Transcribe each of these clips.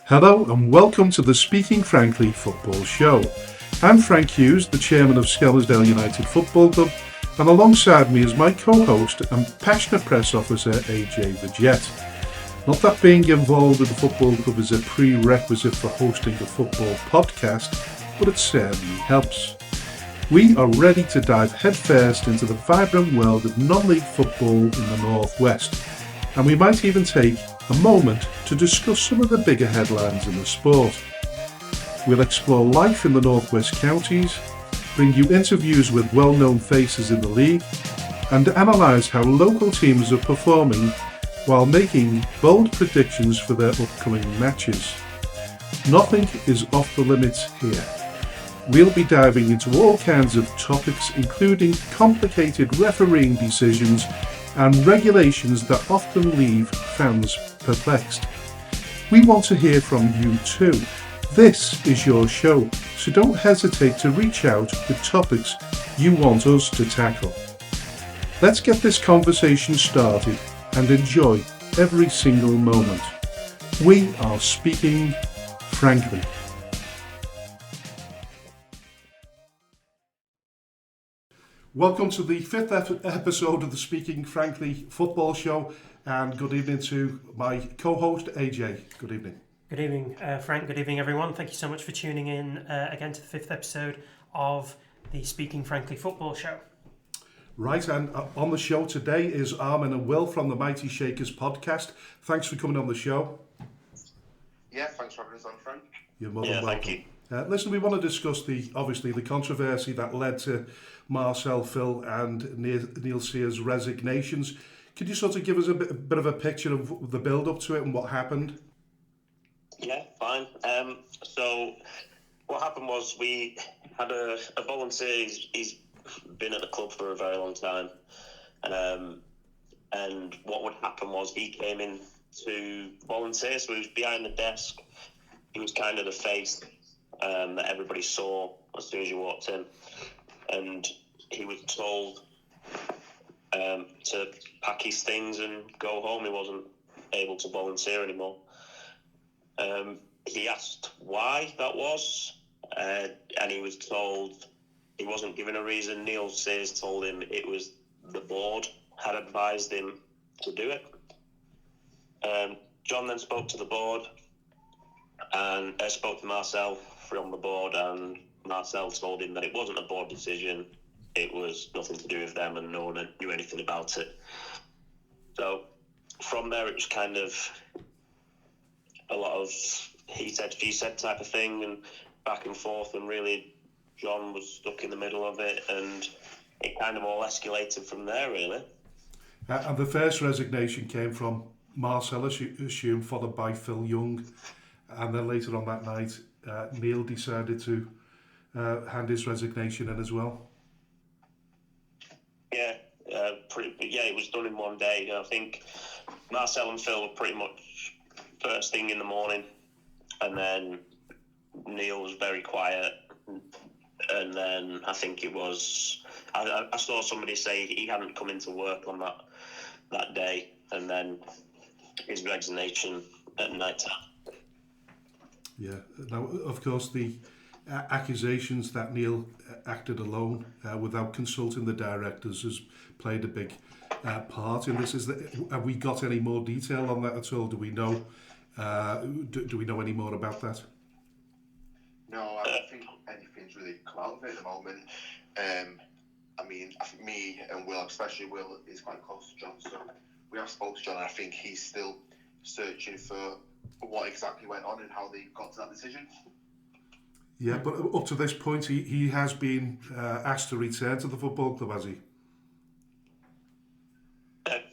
Hello and welcome to the Speaking Frankly Football Show. I'm Frank Hughes, the chairman of Skelmersdale United Football Club, and alongside me is my co-host and passionate press officer AJ the Jet. Not that being involved with the football club is a prerequisite for hosting a football podcast, but it certainly helps. We are ready to dive headfirst into the vibrant world of non-league football in the Northwest, and we might even take a moment to discuss some of the bigger headlines in the sport. We'll explore life in the Northwest counties, bring you interviews with well-known faces in the league, and analyse how local teams are performing while making bold predictions for their upcoming matches. Nothing is off the limits here. We'll be diving into all kinds of topics, including complicated refereeing decisions and regulations that often leave fans perplexed. We want to hear from you too. This is your show, so don't hesitate to reach out with topics you want us to tackle. Let's get this conversation started and enjoy every single moment. We are speaking frankly. Welcome to the fifth episode of the Speaking Frankly Football Show, and good evening to my co-host AJ. Good evening. Good evening, Frank. Good evening, everyone. Thank you so much for tuning in again to the fifth episode of the Speaking Frankly Football Show. Right, and on the show today is Armin and Will from the Mighty Shakers podcast. Thanks for coming on the show. Yeah, thanks for having us on, Frank. You're more than welcome. Thank you. Listen, we want to discuss the controversy that led to Marcel, Phil and Neil Sears' resignations. Could you sort of give us a bit of a picture of the build-up to it and what happened? Yeah, fine. So what happened was we had a volunteer. He's been at the club for a very long time. And what would happen was he came in to volunteer, so he was behind the desk. He was kind of the face that everybody saw as soon as you walked in. And he was told to pack his things and go home. He wasn't able to volunteer anymore. He asked why that was, and he was told he wasn't given a reason. Neil Sears told him it was the board had advised him to do it. John then spoke to the board and spoke to Marcel from the board, and Marcel told him that it wasn't a board decision, it was nothing to do with them and no one knew anything about it. So from there it was kind of a lot of he said, she said type of thing and back and forth, and really John was stuck in the middle of it, and it kind of all escalated from there really. And the first resignation came from Marcel, assumed, followed by Phil Young, and then later on that night Neil decided to hand his resignation in as well. It was done in one day. I think Marcel and Phil were pretty much first thing in the morning, and then Neil was very quiet, and then I think it was I saw somebody say he hadn't come into work on that day, and then his resignation at night time. Yeah. Now, of course, the accusations that Neil acted alone without consulting the directors has played a big part in this. Have we got any more detail on that at all? Do we know? Do we know any more about that? No, I don't think anything's really come out of it at the moment. I think me and Will, especially Will, is quite close to John, so we have spoken to John, and I think he's still searching for what exactly went on and how they got to that decision. Yeah, but up to this point, he has been asked to return to the football club, has he?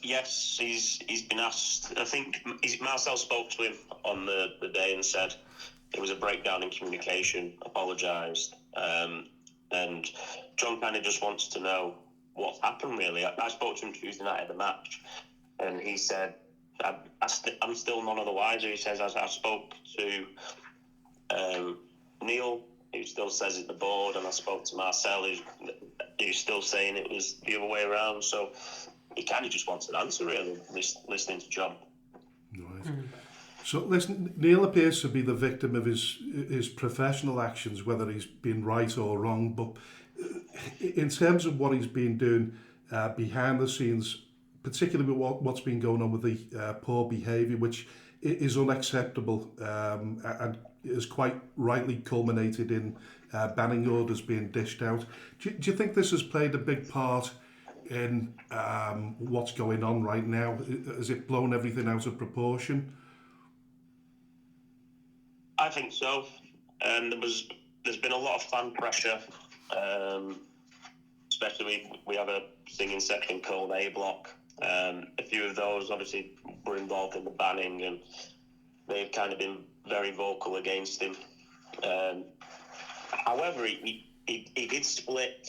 Yes, he's been asked. I think Marcel spoke to him on the day and said there was a breakdown in communication, apologised, and John kind of just wants to know what's happened really. I spoke to him Tuesday night at the match, and he said, I'm still none of the wiser. He says, I spoke to Neil, who still says it's the board, and I spoke to Marcel, who's still saying it was the other way around. So he kind of just wants an answer, really, listening to John. Right. So listen, Neil appears to be the victim of his professional actions, whether he's been right or wrong. But in terms of what he's been doing behind the scenes, particularly with what's been going on with the poor behaviour, which is unacceptable and is quite rightly culminated in banning orders being dished out. Do you think this has played a big part in what's going on right now? Has it blown everything out of proportion? I think so. There's been a lot of fan pressure, especially we have a singing section called A Block. A few of those obviously were involved in the banning, and they've kind of been very vocal against him. However, he did split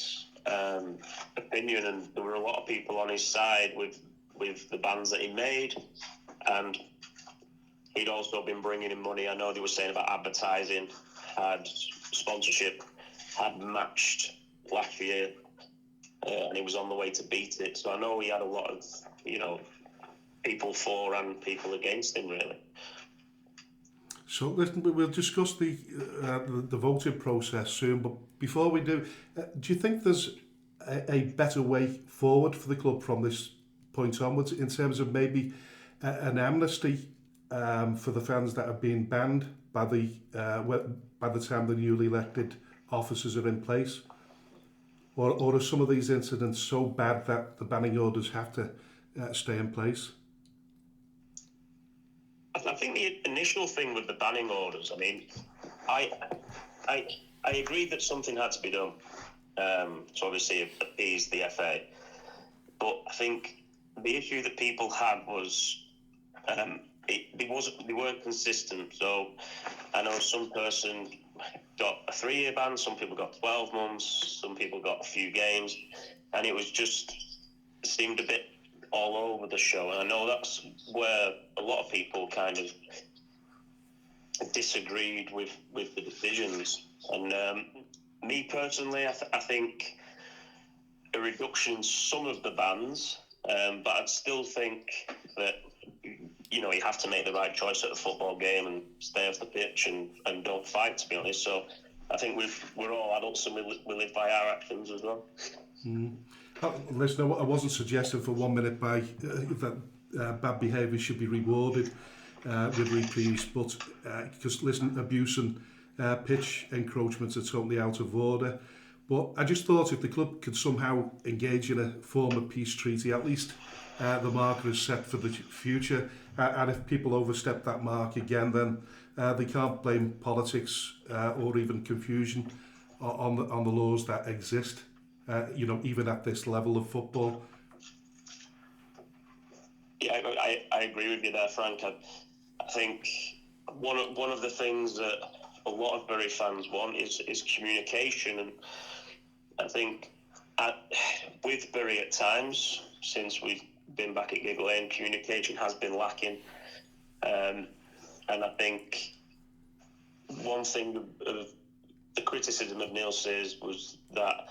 opinion, and there were a lot of people on his side with the bans that he made, and he'd also been bringing in money. I know they were saying about advertising, had sponsorship, had matched last year, and he was on the way to beat it. So I know he had a lot of, people for and people against him, really. So listen, we'll discuss the voting process soon. But before we do you think there's a better way forward for the club from this point onwards in terms of maybe an amnesty for the fans that have been banned by the time the newly elected officers are in place? Or are some of these incidents so bad that the banning orders have to stay in place? I think the initial thing with the banning orders, I mean, I agreed that something had to be done to obviously appease the FA. But I think the issue that people had was they weren't consistent. So I know some person got a 3-year ban, some people got 12 months, some people got a few games, and it seemed a bit all over the show. And I know that's where a lot of people kind of disagreed with the decisions. And me personally, I think a reduction in some of the bans, but I'd still think that you have to make the right choice at a football game and stay off the pitch and don't fight, to be honest. So I think we're all adults and we live by our actions as well. Listen, I wasn't suggesting for 1 minute that bad behaviour should be rewarded with reprieves, but because listen, abuse and pitch encroachments are totally out of order. But I just thought if the club could somehow engage in a form of peace treaty, at least the marker is set for the future. And if people overstep that mark again, then they can't blame politics or even confusion on the laws that exist. Even at this level of football. Yeah, I agree with you there, Frank. I think one of the things that a lot of Bury fans want is communication, and I think with Bury at times, since we've been back at Giggle Lane, communication has been lacking, and I think one thing of the criticism of Neil Sears was that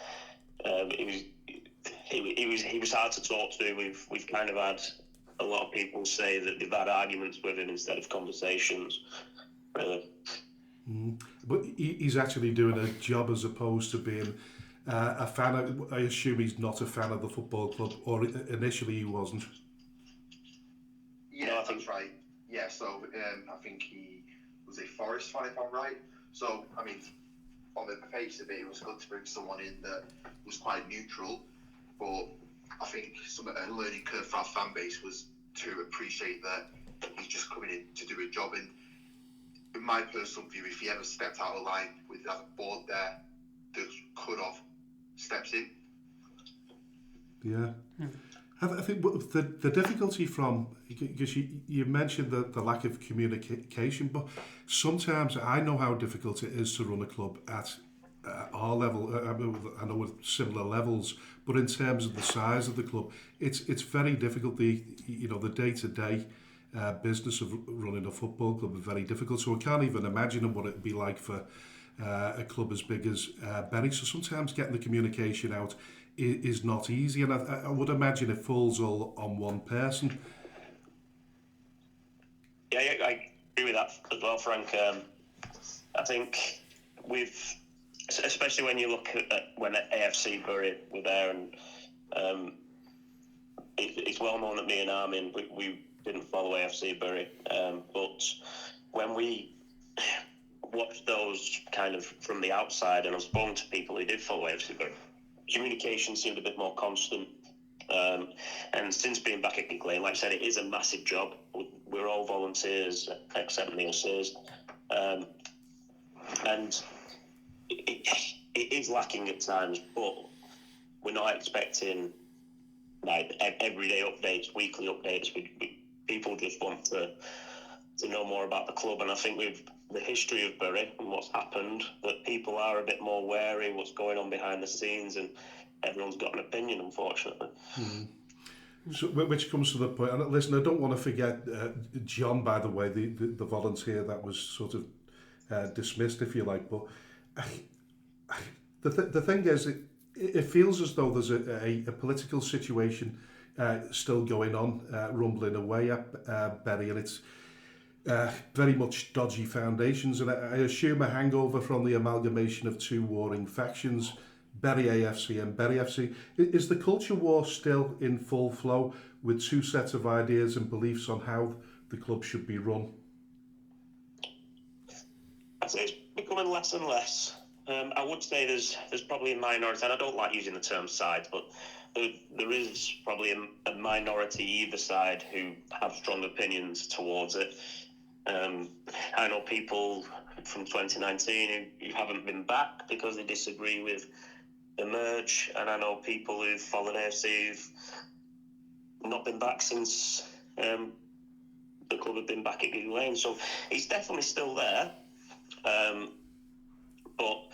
he was hard to talk to. We've kind of had a lot of people say that they've had arguments with him instead of conversations, really. But he's actually doing a job as opposed to being a fan. I assume he's not a fan of the football club, or initially he wasn't. Yeah, that's right. Yeah, so I think he was a Forest fan, if I'm right. So, I mean, on the face of it, it was good to bring someone in that was quite neutral, but I think a learning curve for our fan base was to appreciate that he's just coming in to do a job. And in my personal view, if he ever stepped out of line with that board there, that could have stepped in. Yeah. I think the difficulty from, because you mentioned the lack of communication, but sometimes I know how difficult it is to run a club at our level. I know with similar levels, but in terms of the size of the club, it's very difficult. The day-to-day business of running a football club is very difficult. So I can't even imagine what it'd be like for a club as big as Bury. So sometimes getting the communication out is not easy, and I would imagine it falls all on one person. Yeah, agree with that as well, Frank. I think especially when you look at when AFC Bury were there, and it's well known that me and Armin, we didn't follow AFC Bury, but when we watched those kind of from the outside, and I've spoken to people who did follow AFC Bury, communication seemed a bit more constant. And since being back at Gig Lane, like I said, it is a massive job. We're all volunteers, except Neil Sears. And it is lacking at times, but we're not expecting like everyday updates, weekly updates. People just want to know more about the club, and I think with the history of Bury and what's happened, that people are a bit more wary what's going on behind the scenes, and everyone's got an opinion, unfortunately. So, which comes to the point, and listen, I don't want to forget John, by the way, the volunteer that was sort of dismissed, if you like, but the thing is, it feels as though there's a political situation still going on, rumbling away at Bury, and it's very much dodgy foundations, and I assume a hangover from the amalgamation of two warring factions, Bury AFC and Bury FC. Is the culture war still in full flow with two sets of ideas and beliefs on how the club should be run? I'd say it's becoming less and less. I would say there's probably a minority, and I don't like using the term side, but there is probably a minority either side who have strong opinions towards it. I know people from 2019 who haven't been back because they disagree with the merge, and I know people who've followed AFC who've not been back since the club had been back at Gig Lane. So it's definitely still there, but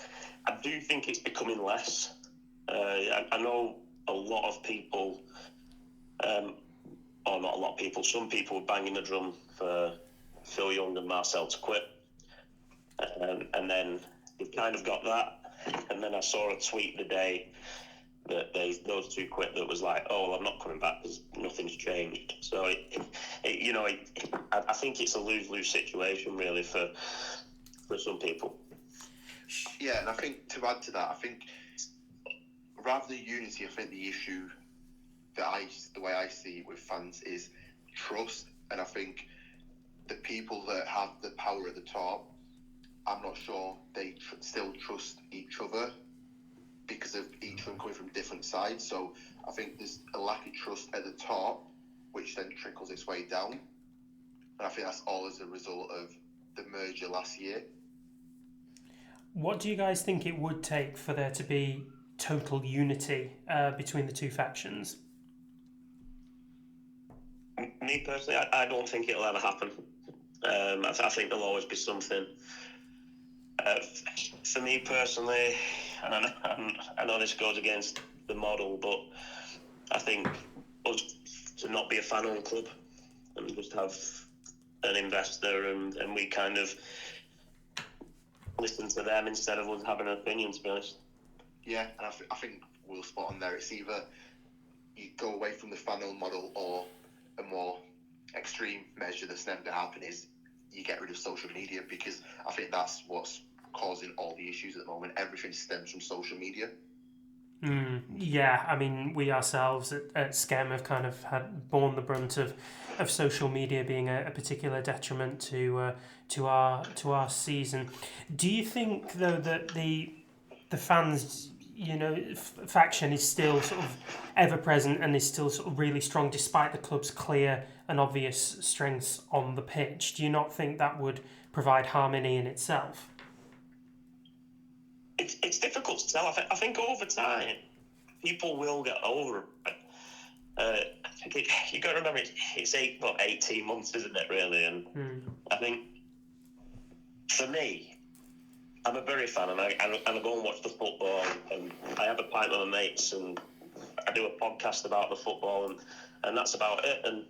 I do think it's becoming less. I know a lot of people, or not a lot of people, some people were banging the drum for Phil Young and Marcel to quit, and then they've kind of got that. And then I saw a tweet the day that those two quit that was like, oh, well, I'm not coming back because nothing's changed. So, I think it's a lose-lose situation, really, for some people. Yeah, and I think to add to that, I think rather than unity, I think the issue the way I see it with fans is trust. And I think the people that have the power at the top, I'm not sure they still trust each other because of each of them coming from different sides. So I think there's a lack of trust at the top, which then trickles its way down. And I think that's all as a result of the merger last year. What do you guys think it would take for there to be total unity between the two factions? Me personally, I don't think it'll ever happen. I think there'll always be something. For me personally, and I know this goes against the model, but I think us to not be a fan-owned club and just have an investor and we kind of listen to them instead of us having an opinion, to be honest. Yeah, and I think we'll spot on there. It's either you go away from the fan-owned model, or a more extreme measure that's never going to happen is you get rid of social media, because I think that's what's causing all the issues at the moment. Everything stems from social media. Yeah, I mean, we ourselves at SCEM have kind of borne the brunt of social media being a particular detriment to our season. Do you think though that the fans, faction is still sort of ever present and is still sort of really strong despite the club's clear and obvious strengths on the pitch? Do you not think that would provide harmony in itself? It's difficult to tell. I think over time, people will get over it. You got to remember, it's 18 months, isn't it, really? And I think, for me, I'm a Bury fan, and I go and watch the football, and I have a pint with my mates, and I do a podcast about the football, and that's about it. And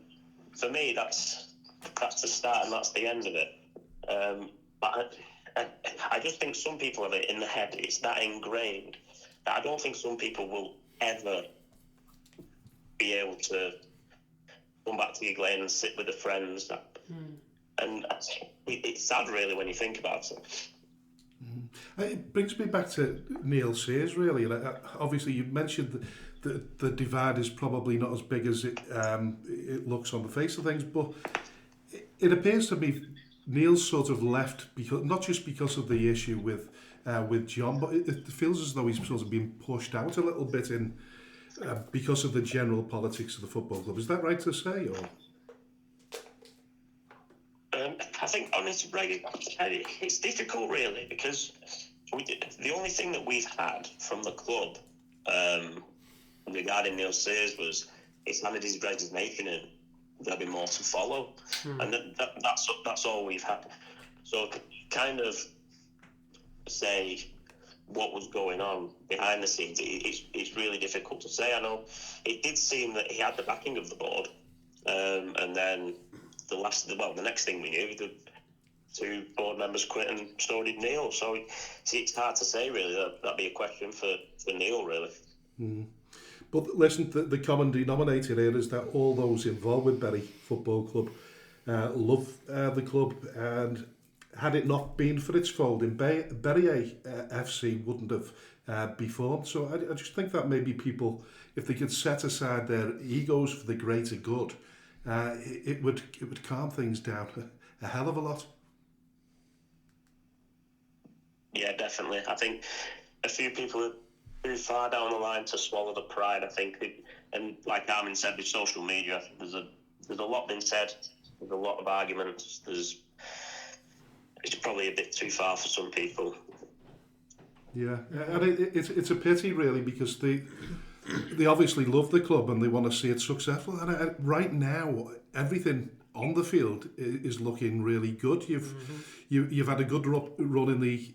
for me, that's the start and that's the end of it. But I just think some people have it in the head. It's that ingrained that I don't think some people will ever be able to come back to Gig Lane and sit with their friends. And it's sad, really, when you think about it. It brings me back to Neil Sears, really. And obviously, you mentioned the divide is probably not as big as it looks on the face of things, but it appears to me Neil's sort of left because not just because of the issue with John, but it feels as though he's sort of been pushed out a little bit in because of the general politics of the football club. Is that right to say? Or I think, honestly, Greg, it's difficult, really, because the only thing that we've had from the club regarding Neil Sears was it's handed his resignation in. There'll be more to follow, and that's all we've had. So to kind of say what was going on behind the scenes, it's really difficult to say. I know it did seem that he had the backing of the board, and then the next thing we knew, the two board members quit, and so did Neil. So it's hard to say, really. That'd be a question for Neil, really. But listen, the common denominator here is that all those involved with Bury Football Club love the club, and had it not been for its folding, Bury FC wouldn't have be formed. So I just think that maybe people, if they could set aside their egos for the greater good, it would calm things down a hell of a lot. Yeah, definitely. I think a few people are too far down the line to swallow the pride. I think, and like Armin said, with social media, I think there's a lot been said. There's a lot of arguments. It's probably a bit too far for some people. Yeah, and it's a pity, really, because they obviously love the club and they want to see it successful. And right now, everything on the field is looking really good. You've had a good run in the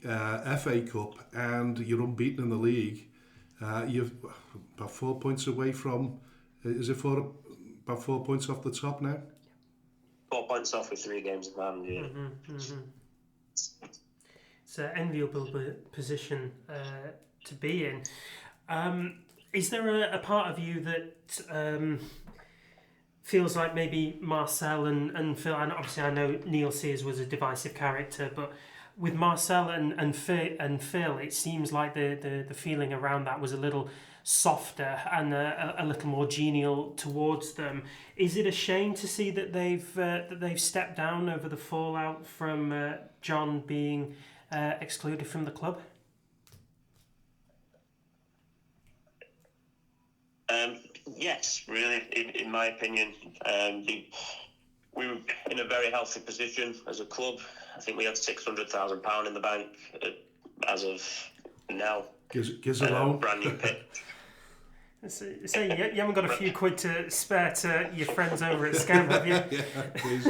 FA Cup, and you're unbeaten in the league. You're about 4 points away from. About 4 points off the top now? 4 points off with 3 games in hand. Yeah. It's an enviable position to be in. Is there a part of you that feels like maybe Marcel and Phil, and obviously I know Neil Sears was a divisive character, but with Marcel and Phil, it seems like the feeling around that was a little softer and a little more genial towards them. Is it a shame to see that they've stepped down over the fallout from John being excluded from the club? Yes, really, in my opinion. We were in a very healthy position as a club. I think we had £600,000 in the bank as of now. Gives a loan. Brand new pitch. So you haven't got a few quid to spare to your friends over at Scam, have you? Yeah, please.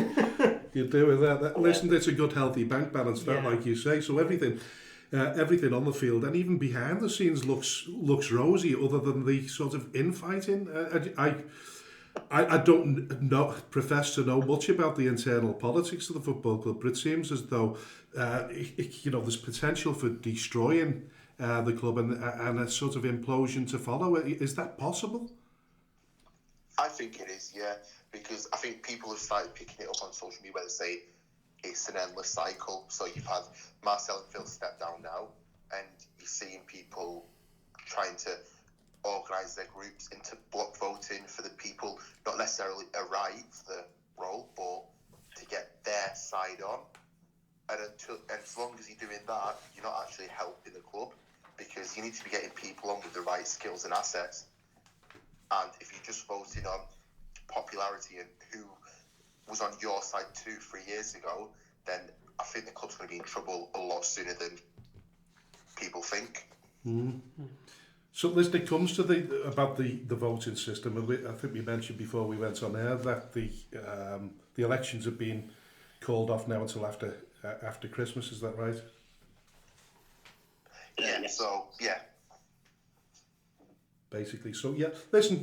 You do with that. Listen, it's a good, healthy bank balance, that, like you say. So everything on the field and even behind the scenes looks rosy, other than the sort of infighting. I don't profess to know much about the internal politics of the football club, but it seems as though there's potential for destroying the club and a sort of implosion to follow. Is that possible? I think it is, yeah, because I think people have started picking it up on social media where they say it's an endless cycle. So you've had Marcel and Phil step down now, and you're seeing people trying to organise their groups into block voting for the people, not necessarily a right for the role, but to get their side on. And as long as you're doing that, you're not actually helping the club, because you need to be getting people on with the right skills and assets. And if you're just voting on popularity and who was on your side 2-3 years ago, then I think the club's going to be in trouble a lot sooner than people think. So, listen, it comes to about the voting system, and I think we mentioned before we went on air that the elections have been called off now until after Christmas. Is that right? Yeah. So yeah. Basically, so yeah. Listen,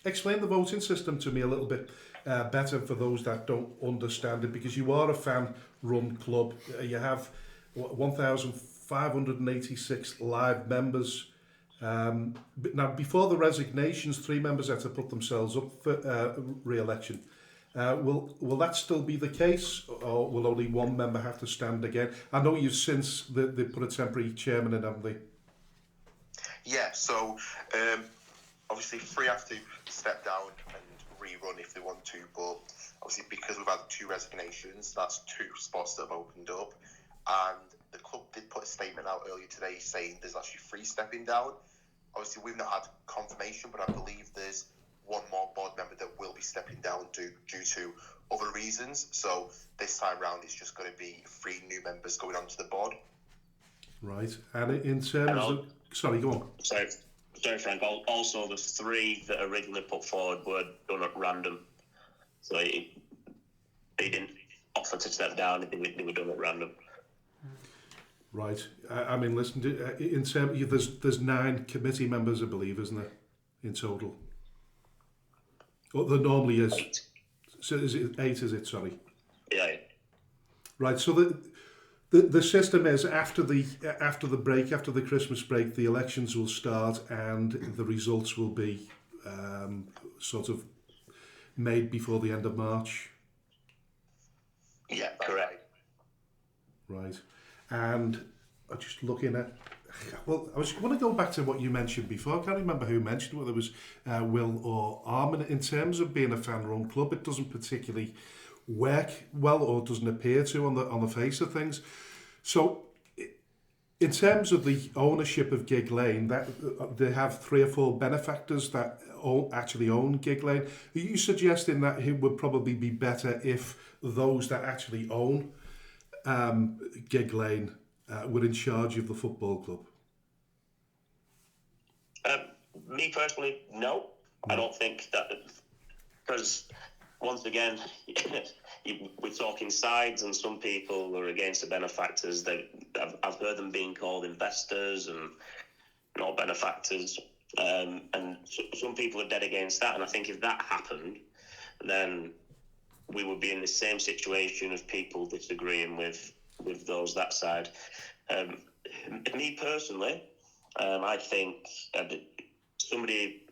explain the voting system to me a little bit better for those that don't understand it, because you are a fan-run club. You have 1,586 live members. Now, before the resignations, 3 members had to put themselves up for re-election. Will that still be the case, or will only one member have to stand again? I know you've since they put a temporary chairman in, haven't they? Yeah, so obviously 3 have to step down and rerun if they want to, but obviously because we've had 2 resignations, that's 2 spots that have opened up, and the club did put a statement out earlier today saying there's actually 3 stepping down. Obviously we've not had confirmation, but I believe there's one more board member that will be stepping down due to other reasons. So this time round it's just going to be 3 new members going onto the board. Right, and in terms of... Sorry, go on. Sorry, Frank. Also, the 3 that originally put forward were done at random. So they didn't offer to step down, they were done at random. Right. I mean, listen, in terms, there's 9 committee members, I believe, isn't there, in total? Well, there normally is. 8. So is it 8, is it? Sorry. Yeah. Right, so the system is after the break, after the Christmas break, the elections will start and the results will be sort of made before the end of March. Yeah, correct. Right, and I'm just looking at... Well, I was going to go back to what you mentioned before. I can't remember who mentioned whether it was Will or Armin. In terms of being a fan-run club, it doesn't particularly work well, or doesn't appear to on the face of things. So, in terms of the ownership of Gig Lane, that they have 3 or 4 benefactors that actually own Gig Lane. Are you suggesting that it would probably be better if those that actually own Gig Lane were in charge of the football club? Me personally, no. I don't think that, because once again, we're talking sides, and some people are against the benefactors. I've heard them being called investors and not benefactors, and some people are dead against that. And I think if that happened, then we would be in the same situation of people disagreeing with that side. Me personally, I think somebody,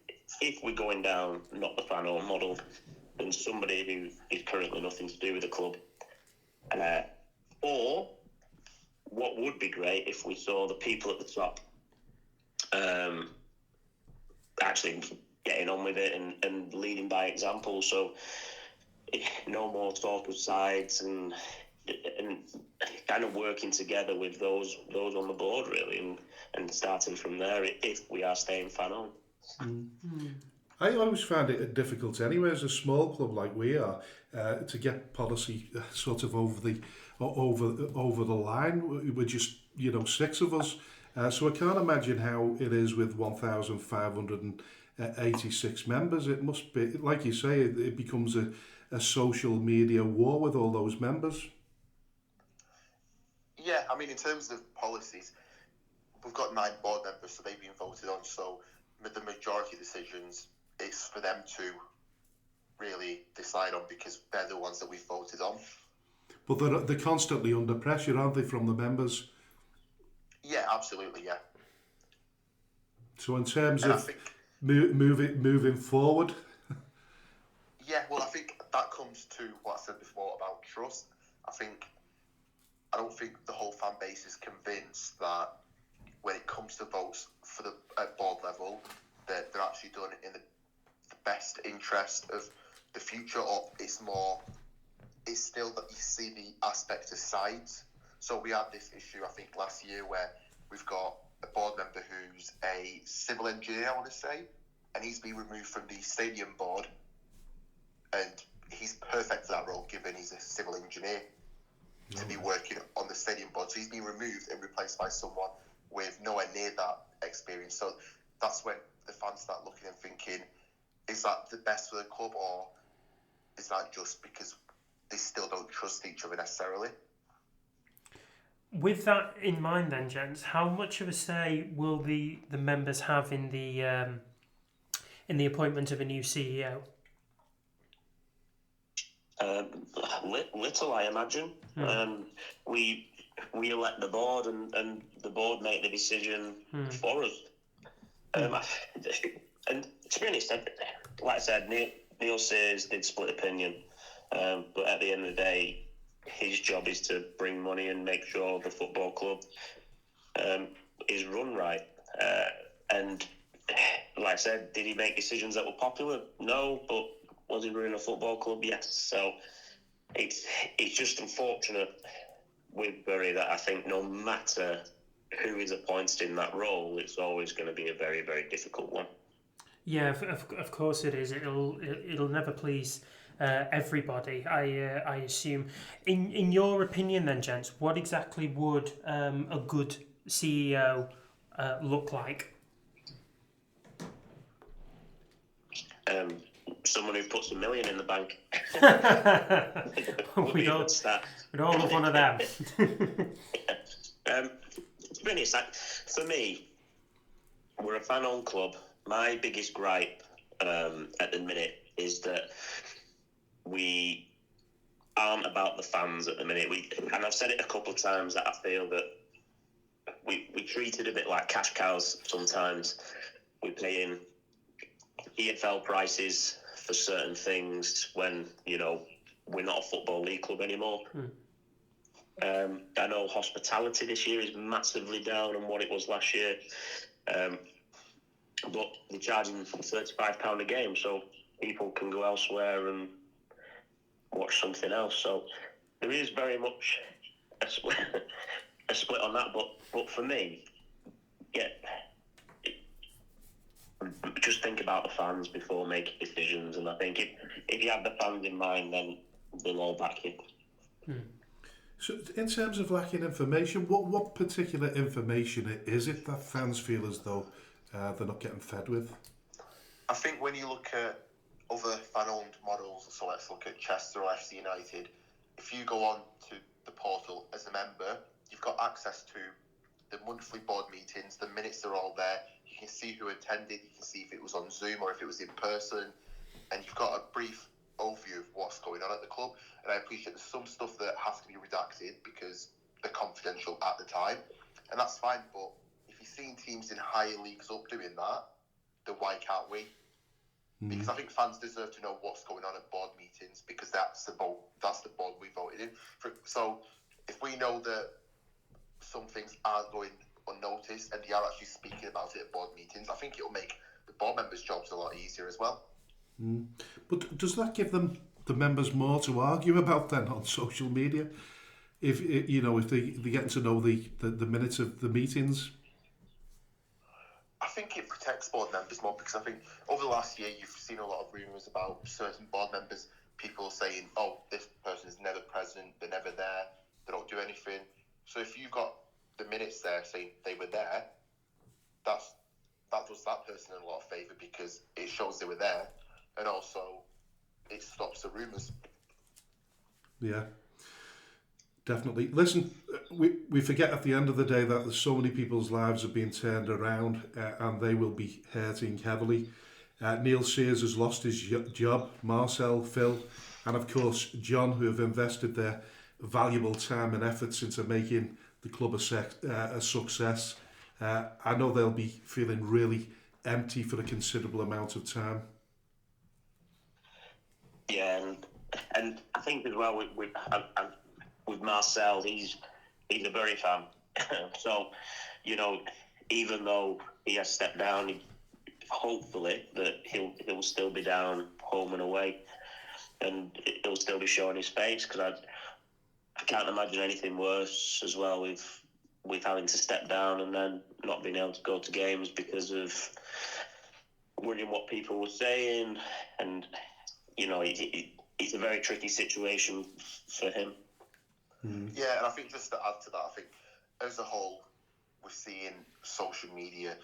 if we're going down not the fan-owned model, then somebody who is currently nothing to do with the club. Or what would be great if we saw the people at the top actually getting on with it and leading by example. So no more talk of sides and kind of working together with those on the board, really, and starting from there if we are staying fan-owned. I always found it difficult anyway, as a small club like we are, to get policy sort of over the line. We're just 6 of us, so I can't imagine how it is with 1,586 members. It must be, like you say, it becomes a social media war with all those members. Yeah, I mean, in terms of policies, we've got 9 board members, so they've been voted on. So the majority of decisions, it's for them to really decide on, because they're the ones that we've voted on. But they're constantly under pressure, aren't they, from the members? Yeah, absolutely, yeah. So in terms of moving forward... Yeah, well, I think that comes to what I said before about trust. I don't think the whole fan base is convinced that when it comes to votes for the at board level, that they're actually done in the best interest of the future, or it's still that you see the aspect of sides. So we had this issue, I think, last year where we've got a board member who's a civil engineer, I want to say, and he's been removed from the stadium board, and he's perfect for that role given he's a civil engineer to be working on the stadium board. So he's been removed and replaced by someone with nowhere near that experience. So that's when the fans start looking and thinking, is that the best for the club, or is that just because they still don't trust each other necessarily? With that in mind then, gents, how much of a say will the members have in the appointment of a new CEO? Little, I imagine. We elect the board, and the board make the decision for us. And to be honest, like I said, Neil says they'd split opinion. But at the end of the day, his job is to bring money and make sure the football club is run right. And like I said, did he make decisions that were popular? No, but was he running a football club? Yes. So it's just unfortunate with Bury that I think no matter who is appointed in that role, it's always going to be a very, very difficult one. Yeah, of course it is. It'll never please everybody. I assume. In your opinion, then, gents, what exactly would a good CEO look like? Someone who puts $1 million in the bank. We'd all love one of them. To be honest, for me, we're a fan-owned club. My biggest gripe at the minute is that we aren't about the fans at the minute. And I've said it a couple of times that I feel that we treated a bit like cash cows sometimes. We're paying EFL prices for certain things when, we're not a football league club anymore. I know hospitality this year is massively down on what it was last year. But they're charging £35 a game, so people can go elsewhere and watch something else. So there is very much a split on that. But for me, just think about the fans before making decisions. And I think if you have the fans in mind, then they'll all back you. So in terms of lacking information, what particular information is it that fans feel as though they're not getting fed with? I think when you look at other fan-owned models, so let's look at Chester or FC United, if you go on to the portal as a member, you've got access to the monthly board meetings, the minutes are all there, you can see who attended, you can see if it was on Zoom or if it was in person, and you've got a brief overview of what's going on at the club. And I appreciate there's some stuff that has to be redacted because they're confidential at the time, and that's fine, but if you're seeing teams in higher leagues up doing that, then why can't we? Because I think fans deserve to know what's going on at board meetings, because that's the board we voted in. So if we know that some things aren't going unnoticed and they are actually speaking about it at board meetings, I think it'll make the board members' jobs a lot easier as well. But does that give the members more to argue about then on social media? If they're getting to know the minutes of the meetings? I think it protects board members more, because I think over the last year you've seen a lot of rumours about certain board members, people saying, oh, this person is never present, they're never there, they don't do anything. So if you've got the minutes there saying they were there, that does that person a lot of favour, because it shows they were there, and also it stops the rumours. Yeah, definitely. Listen, we forget at the end of the day that there's so many people's lives have been turned around and they will be hurting heavily. Neil Sears has lost his job, Marcel, Phil, and of course John, who have invested their valuable time and efforts into making the club a success. I know they'll be feeling really empty for a considerable amount of time. Yeah, and I think as well with Marcel, he's a Bury fan. So, even though he has stepped down, hopefully that he'll still be down home and away, and he'll still be showing his face, because I can't imagine anything worse as well with having to step down and then not being able to go to games because of worrying what people were saying, and it's a very tricky situation for him. Yeah, and I think just to add to that, I think as a whole, we're seeing social media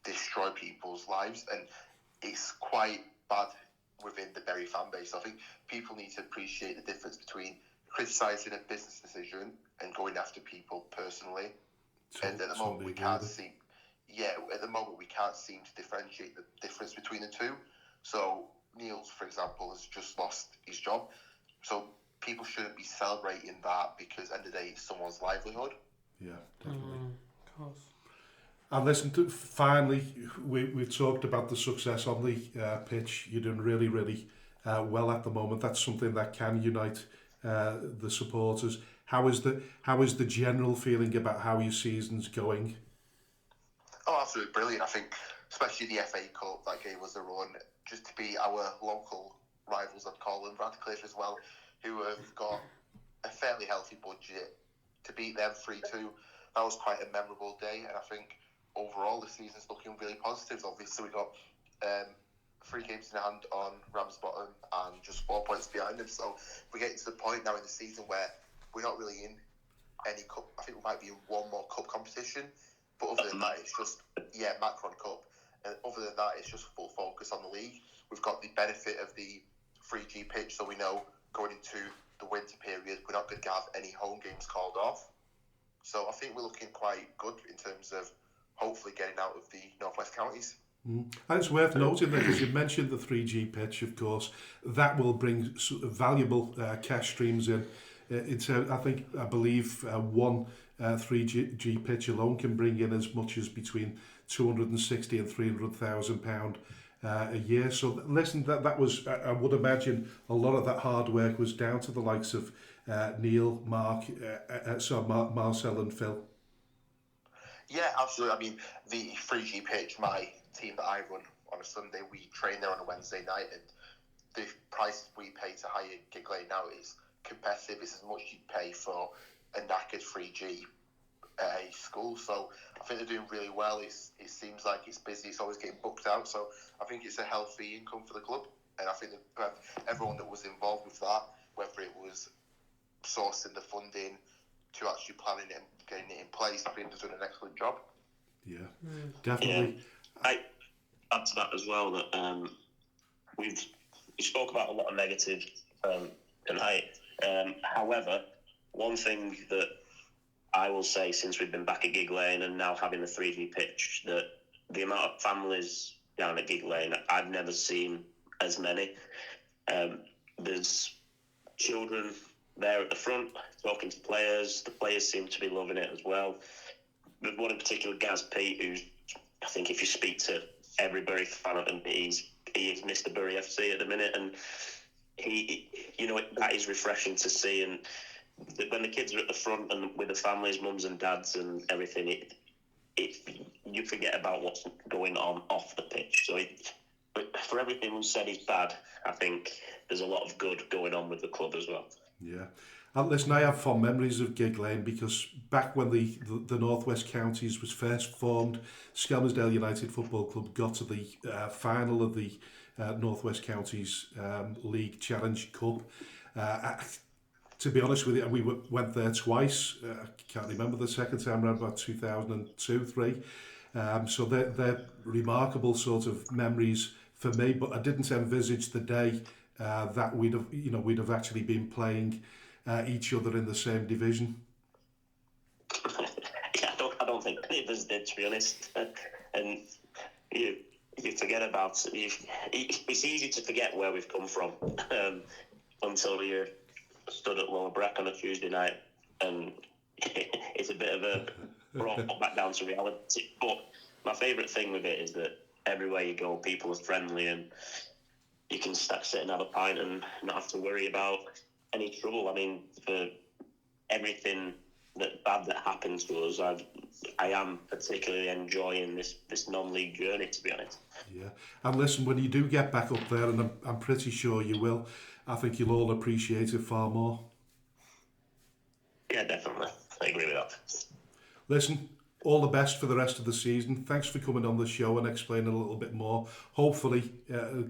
destroy people's lives, and it's quite bad within the Bury fan base. I think people need to appreciate the difference between criticising a business decision and going after people personally. And at the moment we can't seem to differentiate the difference between the two. So Neil's, for example, has just lost his job. So people shouldn't be celebrating that, because at the end of the day, it's someone's livelihood. Yeah, definitely. Of course. And listen, finally, we've talked about the success on the pitch. You're doing really, really well at the moment. That's something that can unite the supporters. How is the general feeling about how your season's going? Oh, absolutely brilliant. I think, especially the FA Cup, that gave us a run. Just to beat our local rivals, I'd call them, Radcliffe as well, who have got a fairly healthy budget. To beat them 3-2, that was quite a memorable day. And I think overall the season's looking really positive. Obviously, we got 3 games in hand on Ramsbottom and just 4 points behind them. So we're getting to the point now in the season where we're not really in any cup. I think we might be in one more cup competition. But other than that, it's just, Macron Cup. And other than that, it's just full focus on the league. We've got the benefit of the 3G pitch, so we know going into the winter period, we're not going to have any home games called off. So I think we're looking quite good in terms of hopefully getting out of the Northwest counties. And it's worth noting that, because you mentioned the 3G pitch, of course, that will bring valuable cash streams in. I believe one 3G pitch alone can bring in as much as between £260,000 and £300,000 a year. So listen, that was, I would imagine a lot of that hard work was down to the likes of Neil, Marcel and Phil. Yeah, absolutely. I mean, the 3G pitch, my team that I run on a Sunday, we train there on a Wednesday night, and the price we pay to hire Gig Lane now is competitive. It's as much you'd pay for a knackered 3G school. So I think they're doing really well. It seems like it's busy. It's always getting booked out. So I think it's a healthy income for the club. And I think that everyone that was involved with that, whether it was sourcing the funding to actually planning it and getting it in place, I think they've done an excellent job. Yeah, definitely. Yeah. I add to that as well that we spoke about a lot of negative tonight. However, one thing that I will say, since we've been back at Gig Lane and now having the 3G pitch, that the amount of families down at Gig Lane, I've never seen as many. There's children there at the front talking to players. The players seem to be loving it as well. There's one in particular, Gaz Pete, who's, I think if you speak to every Bury fan of him, he is Mr. Bury FC at the minute, and he that is refreshing to see. And when the kids are at the front and with the families, mums and dads and everything, you forget about what's going on off the pitch. So but for everything we said is bad, I think there's a lot of good going on with the club as well. Yeah. And listen, I have fond memories of Gig Lane, because back when the Northwest Counties was first formed, Skelmersdale United Football Club got to the final of the Northwest Counties League Challenge Cup. To be honest with you, we went there twice. I can't remember the second time around, about 2002-3. So they're remarkable sort of memories for me. But I didn't envisage the day that we'd have actually been playing each other in the same division. Yeah, I don't think any of us did, to be honest. And you forget about it. It's easy to forget where we've come from until you're stood at Lower Breck on a Tuesday night, and it's a bit of a brought back down to reality. But my favourite thing with it is that everywhere you go, people are friendly, and you can sit and have a pint and not have to worry about any trouble. I mean, for everything bad that happens to us, I am particularly enjoying this non-league journey, to be honest. Yeah, and listen, when you do get back up there, and I'm pretty sure you will, I think you'll all appreciate it far more. Yeah, definitely. I agree with that. Listen, all the best for the rest of the season. Thanks for coming on the show and explaining a little bit more. Hopefully,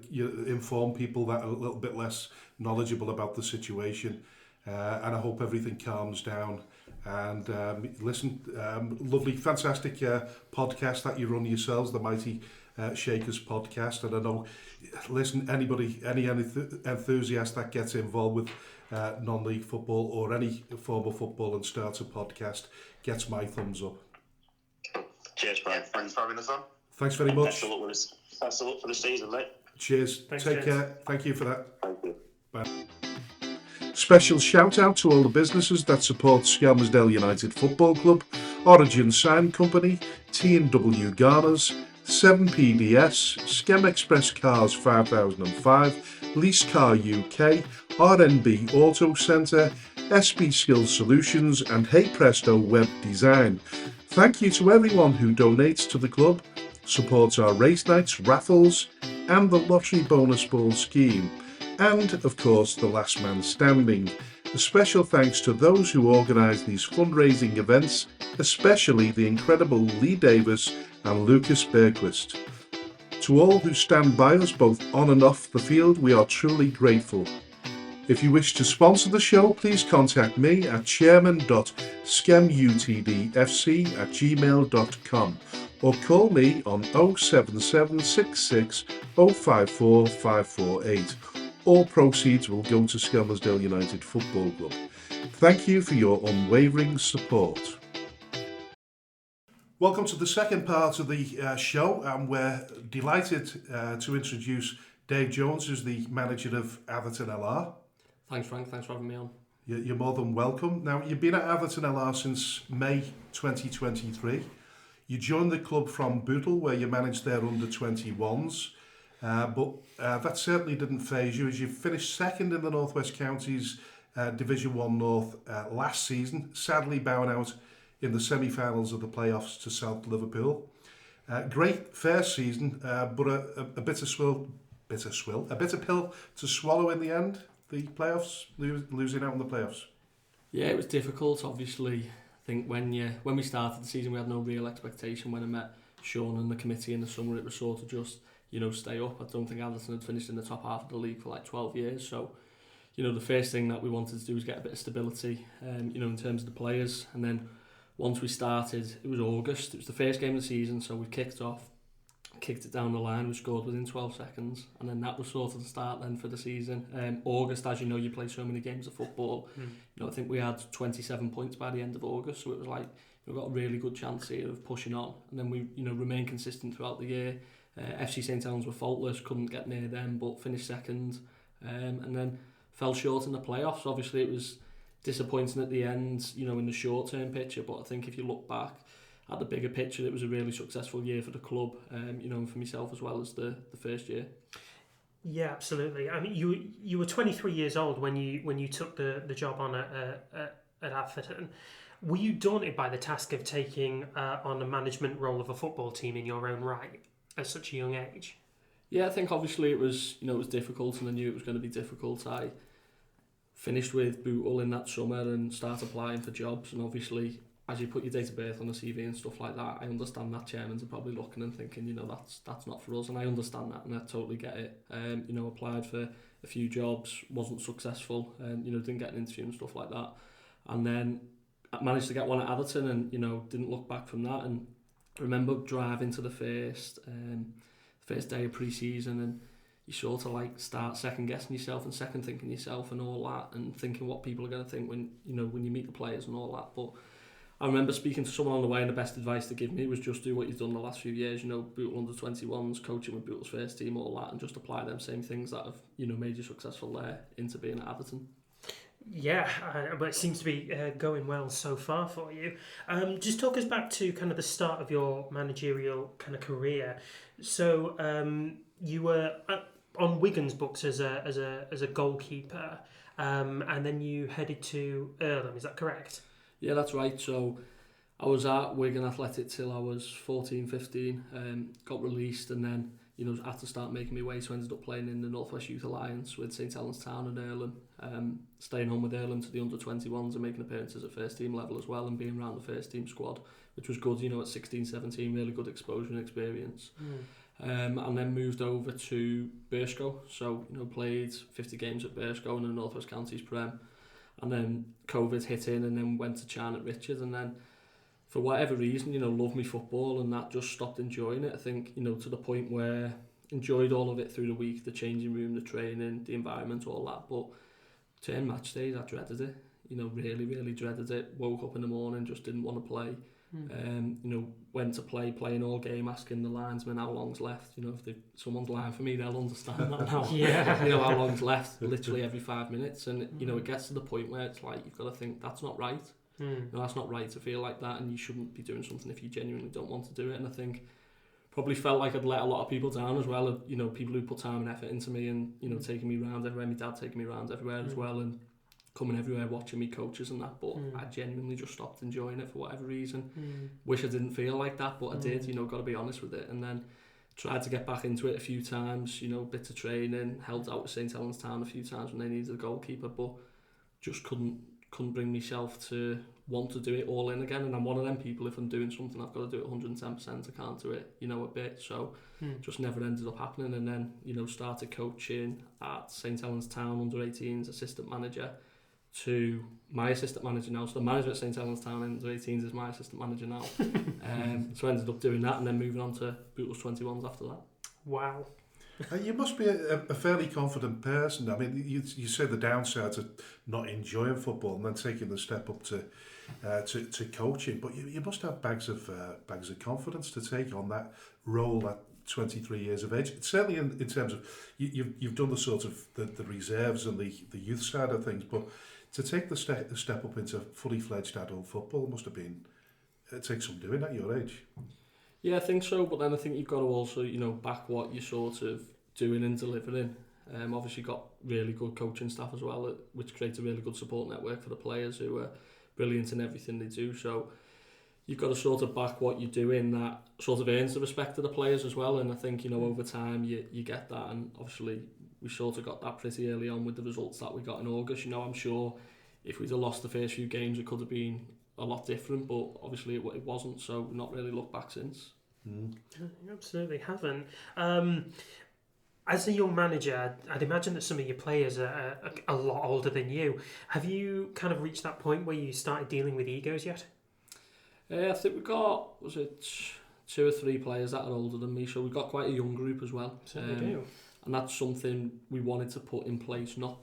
you inform people that are a little bit less knowledgeable about the situation. And I hope everything calms down. And listen, lovely, fantastic podcast that you run yourselves, the Mighty Shakers podcast. And I know, listen, any enthusiast that gets involved with non-league football or any form of football and starts a podcast gets my thumbs up. Cheers, Brian. Thanks for having us on. Thanks very much. Best of luck for the season, mate. Cheers. Thanks, Take James. care. Thank you for that. Thank you. Bye. Special shout out to all the businesses that support Skelmersdale United Football Club, Origin Sign Company, T&W Garners, 7PDS, Schem Express Cars 5005, Lease Car UK, RNB Auto Centre, SB Skills Solutions and Hey Presto Web Design. Thank you to everyone who donates to the club, supports our race nights, raffles and the lottery bonus ball scheme, and of course the last man standing. A special thanks to those who organise these fundraising events, especially the incredible Lee Davis and Lucas Bergquist. To all who stand by us both on and off the field, we are truly grateful. If you wish to sponsor the show, please contact me at chairman.schemutdfc@gmail.com or call me on 07766 054 548. All proceeds will go to Skelmersdale United Football Club. Thank you for your unwavering support. Welcome to the second part of the show, and we're delighted to introduce Dave Jones, who's the manager of Atherton LR. Thanks, Frank. Thanks for having me on. You're more than welcome. Now, you've been at Atherton LR since May 2023. You joined the club from Bootle, where you managed their under-21s. But that certainly didn't faze you, as you finished second in the North West Counties Division 1 North last season, sadly bowing out in the semi-finals of the playoffs to South Liverpool. Great first season, but a bitter pill to swallow in the end, the playoffs, losing out in the playoffs. Yeah, it was difficult. Obviously, I think when we started the season, we had no real expectation. When I met Sean and the committee in the summer, it was sort of just, stay up. I don't think Atherton had finished in the top half of the league for like 12 years. So, the first thing that we wanted to do was get a bit of stability, in terms of the players. And then once we started, it was August. It was the first game of the season, so we kicked it down the line. We scored within 12 seconds. And then that was sort of the start then for the season. August, as you know, you play so many games of football. I think we had 27 points by the end of August. So it was like, we've got a really good chance here of pushing on. And then we, remained consistent throughout the year. FC St Helens were faultless, couldn't get near them, but finished second, and then fell short in the playoffs. Obviously, it was disappointing at the end, in the short-term picture, but I think if you look back at the bigger picture, it was a really successful year for the club, and for myself as well as the first year. Yeah, absolutely. I mean, you were 23 years old when you took the job on at Atherton. Were you daunted by the task of taking on a management role of a football team in your own right at such a young age? Yeah, I think obviously it was difficult, and I knew it was going to be difficult. I finished with Bootle in that summer and started applying for jobs, and obviously as you put your date of birth on the CV and stuff like that, I understand that chairmans are probably looking and thinking, that's not for us, and I understand that, and I totally get it. Applied for a few jobs, wasn't successful, and didn't get an interview and stuff like that, and then I managed to get one at Atherton, and didn't look back from that. And I remember driving to the first day of pre-season, and you sort of like start second guessing yourself and second thinking yourself and all that, and thinking what people are going to think when you meet the players and all that. But I remember speaking to someone on the way, and the best advice to give me was just do what you've done the last few years. Bootle under-21s, coaching with Bootle's first team, all that, and just apply them same things that have made you successful there into being at Atherton. Yeah, but it seems to be going well so far for you. Just talk us back to kind of the start of your managerial kind of career. So you were on Wigan's books as a goalkeeper, and then you headed to Earlham. Is that correct? Yeah, that's right. So I was at Wigan Athletic till I was 14, 15. Got released, and then had to start making my way, so I ended up playing in the North West Youth Alliance with St Helens Town and Earlham, staying on with Earlham to the under-21s and making appearances at first team level as well, and being around the first team squad, which was good, at 16, 17, really good exposure and experience. And then moved over to Burscough, so played 50 games at Burscough in the North West Counties Prem, and then COVID hit in, and then went to Charnock Richard, and then for whatever reason, loved me football, and that just stopped enjoying it. I think, to the point where enjoyed all of it through the week, the changing room, the training, the environment, all that. But turn match days, I dreaded it. Really, really dreaded it. Woke up in the morning, just didn't want to play. Went to playing all game, asking the linesman how long's left. If someone's lying for me, they'll understand that now. Yeah. How long's left, literally every 5 minutes. And, it gets to the point where it's like, you've got to think, that's not right. That's not right to feel like that, and you shouldn't be doing something if you genuinely don't want to do it. And I think probably felt like I'd let a lot of people down as well. You know, people who put time and effort into me and, you know, taking me around everywhere. My dad taking me around everywhere as well, and coming everywhere, watching me coaches and that. But I genuinely just stopped enjoying it for whatever reason. Wish I didn't feel like that, but I did, you know, got to be honest with it. And then tried to get back into it a few times, you know, bits of training, helped out with St Helens Town a few times when they needed a goalkeeper, but just couldn't bring myself to want to do it all in again. And I'm one of them people, if I'm doing something, I've got to do it 110%. I can't do it, you know, a bit. So just never ended up happening. And then, you know, started coaching at St Helens Town under 18s, assistant manager, to my assistant manager now. So the manager at St Helens Town under 18s is my assistant manager now. So I ended up doing that and then moving on to Bootless 21s after that. Wow. You must be a fairly confident person. I mean, you say the downsides of not enjoying football and then taking the step up to coaching, but you must have bags of confidence to take on that role at 23 years of age. Certainly in terms of you've done the sort of the reserves and the youth side of things, but to take the step up into fully fledged adult football must have been, it takes some doing at your age. Yeah, I think so, but then I think you've got to also, you know, back what you're sort of doing and delivering. Obviously got really good coaching staff as well, which creates a really good support network for the players who are brilliant in everything they do. So you've got to sort of back what you're doing that sort of earns the respect of the players as well. And I think, you know, over time you get that, and obviously we sort of got that pretty early on with the results that we got in August. You know, I'm sure if we'd have lost the first few games, it could have been a lot different, but obviously it wasn't, so we've not really looked back since. You absolutely haven't. As a young manager, I'd imagine that some of your players are a lot older than you. Have you kind of reached that point where you started dealing with egos yet? I think we've got, 2 or 3 players that are older than me, so we've got quite a young group as well. Certainly do. And that's something we wanted to put in place, not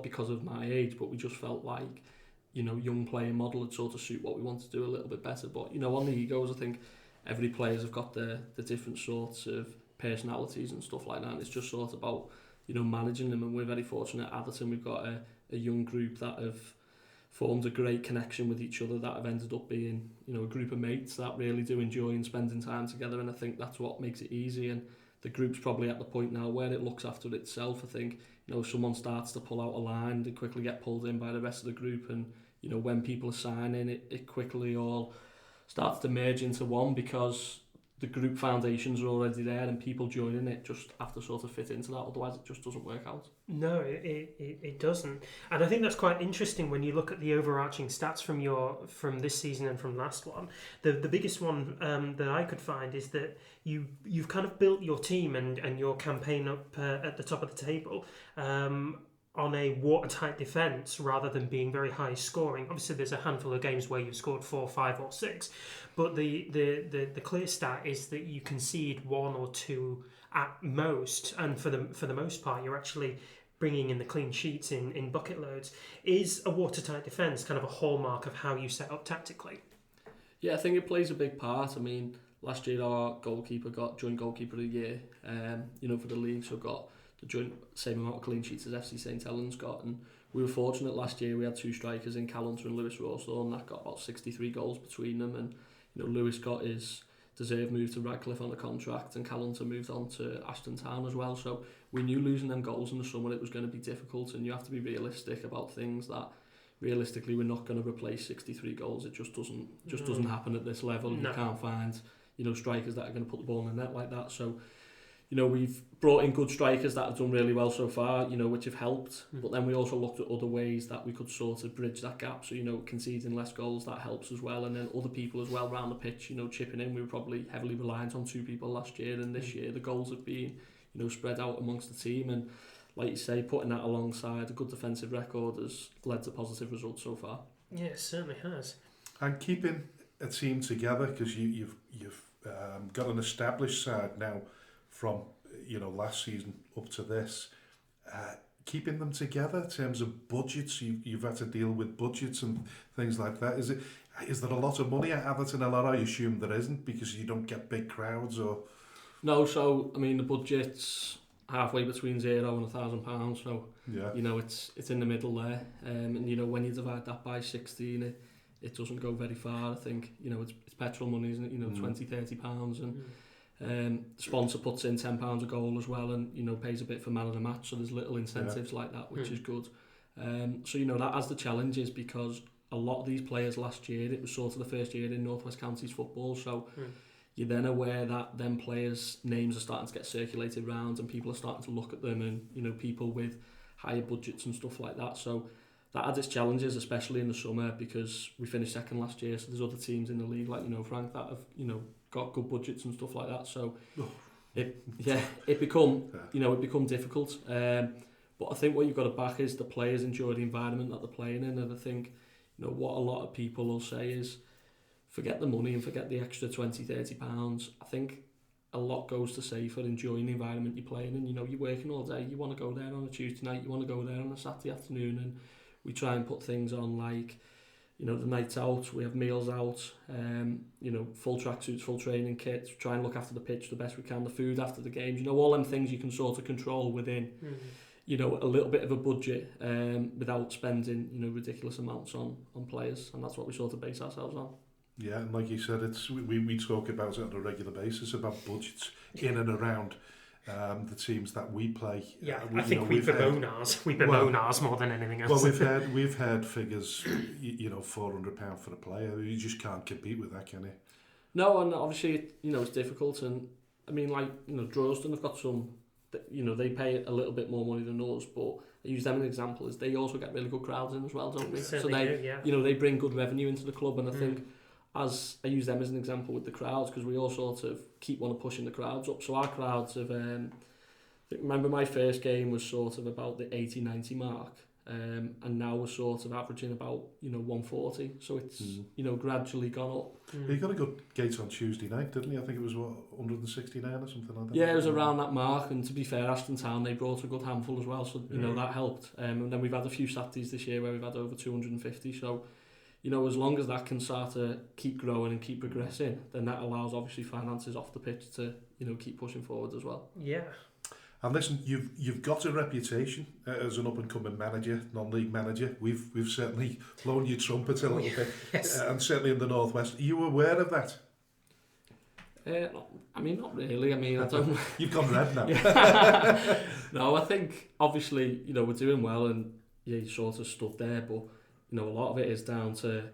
because of my age, but we just felt like, you know, young playing model would sort of suit what we want to do a little bit better. But, you know, on the egos, I think every players have got the different sorts of personalities and stuff like that, and it's just sort of about, you know, managing them. And we're very fortunate at Atherton, we've got a young group that have formed a great connection with each other, that have ended up being, you know, a group of mates that really do enjoy and spending time together, and I think that's what makes it easy. And the group's probably at the point now where it looks after itself. I think, you know, if someone starts to pull out a line, they quickly get pulled in by the rest of the group, and, you know, when people are signing, it quickly all starts to merge into one, because the group foundations are already there and people joining it just have to sort of fit into that, otherwise it just doesn't work out. No, it doesn't. And I think that's quite interesting when you look at the overarching stats from this season and from last one. The biggest one that I could find is that you've kind of built your team and your campaign up at the top of the table on a watertight defence rather than being very high scoring. Obviously there's a handful of games where you've scored 4, 5 or 6, but the clear stat is that you concede 1 or 2 at most, and for the most part you're actually bringing in the clean sheets in bucket loads. Is a watertight defence kind of a hallmark of how you set up tactically? Yeah, I think it plays a big part. I mean, last year our goalkeeper got joint goalkeeper of the year, you know, for the league, so got the joint same amount of clean sheets as FC St Helens got, and we were fortunate last year. We had 2 strikers in Cal Hunter and Lewis Rawsthorne that got about 63 goals between them, and, you know, Lewis got his deserved move to Radcliffe on a contract, and Cal Hunter moved on to Ashton Town as well. So we knew losing them goals in the summer it was going to be difficult, and you have to be realistic about things that realistically we're not going to replace 63 goals. It just doesn't happen at this level. No. You can't find, you know, strikers that are going to put the ball in the net like that. So, you know, we've brought in good strikers that have done really well so far, you know, which have helped. But then we also looked at other ways that we could sort of bridge that gap. So, you know, conceding less goals, that helps as well. And then other people as well around the pitch, you know, chipping in. We were probably heavily reliant on 2 people last year, and this year the goals have been, you know, spread out amongst the team. And like you say, putting that alongside a good defensive record has led to positive results so far. Yeah, it certainly has. And keeping a team together, because you've got an established side now from, you know, last season up to this, keeping them together in terms of budgets. You've had to deal with budgets and things like that. Is there a lot of money at Atherton LR? I assume there isn't, because you don't get big crowds. Or no, so I mean the budget's halfway between £0 and £1,000, so yeah, you know, it's in the middle there, and you know, when you divide that by 16, it doesn't go very far. I think, you know, it's petrol money, isn't it? You know, £20-30, and The sponsor puts in £10 a goal as well, and pays a bit for man of the match. So there's little incentives like that, which is good. So that has the challenges, because a lot of these players last year, it was sort of the first year in North West Counties football. So you're then aware that them players' names are starting to get circulated around, and people are starting to look at them, and people with higher budgets and stuff like that. So that had its challenges, especially in the summer, because we finished second last year. So there's other teams in the league, like Frank, that have got good budgets and stuff like that. So it become difficult. But I think what you've got to back is the players enjoy the environment that they're playing in, and I think what a lot of people will say is, forget the money and forget the extra £20-30. I think a lot goes to say for enjoying the environment you're playing in. You're working all day, you want to go there on a Tuesday night, you want to go there on a Saturday afternoon, and we try and put things on like the nights out, we have meals out, full tracksuits, full training kits, try and look after the pitch the best we can, the food after the games, all them things you can sort of control within a little bit of a budget, without spending ridiculous amounts on players, and that's what we sort of base ourselves on. Yeah, and like you said, we talk about it on a regular basis, about budgets in and around the teams that we play. Yeah, I think we bemoan ours. We bemoan ours more than anything else. Well, we've heard figures, £400 for a player. You just can't compete with that, can you? No, and obviously, it's difficult. And I mean, Droylsden have got some, they pay a little bit more money than us, but I use them as an example, is they also get really good crowds in as well, don't they? So they bring good revenue into the club, and I think, as I use them as an example with the crowds, because we all sort of keep pushing the crowds up. So our crowds have, remember my first game was sort of about the 80-90 mark, and now we're sort of averaging about 140. So it's gradually gone up. You got a good gate on Tuesday night, didn't you? I think it was 169 or something like that. Yeah, it was around that mark. And to be fair, Ashton Town, they brought a good handful as well, so that helped. And then we've had a few Saturdays this year where we've had over 250. So as long as that can start to keep growing and keep progressing, then that allows obviously finances off the pitch to keep pushing forward as well. Yeah. And listen, you've got a reputation as an up and coming manager, non-league manager. We've certainly blown your trumpet a little bit, yes. And certainly in the Northwest. Are you aware of that? I mean, not really. I mean, I don't. You've gone red now. No, I think obviously we're doing well, and you sort of stood there, but. A lot of it is down to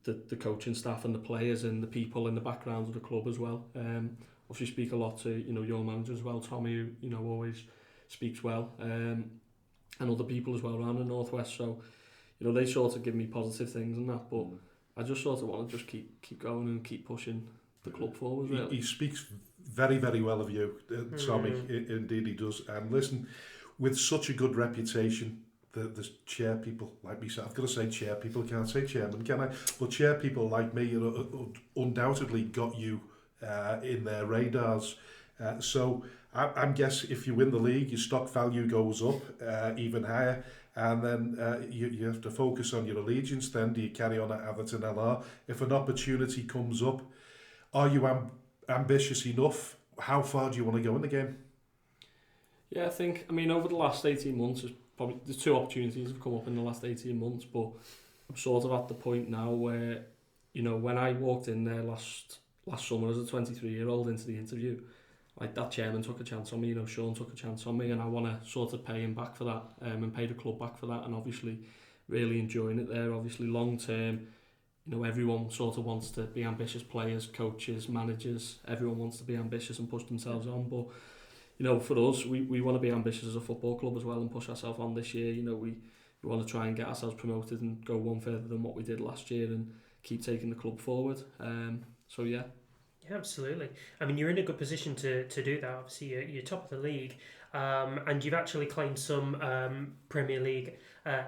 the coaching staff and the players and the people in the background of the club as well. Obviously speak a lot to your manager as well, Tommy, who always speaks well, and other people as well around the Northwest. So they sort of give me positive things and that, but I just sort of want to just keep going and keep pushing the club forward. Really. He speaks very, very well of you, Tommy. Indeed, he does. And listen, with such a good reputation. The chair people like me, I've got to say chair people, can't say chairman, can I? But chair people like me undoubtedly got you in their radars. So I'm guessing if you win the league, your stock value goes up even higher, and then you have to focus on your allegiance. Then do you carry on at Atherton LR? If an opportunity comes up, are you ambitious enough? How far do you want to go in the game? Yeah, I mean over the last 18 months, there's two opportunities have come up in the last 18 months, but I'm sort of at the point now where, when I walked in there last summer as a 23-year-old into the interview, like that chairman took a chance on me, Sean took a chance on me, and I want to sort of pay him back for that, and pay the club back for that, and obviously really enjoying it there. Obviously long term, everyone sort of wants to be ambitious, players, coaches, managers, everyone wants to be ambitious and push themselves on, but for us, we want to be ambitious as a football club as well and push ourselves on this year. We want to try and get ourselves promoted and go one further than what we did last year and keep taking the club forward. So yeah. Yeah, absolutely. I mean, you're in a good position to do that. Obviously, you're top of the league, and you've actually claimed some Premier League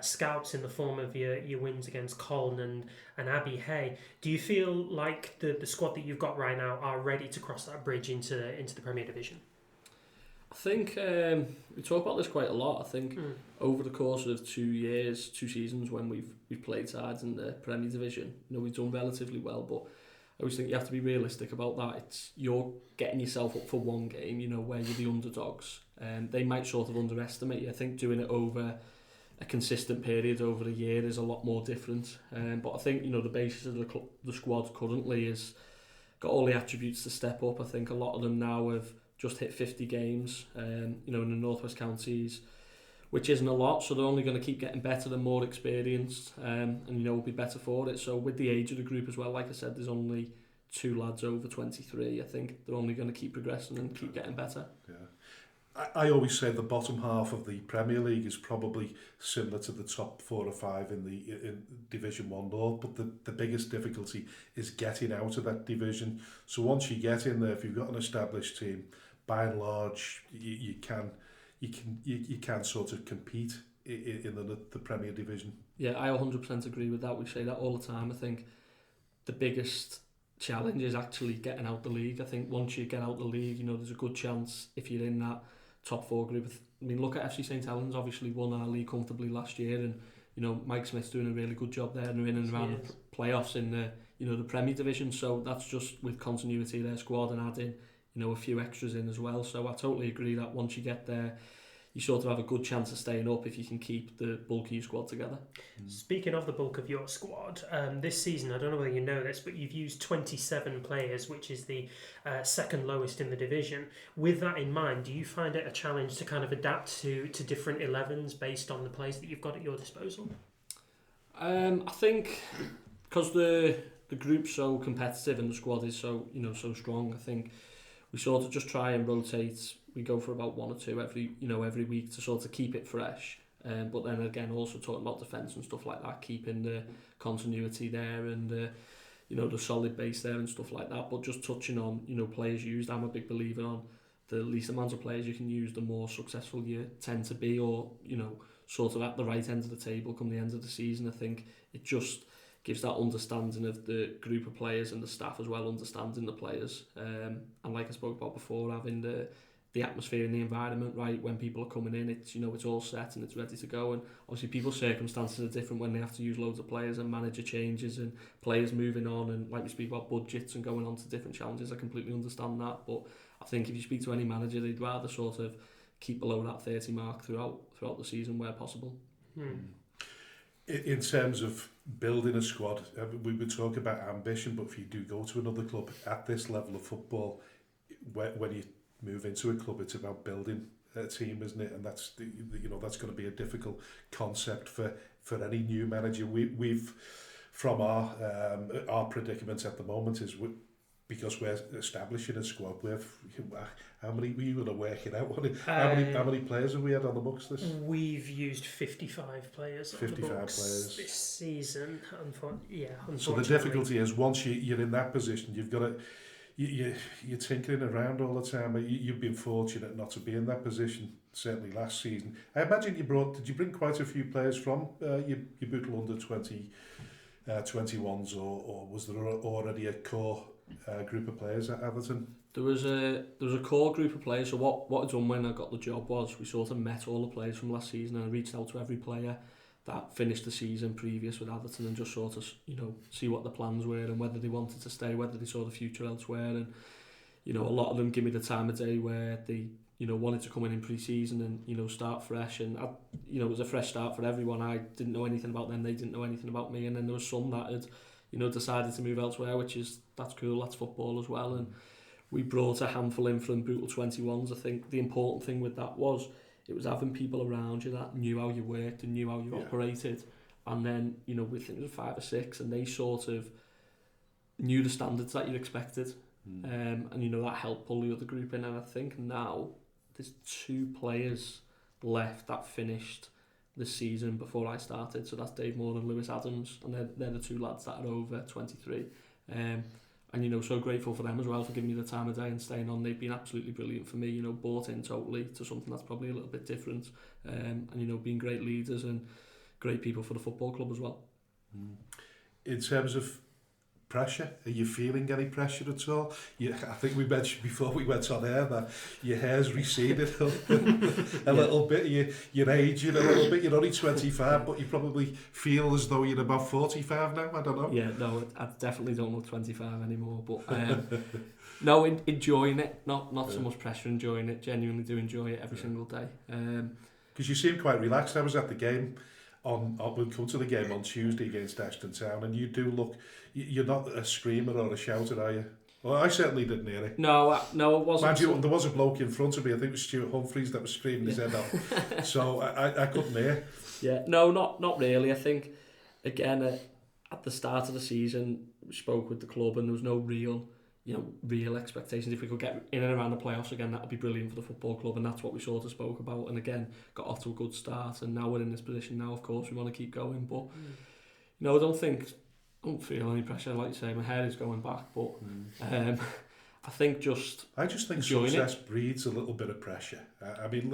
scalps in the form of your wins against Colne and Abbey Hay. Do you feel like the squad that you've got right now are ready to cross that bridge into the Premier Division? I think we talk about this quite a lot. I think over the course of 2 seasons when we've played sides in the Premier Division, we've done relatively well, but I always think you have to be realistic about that. You're getting yourself up for one game, where you're the underdogs. They might sort of underestimate you. I think doing it over a consistent period over a year is a lot more different. But I think, the basis of the squad currently is got all the attributes to step up. I think a lot of them now have just hit 50 games, in the North West Counties, which isn't a lot, so they're only going to keep getting better and more experienced, and will be better for it. So with the age of the group as well, like I said, there's only 2 lads over 23. I think they're only going to keep progressing and keep getting better. Yeah. I always say the bottom half of the Premier League is probably similar to the top 4 or 5 in Division 1 North, but the biggest difficulty is getting out of that division. So once you get in there, if you've got an established team, by and large, you can sort of compete in the Premier Division. Yeah, I 100% agree with that. We say that all the time. I think the biggest challenge is actually getting out the league. I think once you get out the league, there's a good chance if you're in that top 4 group. I mean, look at FC St Helens, obviously won our league comfortably last year, and Mike Smith's doing a really good job there, and they're in and around the playoffs in the Premier Division. So that's just with continuity of their squad and adding a few extras in as well. So I totally agree that once you get there, you sort of have a good chance of staying up if you can keep the bulk of your squad together. Speaking of the bulk of your squad, this season, I don't know whether you know this, but you've used 27 players, which is the second lowest in the division. With that in mind, do you find it a challenge to kind of adapt to different 11s based on the players that you've got at your disposal? I think because the group's so competitive and the squad is so strong, I think we sort of just try and rotate. We go for about 1 or 2 every week to sort of keep it fresh. But then again, also talking about defence and stuff like that, keeping the continuity there and the solid base there and stuff like that. But just touching on players used, I'm a big believer on the least amount of players you can use, the more successful you tend to be, or sort of at the right end of the table come the end of the season. I think it just gives that understanding of the group of players and the staff as well, understanding the players. And like I spoke about before, having the atmosphere and the environment right when people are coming in, it's it's all set and it's ready to go. And obviously people's circumstances are different when they have to use loads of players and manager changes and players moving on, and like we speak about budgets and going on to different challenges. I completely understand that, but I think if you speak to any manager, they'd rather sort of keep below that 30 mark throughout the season where possible. In terms of building a squad, we would talk about ambition, but if you do go to another club at this level of football, when you move into a club, it's about building a team, isn't it? And that's that's going to be a difficult concept for any new manager. We've from our predicament at the moment is because we're establishing a squad. How many were you going to work it out? How many players have we had on the books this? We've used 55 players on the books this season. Unfortunately. So the difficulty is once you're in that position, you've got to. You're tinkering around all the time. You've been fortunate not to be in that position, certainly last season. I imagine did you bring quite a few players from your Bootle under 21s, or was there already a core group of players at Atherton? There was a core group of players. So what I done when I got the job was we sort of met all the players from last season, and I reached out to every player that finished the season previous with Atherton and just sort of see what the plans were and whether they wanted to stay, whether they saw the future elsewhere. And a lot of them give me the time of day where they wanted to come in pre-season and start fresh, and it was a fresh start for everyone. I didn't know anything about them, they didn't know anything about me, and then there was some that had decided to move elsewhere, that's cool, that's football as well. And we brought a handful in from Bootle 21s. I think the important thing with that was it was having people around you that knew how you worked and knew how you operated. And then, we think it was 5 or 6, and they sort of knew the standards that you expected. And, that helped pull the other group in. And I think now there's 2 players left that finished the season before I started. So that's Dave Moore and Lewis Adams. And they're the 2 lads that are over 23. And so grateful for them as well for giving me the time of day and staying on. They've been absolutely brilliant for me, bought in totally to something that's probably a little bit different, and being great leaders and great people for the football club as well. In terms of pressure, are you feeling any pressure at all? I think we mentioned before we went on air that your hair's receded a little bit, you're aging a little bit. You're only 25, but you probably feel as though you're about 45 now. I don't know. Yeah, no, I definitely don't look 25 anymore, but no, enjoying it, not so much pressure, enjoying it, genuinely do enjoy it every single day. Because you seem quite relaxed. I was at the game we'll come to the game on Tuesday against Ashton Town, and you do look, you're not a screamer or a shouter, are you? Well, I certainly didn't hear it. No, it wasn't. Mind you, there was a bloke in front of me, I think it was Stuart Humphreys, that was screaming his head off. So I couldn't hear. Yeah, no, not really. I think, again, at the start of the season, we spoke with the club and there was no real expectations. If we could get in and around the playoffs again, that would be brilliant for the football club, and that's what we sort of spoke about. And again, got off to a good start, and now we're in this position now, of course, we want to keep going. But, I don't feel any pressure, like you say, my hair is going back, but I just think success breeds a little bit of pressure. I mean,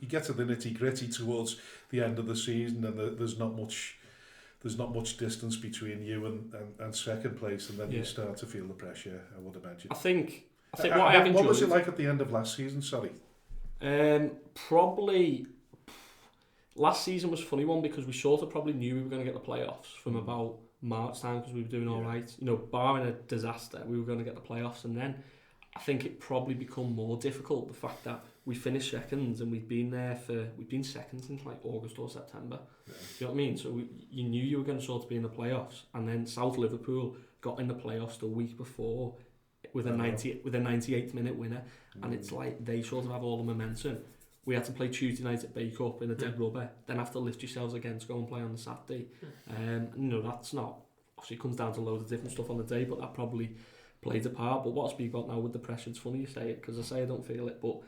you get to the nitty gritty towards the end of the season, and there's not much distance between you and second place, and then you start to feel the pressure, I would imagine. I think what I have enjoyed. What was it like at the end of last season? Sorry. Probably last season was a funny one because we sort of probably knew we were going to get the playoffs from about March time because we were doing all right. Barring a disaster, we were going to get the playoffs, and then I think it probably become more difficult, the fact that we finished seconds and we've been second since like August or September. Yeah. You know what I mean? So you knew you were going to sort of be in the playoffs, and then South Liverpool got in the playoffs the week before with a 98th minute winner, and it's like they sort of have all the momentum. We had to play Tuesday night at Bake Up in a dead rubber, then have to lift yourselves again to go and play on the Saturday. That's not, obviously it comes down to loads of different stuff on the day, but that probably played a part. But what I speak about now with the pressure, it's funny you say it, because I say I don't feel it, but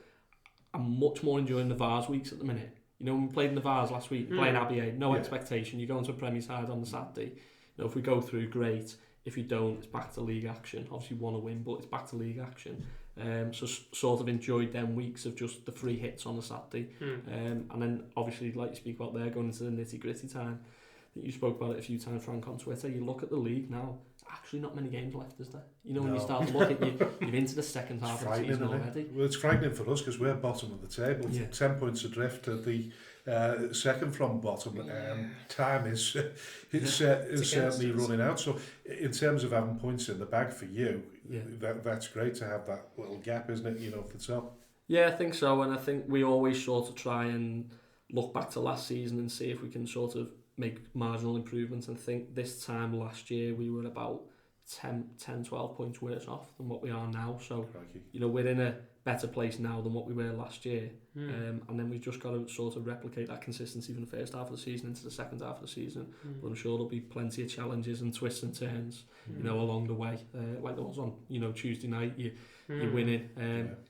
I'm much more enjoying the Vars weeks at the minute. When we played in the Vars last week, playing Abbey A, no expectation, you go into a Premier side on the Saturday, if we go through, great. If you don't, it's back to league action. Obviously you want to win, but it's back to league action. So sort of enjoyed them weeks of just the free hits on the Saturday. And then obviously, like you speak about there, going into the nitty gritty time, that you spoke about it a few times, Frank, on Twitter, you look at the league now, there's actually not many games left, is there? When you start to look at you're into the second half of the season already. Well, it's frightening for us because we're bottom of the table, 10 points adrift at the second from bottom. Time is certainly running out. So in terms of having points in the bag for you, that's great to have that little gap, isn't it, at the top? Yeah, I think so, and I think we always sort of try and look back to last season and see if we can sort of make marginal improvements. And I think this time last year we were about 10-12 points worse off than what we are now. So, we're in a better place now than what we were last year. And then we've just got to sort of replicate that consistency from the first half of the season into the second half of the season. But I'm sure there'll be plenty of challenges and twists and turns, along the way. Like there was on, Tuesday night, you're winning.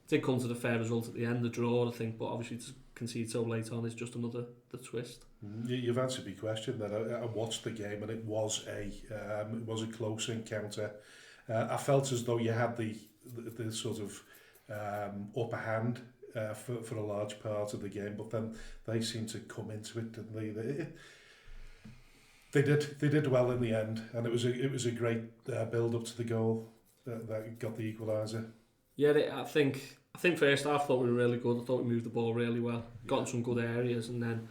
Did come to the fair result at the end, the draw, I think, but obviously to concede so late on is just the twist. You've answered my question then. I watched the game and it was a close encounter. I felt as though you had the sort of upper hand for a large part of the game, but then they seemed to come into it, didn't they? They did well in the end, and it was a great build up to the goal that got the equaliser. Yeah, I think first half I thought we were really good. I thought we moved the ball really well, got in some good areas, and then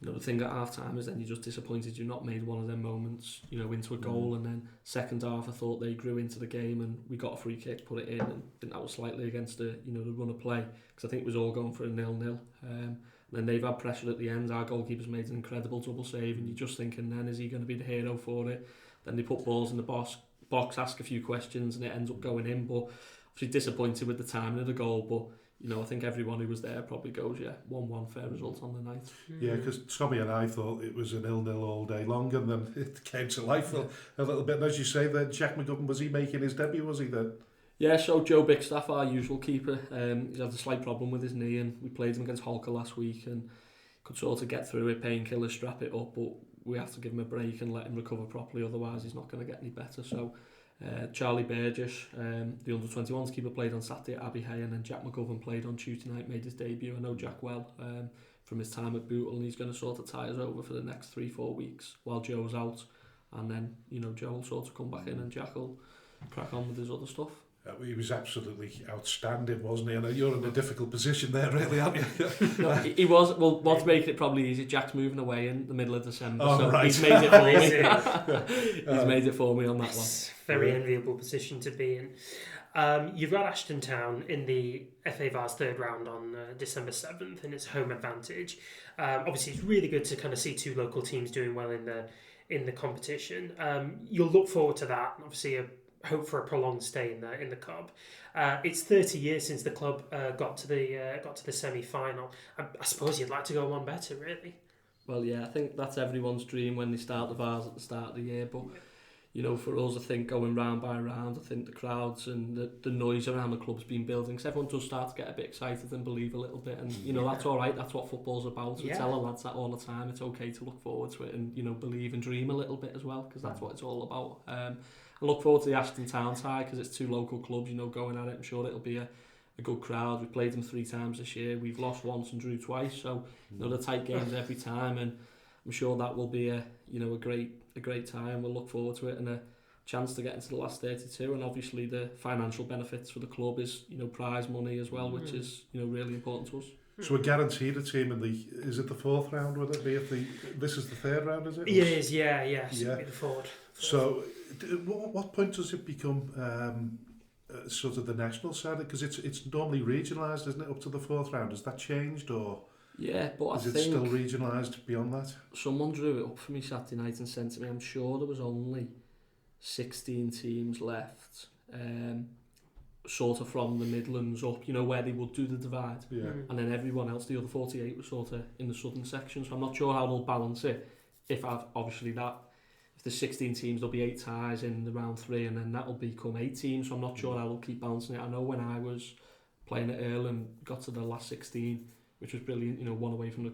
the thing at half time is then you're just disappointed you've not made one of them moments, into a goal. And then second half I thought they grew into the game and we got a free kick, put it in, and I think that was slightly against the run of play, because I think it was all going for a 0-0. And then they've had pressure at the end. Our goalkeeper's made an incredible double save, and you're just thinking then, is he going to be the hero for it? Then they put balls in the box, ask a few questions, and it ends up going in. But obviously disappointed with the timing of the goal, but I think everyone who was there probably goes, 1-1 fair result on the night. Yeah, because Tommy and I thought it was a 0-0 all day long, and then it came to life a little bit. And as you say, then Jack McGovern, was he making his debut, was he then? Yeah, so Joe Bigstaff, our usual keeper, he's had a slight problem with his knee, and we played him against Holker last week and could sort of get through it, painkillers, strap it up, but we have to give him a break and let him recover properly, otherwise he's not going to get any better. So Charlie Burgess, the under-21s keeper, played on Saturday at Abbey Hay, and then Jack McGovern played on Tuesday night, made his debut. I know Jack well from his time at Bootle, and he's going to sort of tie us over for the next 3-4 weeks while Joe's out, and then Joe will sort of come back in and Jack will crack on with his other stuff. He was absolutely outstanding, wasn't he? And you're in a difficult position there, really, aren't you? No, he was. Well, what's making it probably easy, Jack's moving away in the middle of December, so right. He's made it for me. He's made it for me on that one. Very enviable position to be in. You've got Ashton Town in the FA Vars third round on December 7th, and it's home advantage. Obviously, it's really good to kind of see two local teams doing well in the competition. You'll look forward to that. Obviously, hope for a prolonged stay in the club. It's 30 years since the club got to the semi-final. I suppose you'd like to go one better, really. Well, yeah, I think that's everyone's dream when they start the Vars at the start of the year. But you know, for us, I think going round by round, I think the crowds and the noise around the club's been building. Because everyone does start to get a bit excited and believe a little bit. And, you know, that's all right. That's what football's about. We tell the lads that all the time. It's okay to look forward to it and, you know, believe and dream a little bit as well. Because that's what it's all about. I look forward to the Ashton Town tie because it's two local clubs, you know, going at it. I'm sure it'll be a good crowd. We've played them 3 times this year. We've lost once and drew twice. So, you know, the tight games every time. And I'm sure that will be a great time. We'll look forward to it and a chance to get into the last 32, and obviously the financial benefits for the club is, you know, prize money as well, which is, you know, really important to us. So we're guaranteed a team in is it the 4th round, would it be? This is the 3rd round, is it? It is, yeah. So it'll be the fourth. So what point does it become sort of the national side? Because it's normally regionalised, isn't it, up to the 4th round? Has that changed, or but is it still regionalised beyond that? Someone drew it up for me Saturday night and sent it to me. I'm sure there was only 16 teams left, sort of from the Midlands up, you know, where they would do the divide. And then everyone else, the other 48, was sort of in the southern section. So I'm not sure how they'll balance it. If there's 16 teams, there'll be 8 ties in the round 3, and then that'll become 8 teams. So I'm not sure how they'll keep balancing it. I know when I was playing at Earlham, got to the last 16, which was brilliant, you know, one away from the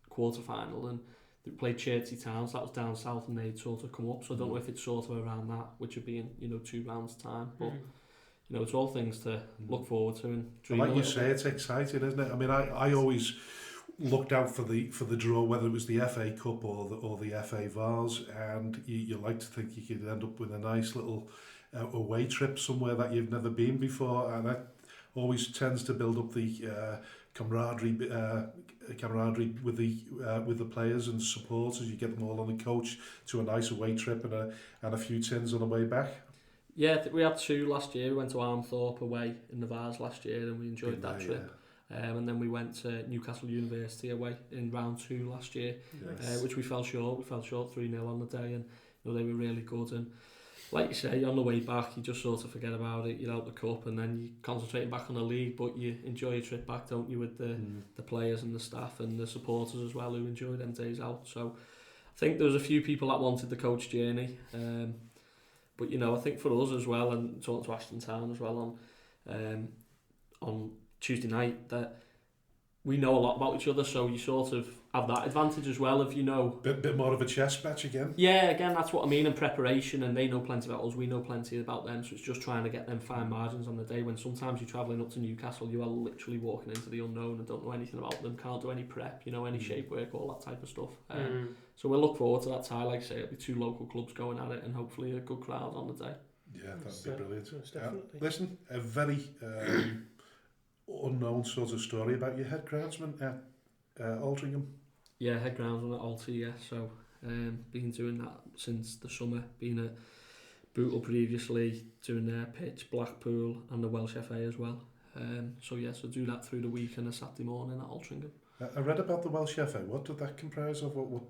quarter final, and they played Chertsey Towns, that was down south, and they'd sort of come up. So I don't know if it's sort of around that, which would be in, you know, 2 rounds time. But you know, it's all things to look forward to and dream. Like you say, it's exciting, isn't it? I mean, I always looked out for the draw, whether it was the FA Cup or the FA Vars, and you like to think you could end up with a nice little away trip somewhere that you've never been before, and that always tends to build up the camaraderie with the players and supporters. You get them all on the coach to a nice away trip and a few tins on the way back. Yeah, we had 2 last year. We went to Armthorpe away in the Vars last year, and we enjoyed that trip. And then we went to Newcastle University away in round 2 last year, which we fell short. We fell short 3-0 on the day, and you know, they were really good. And like you say, on the way back, you just sort of forget about it. You're out the cup, and then you're concentrating back on the league, but you enjoy your trip back, don't you, with the players and the staff and the supporters as well, who enjoy them days out. So I think there was a few people that wanted the coach journey, but you know, I think for us as well, and talking to Ashton Town as well on Tuesday night, that we know a lot about each other, so you sort of have that advantage as well, if you know... Bit more of a chess match again? Yeah, again, that's what I mean, in preparation, and they know plenty about us, we know plenty about them, so it's just trying to get them fine margins on the day, when sometimes you're travelling up to Newcastle, you are literally walking into the unknown and don't know anything about them, can't do any prep, you know, any shape work, all that type of stuff. So we'll look forward to that tie, like I say, it'll be 2 local clubs going at it, and hopefully a good crowd on the day. Yeah, that'd be brilliant. Listen, a very... unknown sort of story about your head groundsman at Altrincham. Yeah, head groundsman at Alty, yeah. So been doing that since the summer. Been at Bootle previously, doing their pitch, Blackpool and the Welsh FA as well. So do that through the week and a Saturday morning at Altrincham. I read about the Welsh FA. What did that comprise of? What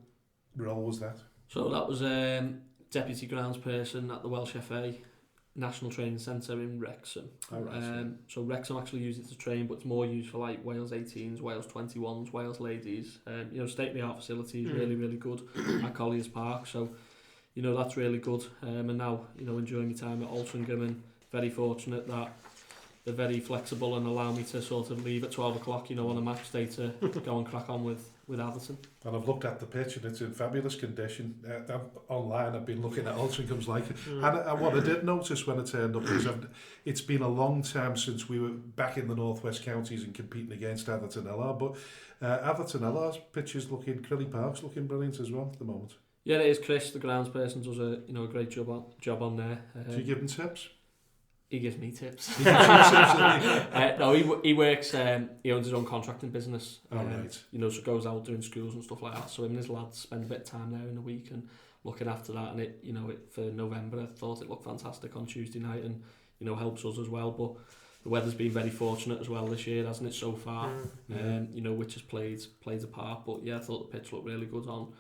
role was that? So that was deputy groundsperson at the Welsh FA National Training Centre in Wrexham. So Wrexham actually use it to train, but it's more used for like Wales 18s, Wales 21s, Wales ladies. You know, state-of-the-art facilities, really, really good at Colliers Park. So, you know, that's really good. And now, you know, enjoying my time at Altrincham, and very fortunate that they're very flexible and allow me to sort of leave at 12 o'clock, you know, on a match day to go and crack on with Atherton. And I've looked at the pitch and it's in fabulous condition. Online I've been looking at Altringham's like it. And what I did notice when I turned up is it's been a long time since we were back in the Northwest Counties and competing against Atherton LR, but Atherton LR's pitch is looking, Crilly Park's looking brilliant as well at the moment. Yeah, it is. Chris, the groundsperson, does a great job on there. Do you give him tips? He gives me tips. No, he works. He owns his own contracting business. Right. You know, so goes out doing schools and stuff like that. So him and his lads spend a bit of time there in the week and looking after that. And it, you know, for November, I thought it looked fantastic on Tuesday night, and you know, helps us as well. But the weather's been very fortunate as well this year, hasn't it, so far? You know, which has played a part. But yeah, I thought the pitch looked really good on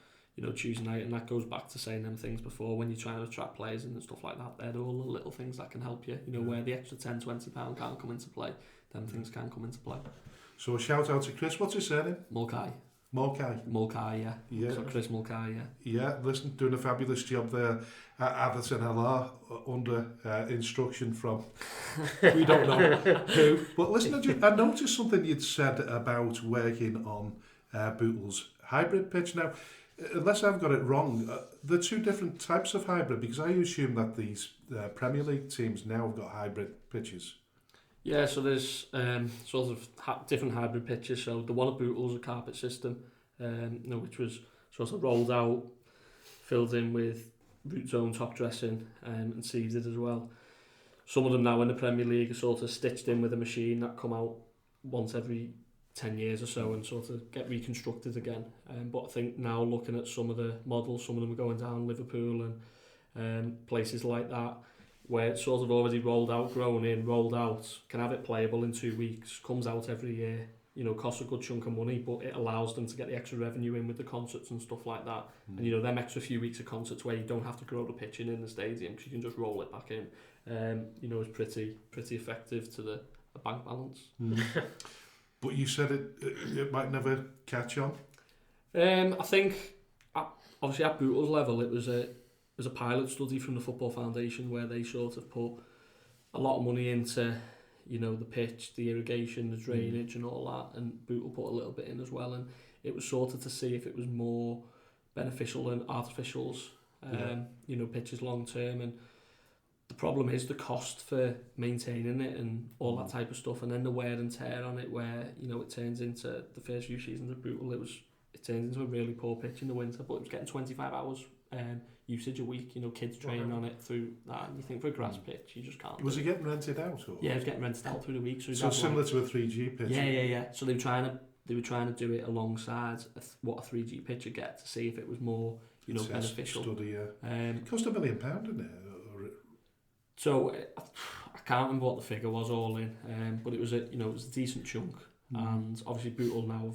Tuesday night, and that goes back to saying them things before when you're trying to attract players and stuff like that. They're all the little things that can help you. Where the extra £10-20 can't come into play, them things can come into play. So a shout out to Chris. What's his surname? Mulcahy, yeah. So Chris Mulcahy, yeah. Yeah, listen, doing a fabulous job there at Atherton LR under instruction from we don't know who. But listen, I noticed something you'd said about working on Bootle's hybrid pitch. Now, unless I've got it wrong, there are two different types of hybrid, because I assume that these Premier League teams now have got hybrid pitches. Yeah, so there's sort of different hybrid pitches. So the one at Bootle's a carpet system, which was sort of rolled out, filled in with root zone top dressing and seeded as well. Some of them now in the Premier League are sort of stitched in with a machine that come out once every 10 years or so and sort of get reconstructed again. But I think now looking at some of the models, some of them are going down Liverpool and places like that, where it's sort of already rolled out, grown in, rolled out, can have it playable in 2 weeks, comes out every year, costs a good chunk of money, but it allows them to get the extra revenue in with the concerts and stuff like that. And them extra few weeks of concerts where you don't have to grow the pitch in the stadium, because you can just roll it back in, is pretty effective to the bank balance. But you said it might never catch on. I think obviously at Bootle's level it was a pilot study from the Football Foundation where they sort of put a lot of money into the pitch, the irrigation, the drainage and all that, and Bootle put a little bit in as well, and it was sort of to see if it was more beneficial than artificials, pitches long term. And the problem is the cost for maintaining it and all that type of stuff, and then the wear and tear on it, where it turns into the first few seasons of Bootle, it turns into a really poor pitch in the winter, but it was getting 25 hours usage a week, kids training on it through that, and you think for a grass pitch you just can't. Was it getting rented out? Or? Yeah, it was getting rented out through the week. So similar to a 3G pitch? Yeah. So they were trying to do it alongside what a 3G pitch would get, to see if it was more beneficial. Study, it cost £1 million, didn't it? So I can't remember what the figure was all in, but it was a decent chunk. And obviously Bootle now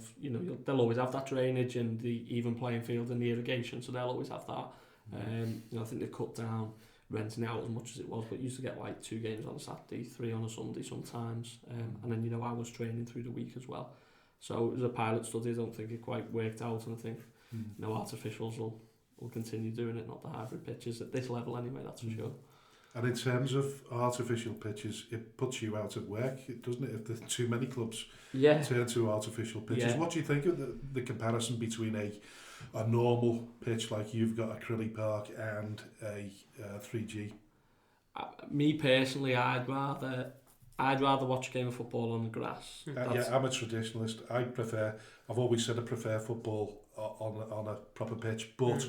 they'll always have that drainage and the even playing field and the irrigation, so they'll always have that. I think they've cut down renting out as much as it was, but used to get like 2 games on a Saturday, 3 on a Sunday sometimes, and then I was training through the week as well. So it was a pilot study. I don't think it quite worked out, and I think artificials will continue doing it, not the hybrid pitches at this level anyway, that's for sure. And in terms of artificial pitches, it puts you out of work, doesn't it? If there's too many clubs turn to artificial pitches. What do you think of the comparison between a normal pitch like you've got at Crilly Park and a 3G? Me personally, I'd rather watch a game of football on the grass. I'm a traditionalist. I've always said I prefer football on a proper pitch, but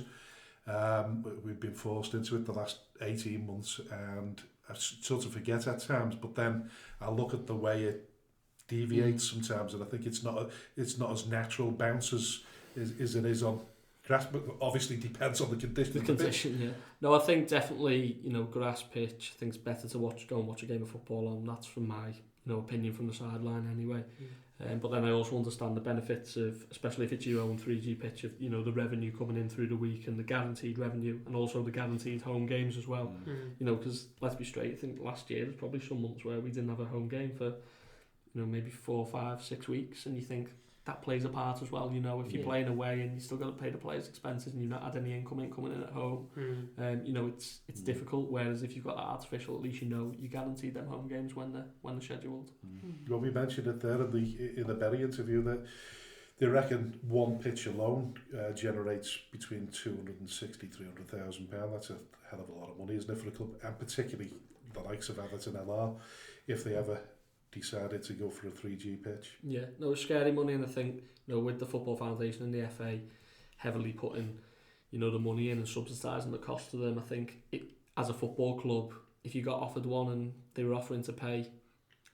we've been forced into it the last 18 months, and I sort of forget at times, but then I look at the way it deviates sometimes, and I think it's not as natural bounce as it is on grass, but obviously depends on the condition. The condition, yeah. No, I think definitely, grass pitch, I think it's better to go and watch a game of football on. That's from my opinion from the sideline anyway. But then I also understand the benefits of, especially if it's your own 3G pitch, of the revenue coming in through the week and the guaranteed revenue, and also the guaranteed home games as well. Because let's be straight, I think last year there's probably some months where we didn't have a home game for maybe 4, 5, 6 weeks, and you think that plays a part as well. If you're playing away and you still got to pay the players' expenses and you've not had any income coming in at home, it's difficult. Whereas if you've got that artificial, at least you're guaranteed them home games when they're scheduled. Well, we mentioned it there in the Berry interview that they reckon one pitch alone generates between £260,000-300,000. That's a hell of a lot of money, isn't it, for a club, and particularly the likes of Atherton LR, if they ever decided to go for a 3G pitch. Yeah, no, it's scary money, and I think with the Football Foundation and the FA heavily putting the money in and subsidising the cost of them, I think as a football club, if you got offered one and they were offering to pay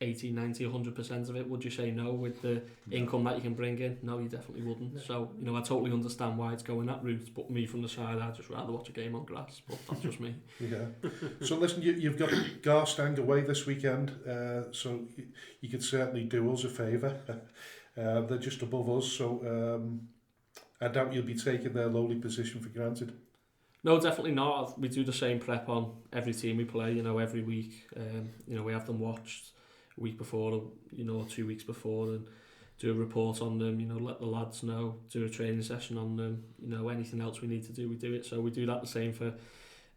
80, 90, 100% of it, would you say no with the income that you can bring in? No, you definitely wouldn't. No. So, I totally understand why it's going that route, but me from the side, I'd just rather watch a game on grass, but that's just me. Yeah. So listen, you've got Garstang away this weekend, so you could certainly do us a favour. They're just above us, so I doubt you'll be taking their lowly position for granted. No, definitely not. We do the same prep on every team we play, every week. We have them watched a week before, or 2 weeks before, and do a report on them, let the lads know, do a training session on them, anything else we need to do, we do it. So we do that the same for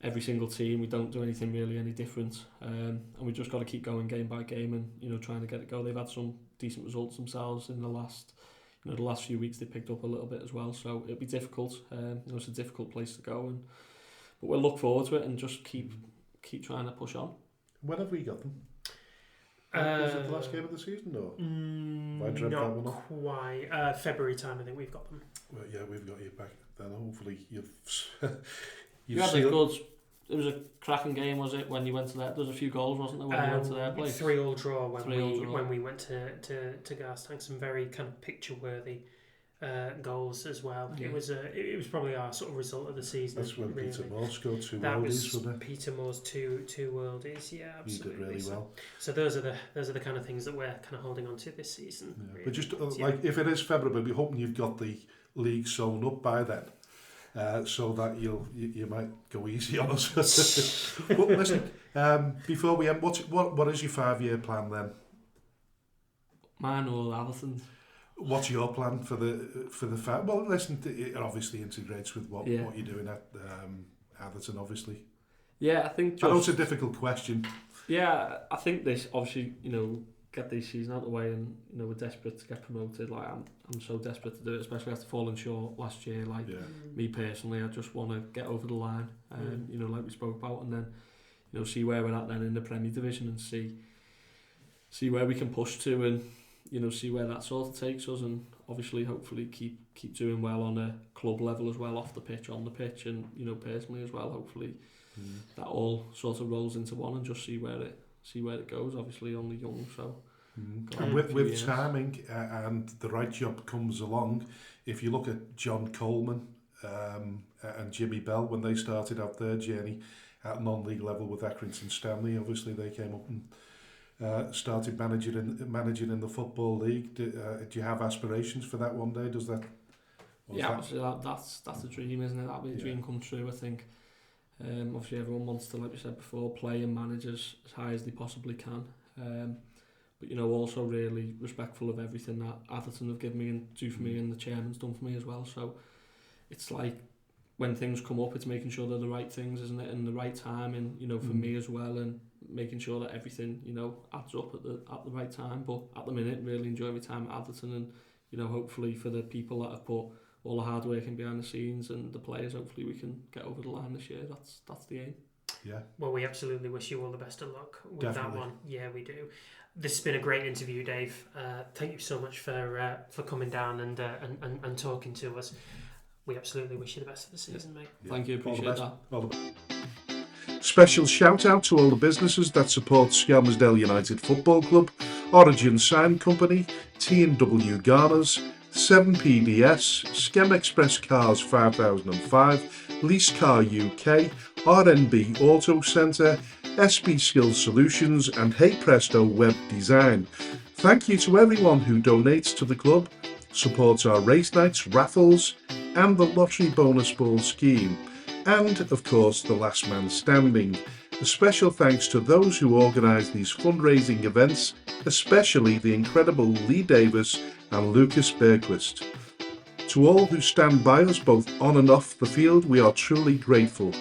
every single team. We don't do anything really any different. And we just got to keep going game by game and, trying to get it go. They've had some decent results themselves in the last few weeks. They picked up a little bit as well, so it'll be difficult. It's a difficult place to go, but we'll look forward to it and just keep trying to push on. When have we got them? Was it the last game of the season, or? Not quite. February time, I think we've got them. Well, yeah, we've got you back then. Hopefully you've you had a good. It was a cracking game, was it? When you went to that, there was a few goals, wasn't there? When you went to their place, 3-3 draw when we went to Garstang. Some very kind of picture-worthy goals as well. Yeah. It was probably our sort of result of the season. That's when really. Peter Moore scored 2 that worldies, was wasn't it? Peter Moore's two worldies. Yeah, absolutely. He did really well. So those are the kind of things that we're kind of holding on to this season. Yeah. Really. But just if it is February, we'll be hoping you've got the league sewn up by then. So that you might go easy on us. But listen, before we end, what is your 5-year plan then? Mine or Atherton? What's your plan for the 5? Well, listen, it obviously integrates with what you're doing at Atherton, obviously. Yeah, I think. I know it's a difficult question. Yeah, I think this obviously get this season out of the way, and we're desperate to get promoted. Like I'm so desperate to do it, especially after falling short last year. Like me personally, I just want to get over the line. Like we spoke about, and then see where we're at then in the Premier Division, and see where we can push to, and see where that sort of takes us, and obviously hopefully keep doing well on a club level as well, off the pitch, on the pitch, and personally as well. Hopefully that all sort of rolls into one, and just see where it goes. Obviously only young, so and with timing and the right job comes along. If you look at John Coleman and Jimmy Bell, when they started out their journey at non-league level with Accrington Stanley, obviously they came up and started managing in the Football League. Do you have aspirations for that one day? Does that? Obviously that's a dream, isn't it? That'd be a dream come true, I think. Obviously everyone wants to, like we said before, play and manage as high as they possibly can. But also really respectful of everything that Atherton have given me and do for me, and the chairman's done for me as well. So it's like when things come up, it's making sure they're the right things, isn't it, and the right time, and for me as well, and making sure that everything adds up at the right time. But at the minute, really enjoy my time at Atherton, and hopefully for the people that have put all the hard work in behind the scenes and the players, hopefully we can get over the line this year. That's the aim. Yeah. Well, we absolutely wish you all the best of luck with Definitely. that one. Yeah, we do. This has been a great interview, Dave. Thank you so much for coming down and talking to us. We absolutely wish you the best of the season, mate. Yeah. Thank you, appreciate that. All the best. Special shout out to all the businesses that support Skelmersdale United Football Club, Origin Sign Company, T&W Garners, 7PDS, Skem Express Cars 5005, Lease Car UK, RNB Auto Centre, SB Skills Solutions, and Hey Presto Web Design. Thank you to everyone who donates to the club, supports our race nights, raffles, and the lottery bonus ball scheme, and of course the last man standing. A special thanks to those who organise these fundraising events, especially the incredible Lee Davis and Lucas Bergquist. To all who stand by us both on and off the field, we are truly grateful.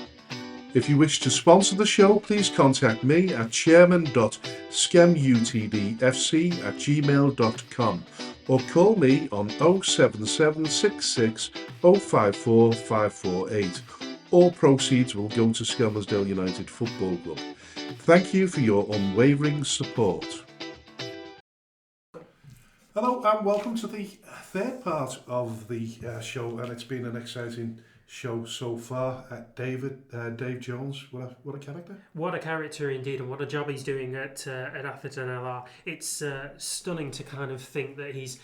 If you wish to sponsor the show, please contact me at chairman.skemutdfc@gmail.com or call me on 07766 054 548. All proceeds will go to Skelmersdale United Football Club. Thank you for your unwavering support. Hello and welcome to the third part of the show, and it's been an exciting show so far. Dave Jones, what a character! What a character indeed, and what a job he's doing at Atherton LR. It's stunning to kind of think that he's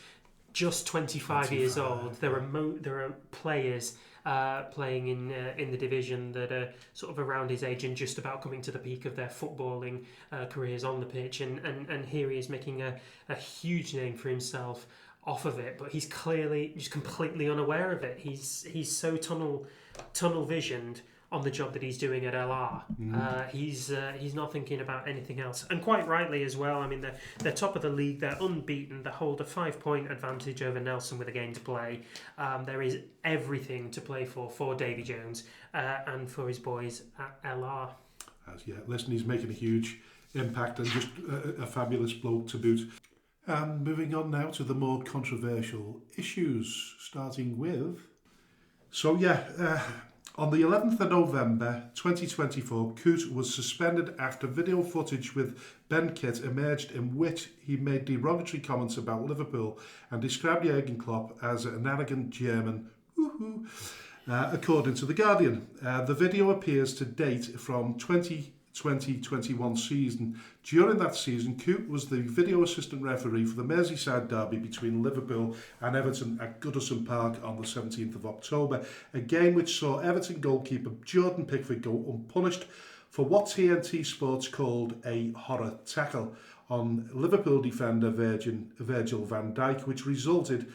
just 25 years old. There are players playing in the division that are sort of around his age and just about coming to the peak of their footballing careers on the pitch, and here he is making a huge name for himself off of it, but he's clearly just completely unaware of it. He's so tunnel visioned on the job that he's doing at LR. He's not thinking about anything else, and quite rightly as well. I mean, they're top of the league. They're unbeaten. They hold a 5-point advantage over Nelson with a game to play. There is everything to play for Davy Jones and for his boys at LR. Listen, he's making a huge impact and just a fabulous bloke to boot. And moving on now to the more controversial issues, starting with... on the 11th of November 2024, Coote was suspended after video footage with Ben Kitt emerged in which he made derogatory comments about Liverpool and described Jurgen Klopp as an arrogant German, according to The Guardian. The video appears to date from 2020-21 season. During that season, Coote was the video assistant referee for the Merseyside derby between Liverpool and Everton at Goodison Park on the 17th of October, a game which saw Everton goalkeeper Jordan Pickford go unpunished for what TNT Sports called a horror tackle on Liverpool defender Virgil van Dijk, which resulted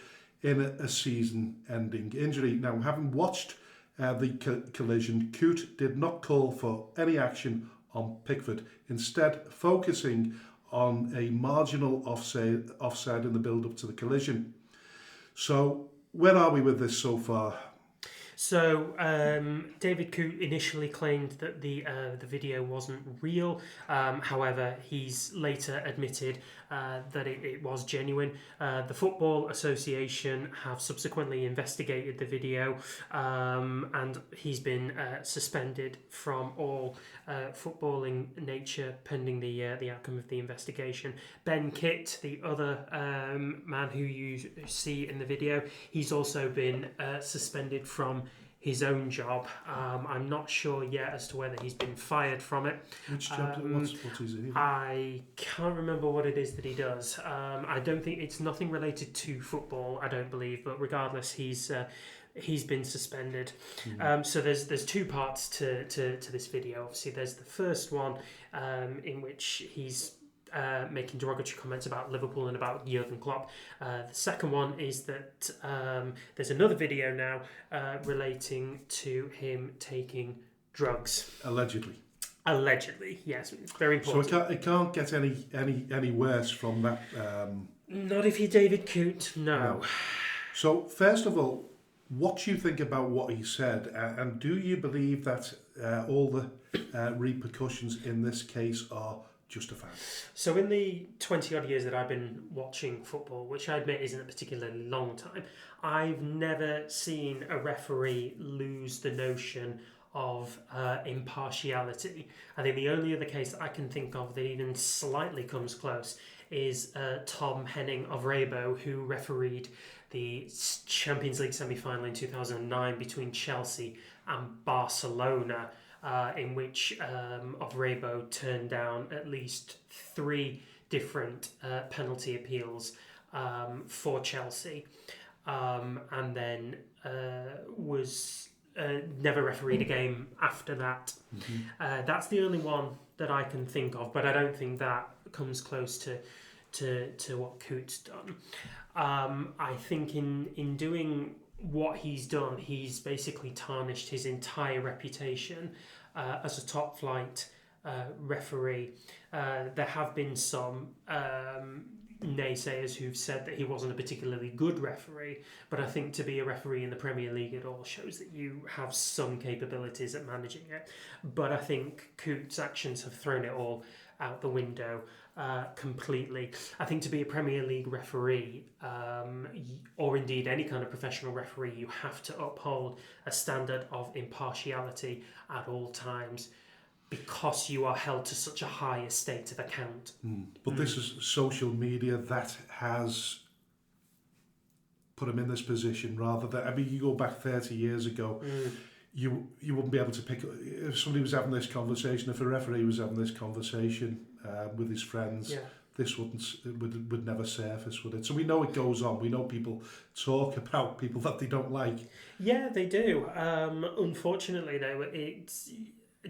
in a season-ending injury. Now, having watched the collision, Coote did not call for any action on Pickford, instead focusing on a marginal offside in the build-up to the collision. So, where are we with this so far? So David Coote initially claimed that the video wasn't real. However, he's later admitted that it was genuine. The Football Association have subsequently investigated the video, and he's been suspended from all footballing nature pending the outcome of the investigation. Ben Kitt, the other man who you see in the video, he's also been suspended from his own job. I'm not sure yet as to whether he's been fired from it. Which job? What is it? I can't remember what it is that he does. I don't think it's nothing related to football, I don't believe, but regardless, he's been suspended. So there's two parts to this video. Obviously, there's the first one in which he's making derogatory comments about Liverpool and about Jurgen Klopp. The second one is that there's another video now relating to him taking drugs. Allegedly, yes, very important. So it can't get any worse from that. Not if you're David Coote, no. So first of all, what do you think about what he said, and do you believe that all the repercussions in this case are justified? So in the 20 odd years that I've been watching football, which I admit isn't a particularly long time, I've never seen a referee lose the notion of impartiality. I think the only other case that I can think of that even slightly comes close is Tom Henning of Rabo, who refereed the Champions League semi-final in 2009 between Chelsea and Barcelona, in which Rabo turned down at least 3 different penalty appeals for Chelsea, and then was never refereed a game after that. That's the only one that I can think of, but I don't think that comes close to what Coote's done. I think in doing what he's done, he's basically tarnished his entire reputation as a top flight referee. There have been some naysayers who've said that he wasn't a particularly good referee, but I think to be a referee in the Premier League it all shows that you have some capabilities at managing it. But I think Coote's actions have thrown it all out the window completely. I think to be a Premier League referee, or indeed any kind of professional referee, you have to uphold a standard of impartiality at all times, because you are held to such a high estate of account. But this is social media that has put him in this position, rather than, I mean, you go back 30 years ago, you wouldn't be able to pick, if somebody was having this conversation, if a referee was having this conversation with his friends, this would never surface, would it? So we know it goes on. We know people talk about people that they don't like. Yeah, they do. Unfortunately, though, it's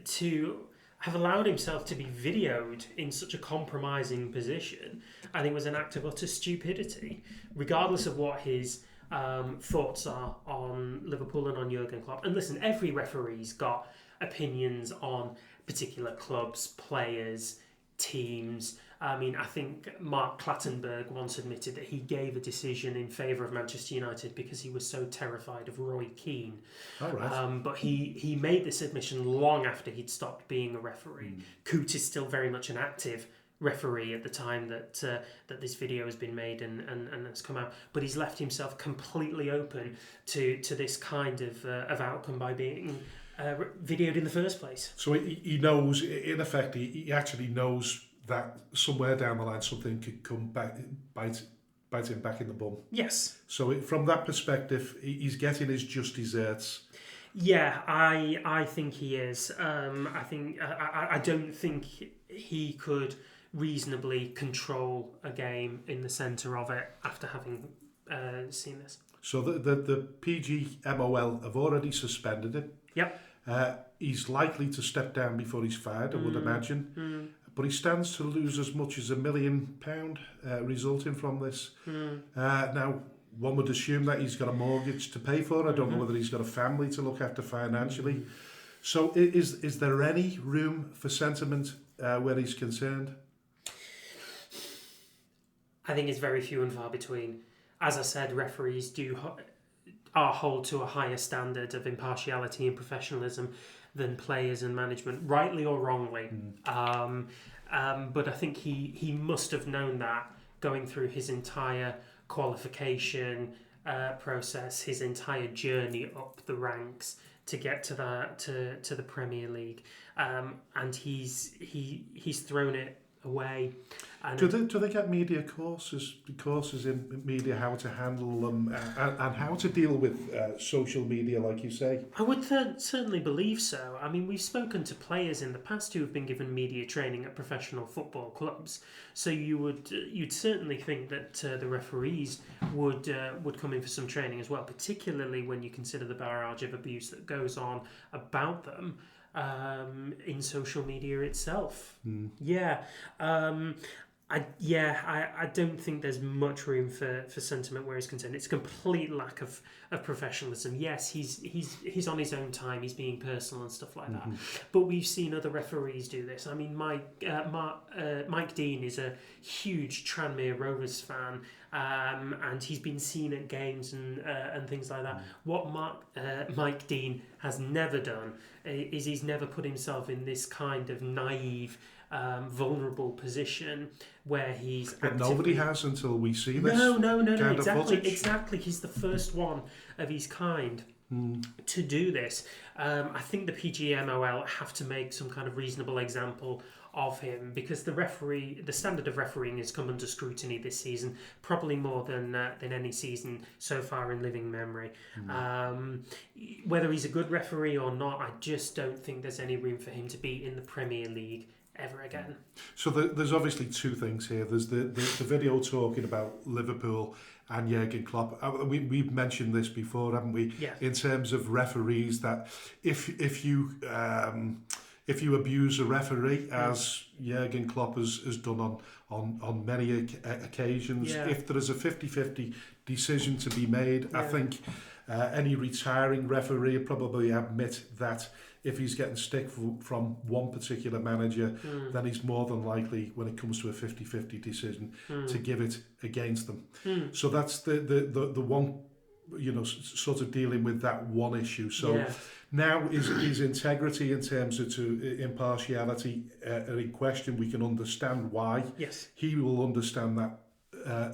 to have allowed himself to be videoed in such a compromising position, I think was an act of utter stupidity, regardless of what his thoughts are on Liverpool and on Jurgen Klopp. And listen, every referee's got opinions on particular clubs, players, teams. I mean, I think Mark Clattenburg once admitted that he gave a decision in favour of Manchester United because he was so terrified of Roy Keane. All right. But he made this admission long after he'd stopped being a referee. Coote is still very much an active referee at the time that this video has been made and has come out. But he's left himself completely open to this kind of outcome by being videoed in the first place. So he knows, in effect, he actually knows that somewhere down the line something could come back, bite him back in the bum. Yes. So from that perspective, he's getting his just desserts. Yeah, I think he is. I don't think he could reasonably control a game in the centre of it after having seen this. So the PGMOL have already suspended him. Yep. He's likely to step down before he's fired, I would imagine. But he stands to lose as much as £1 million resulting from this. Now, one would assume that he's got a mortgage to pay for. I don't know whether he's got a family to look after financially. So is there any room for sentiment where he's concerned? I think it's very few and far between. As I said, referees are held to a higher standard of impartiality and professionalism than players and management, rightly or wrongly. But I think he must have known that going through his entire qualification process, his entire journey up the ranks to get to the Premier League, and he's thrown it away. And do they get media courses in media, how to handle them and how to deal with social media, like you say? I would certainly believe so. I mean, we've spoken to players in the past who have been given media training at professional football clubs, so you'd certainly think that the referees would come in for some training as well, particularly when you consider the barrage of abuse that goes on about them in social media itself. I don't think there's much room for sentiment where he's concerned. It's a complete lack of professionalism. Yes, he's on his own time. He's being personal and stuff like that. But we've seen other referees do this. I mean, Mike Dean is a huge Tranmere Rovers fan, and he's been seen at games and things like that. What Mike Dean has never done is he's never put himself in this kind of naive, vulnerable position where he's but nobody has until we see this. No, exactly. He's the first one of his kind to do this. I think the PGMOL have to make some kind of reasonable example of him, because the standard of refereeing has come under scrutiny this season, probably more than any season so far in living memory. Whether he's a good referee or not, I just don't think there's any room for him to be in the Premier League ever again. So there's obviously two things here. There's the video talking about Liverpool and Jurgen Klopp. We've mentioned this before, haven't we? Yeah. In terms of referees, that if you abuse a referee, as Jurgen Klopp has done on many occasions, if there is a 50-50 decision to be made, I think any retiring referee will probably admit that if he's getting stick from one particular manager, then he's more than likely, when it comes to a 50-50 decision, to give it against them. So that's the one, sort of dealing with that one issue. So now is integrity in terms of impartiality in question. We can understand why. Yes. He will understand that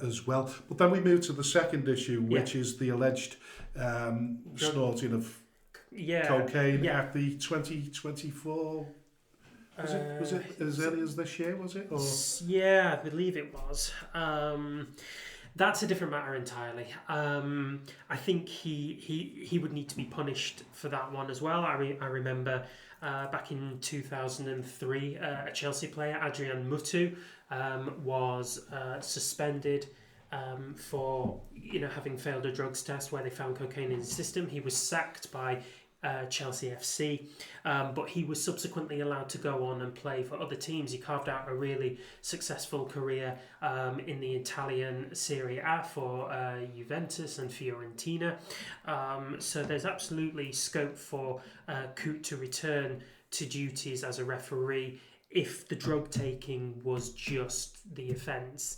as well. But then we move to the second issue, which is the alleged snorting of cocaine at the 2024. Was it as early as this year? Was it? Or? Yeah, I believe it was. That's a different matter entirely. I think he would need to be punished for that one as well. I remember back in 2003, a Chelsea player, Adrian Mutu, was suspended for having failed a drugs test where they found cocaine in his system. He was sacked by Chelsea FC, but he was subsequently allowed to go on and play for other teams. He carved out a really successful career in the Italian Serie A for Juventus and Fiorentina. So there's absolutely scope for Coote to return to duties as a referee if the drug taking was just the offence.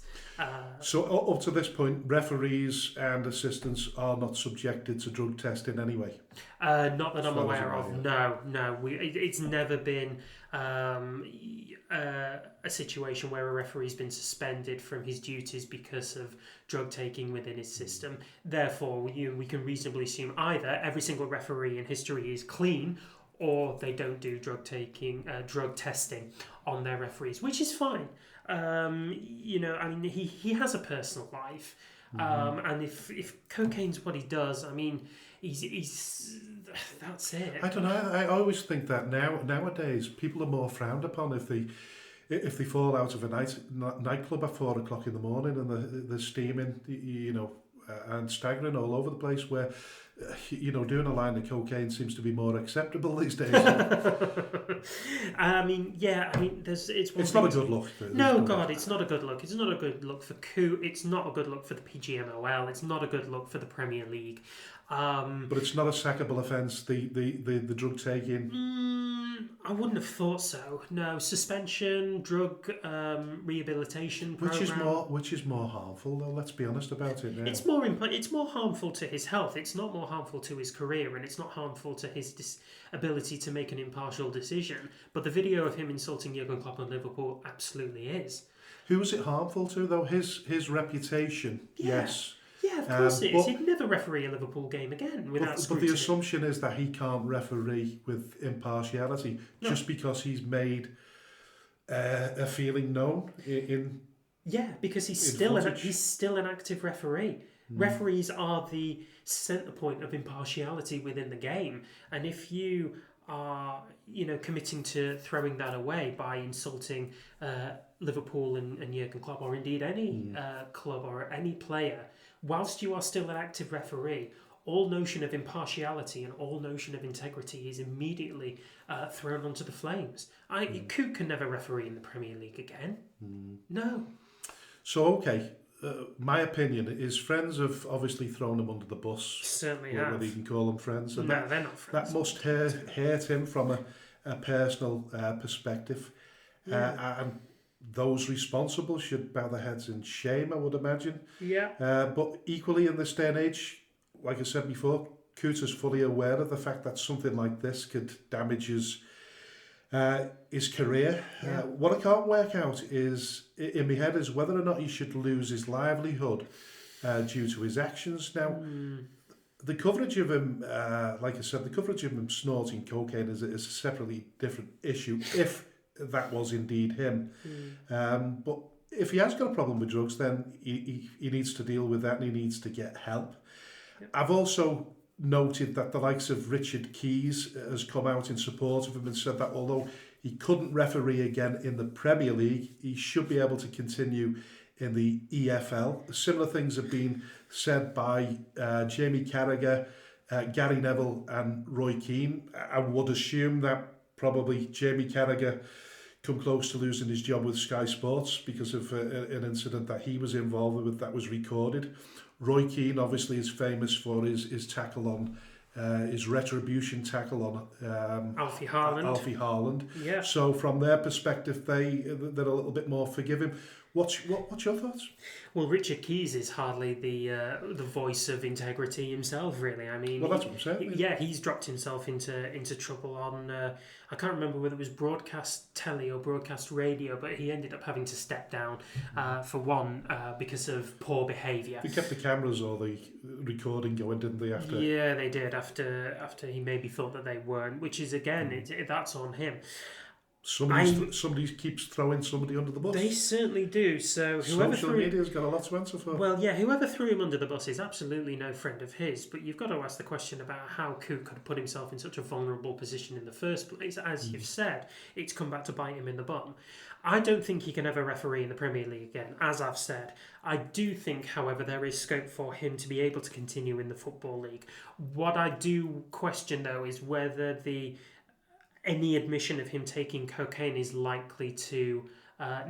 So up to this point, referees and assistants are not subjected to drug testing anyway? Not that I'm aware of. No. It's never been a situation where a referee's been suspended from his duties because of drug taking within his system. Therefore, we can reasonably assume either every single referee in history is clean, or they don't do drug testing on their referees, which is fine. He has a personal life, and if cocaine's what he does, he's that's it. I don't know. I always think that nowadays people are more frowned upon if they fall out of a nightclub at 4 o'clock in the morning and they're steaming, and staggering all over the place, where doing a line of cocaine seems to be more acceptable these days. It's not a good look. No, God, it's not a good look. It's not a good look for Coote. It's not a good look for the PGMOL. It's not a good look for the Premier League. But it's not a sackable offence, the drug taking. I wouldn't have thought so. No, suspension, drug rehabilitation program. Which is more harmful, though. Let's be honest about it now. It's more harmful to his health. It's not more harmful to his career, and it's not harmful to his ability to make an impartial decision. But the video of him insulting Jurgen Klopp on Liverpool absolutely is. Who was it harmful to, though? His reputation. Yeah. Yes. Yeah, of course it is. He'd never referee a Liverpool game again without scrutiny. But the assumption is that he can't referee with impartiality just because he's made a feeling known in. Yeah, because he's still an active referee. Referees are the centre point of impartiality within the game, and if you are committing to throwing that away by insulting Liverpool and Jurgen Klopp, or indeed any club or any player, whilst you are still an active referee, all notion of impartiality and all notion of integrity is immediately thrown onto the flames. Coote can never referee in the Premier League again. No. So, okay, my opinion is friends have obviously thrown him under the bus. Certainly have. Whether you can call them friends. And no, they're not friends. That must hurt him from a personal perspective. Yeah. And those responsible should bow their heads in shame, I would imagine. Yeah. But equally in this day and age, like I said before, Coote is fully aware of the fact that something like this could damage his career. Yeah. What I can't work out is, in my head, is whether or not he should lose his livelihood due to his actions. Now, the coverage of him, like I said, the coverage of him snorting cocaine is a separately different issue, if that was indeed him. But if he has got a problem with drugs, then he needs to deal with that and he needs to get help. Yep. I've also noted that the likes of Richard Keys has come out in support of him and said that although he couldn't referee again in the Premier League, he should be able to continue in the EFL. Similar things have been said by Jamie Carragher, Gary Neville and Roy Keane. I would assume that probably Jamie Carragher come close to losing his job with Sky Sports because of an incident that he was involved with that was recorded. Roy Keane obviously is famous for his tackle on his retribution tackle on Alfie Haaland. Yeah. So from their perspective, they're a little bit more forgiving. What's your thoughts? Well, Richard Keys is hardly the voice of integrity himself, really. I mean, well, that's what I'm saying. Yeah, he's dropped himself into trouble on. I can't remember whether it was broadcast telly or broadcast radio, but he ended up having to step down for one because of poor behaviour. They kept the cameras or the recording going, didn't they? After yeah, they did. After he maybe thought that they weren't, which is again, that's on him. Somebody keeps throwing somebody under the bus. They certainly do. So whoever Social media's got a lot to answer for. Well, yeah, whoever threw him under the bus is absolutely no friend of his. But you've got to ask the question about how Coote could put himself in such a vulnerable position in the first place. As you've said, it's come back to bite him in the bum. I don't think he can ever referee in the Premier League again, as I've said. I do think, however, there is scope for him to be able to continue in the Football League. What I do question, though, is whether any admission of him taking cocaine is likely to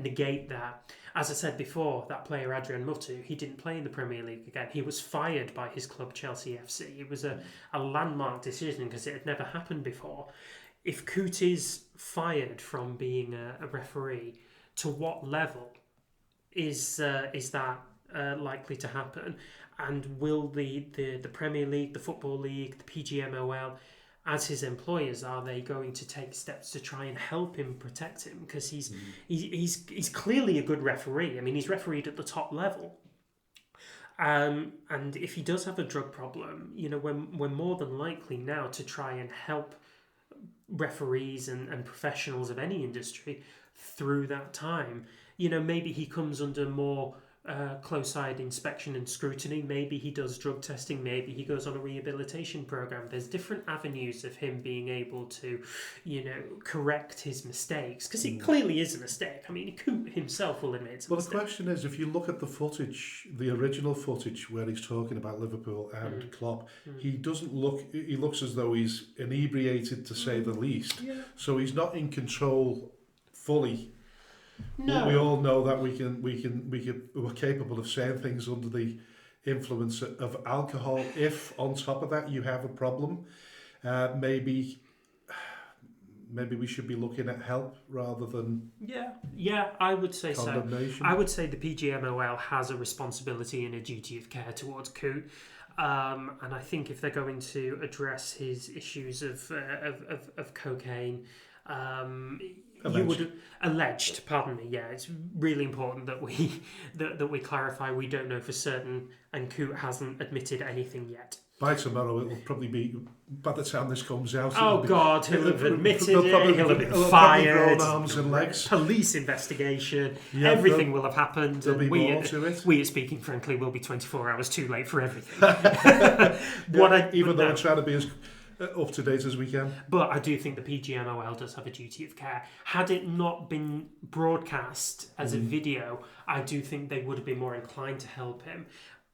negate that. As I said before, that player Adrian Mutu, he didn't play in the Premier League again. He was fired by his club Chelsea FC. It was a landmark decision because it had never happened before. If Coote is fired from being a referee, to what level is that likely to happen? And will the Premier League, the Football League, the PGMOL, as his employers, are they going to take steps to try and help him, protect him? Because he's clearly a good referee. I mean, he's refereed at the top level. And if he does have a drug problem, we're more than likely now to try and help referees and professionals of any industry through that time. Maybe he comes under more close-eyed inspection and scrutiny. Maybe he does drug testing. Maybe he goes on a rehabilitation program. There's different avenues of him being able to, correct his mistakes, because it clearly is a mistake. I mean, Coote himself will admit it's a mistake. The question is, if you look at the footage, the original footage where he's talking about Liverpool and Klopp, he looks as though he's inebriated, to say the least. Yeah. So he's not in control fully. No. We all know that we're capable of saying things under the influence of alcohol. If on top of that you have a problem, maybe we should be looking at help rather than I would say condemnation. So. I would say the PGMOL has a responsibility and a duty of care towards Coote. And I think if they're going to address his issues of cocaine, alleged. Pardon me. Yeah, it's really important that we clarify. We don't know for certain, and Coote hasn't admitted anything yet. By tomorrow, it'll probably be, by the time this comes out. Oh God, he'll have admitted it. He'll have been fired. Arms and legs. Police investigation. Everything will have happened. There'll be more to it. We at Speaking Frankly will be 24 hours too late for everything. Even though we're trying to be as up to date as we can. But I do think the PGMOL does have a duty of care. Had it not been broadcast as a video, I do think they would have been more inclined to help him.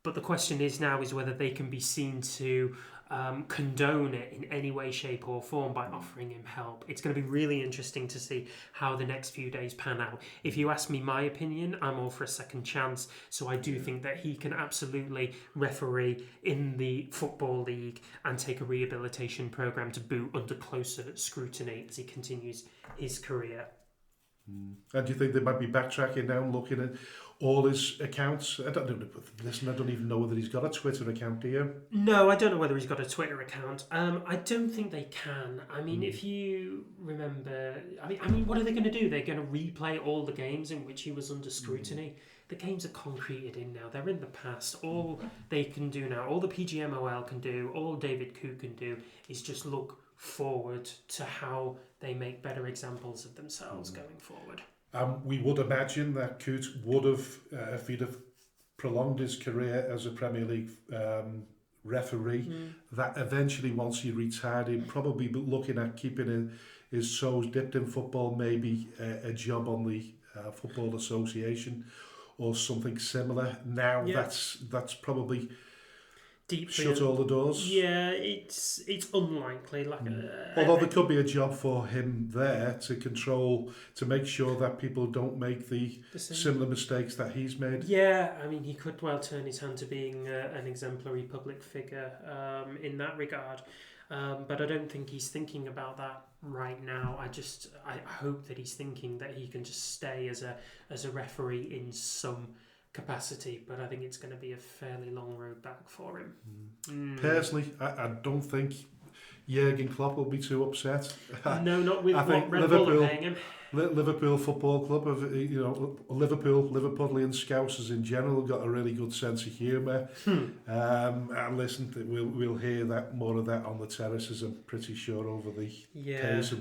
But the question is whether they can be seen to condone it in any way, shape or form by offering him help. It's going to be really interesting to see how the next few days pan out. If you ask me my opinion, I'm all for a second chance. So I do think that he can absolutely referee in the Football League and take a rehabilitation programme to boot under closer scrutiny as he continues his career. And do you think they might be backtracking now and looking at all his accounts? I don't even know whether he's got a Twitter account, do you? No, I don't know whether he's got a Twitter account. I don't think they can. I mean, if you remember... I mean, what are they going to do? They're going to replay all the games in which he was under scrutiny? The games are concreted in now. They're in the past. All they can do now, all the PGMOL can do, all David Coote can do, is just look forward to how they make better examples of themselves going forward. We would imagine that Coote would have, if he'd have prolonged his career as a Premier League referee, that eventually once he retired, he'd probably be looking at keeping his toes dipped in football, maybe a job on the Football Association or something similar. Now that's probably... Deeply shut all the doors. Yeah, it's unlikely. Although there could be a job for him there to make sure that people don't make the similar mistakes that he's made. Yeah, I mean, he could well turn his hand to being an exemplary public figure in that regard. But I don't think he's thinking about that right now. I hope that he's thinking that he can just stay as a referee in some capacity, but I think it's going to be a fairly long road back for him. Personally, I don't think Jurgen Klopp will be too upset. No, not with what Red Bull are paying him. Liverpool Football Club, Liverpudlian Scousers in general, got a really good sense of humour. And listen, we'll hear that more of that on the terraces, I'm pretty sure, over the days.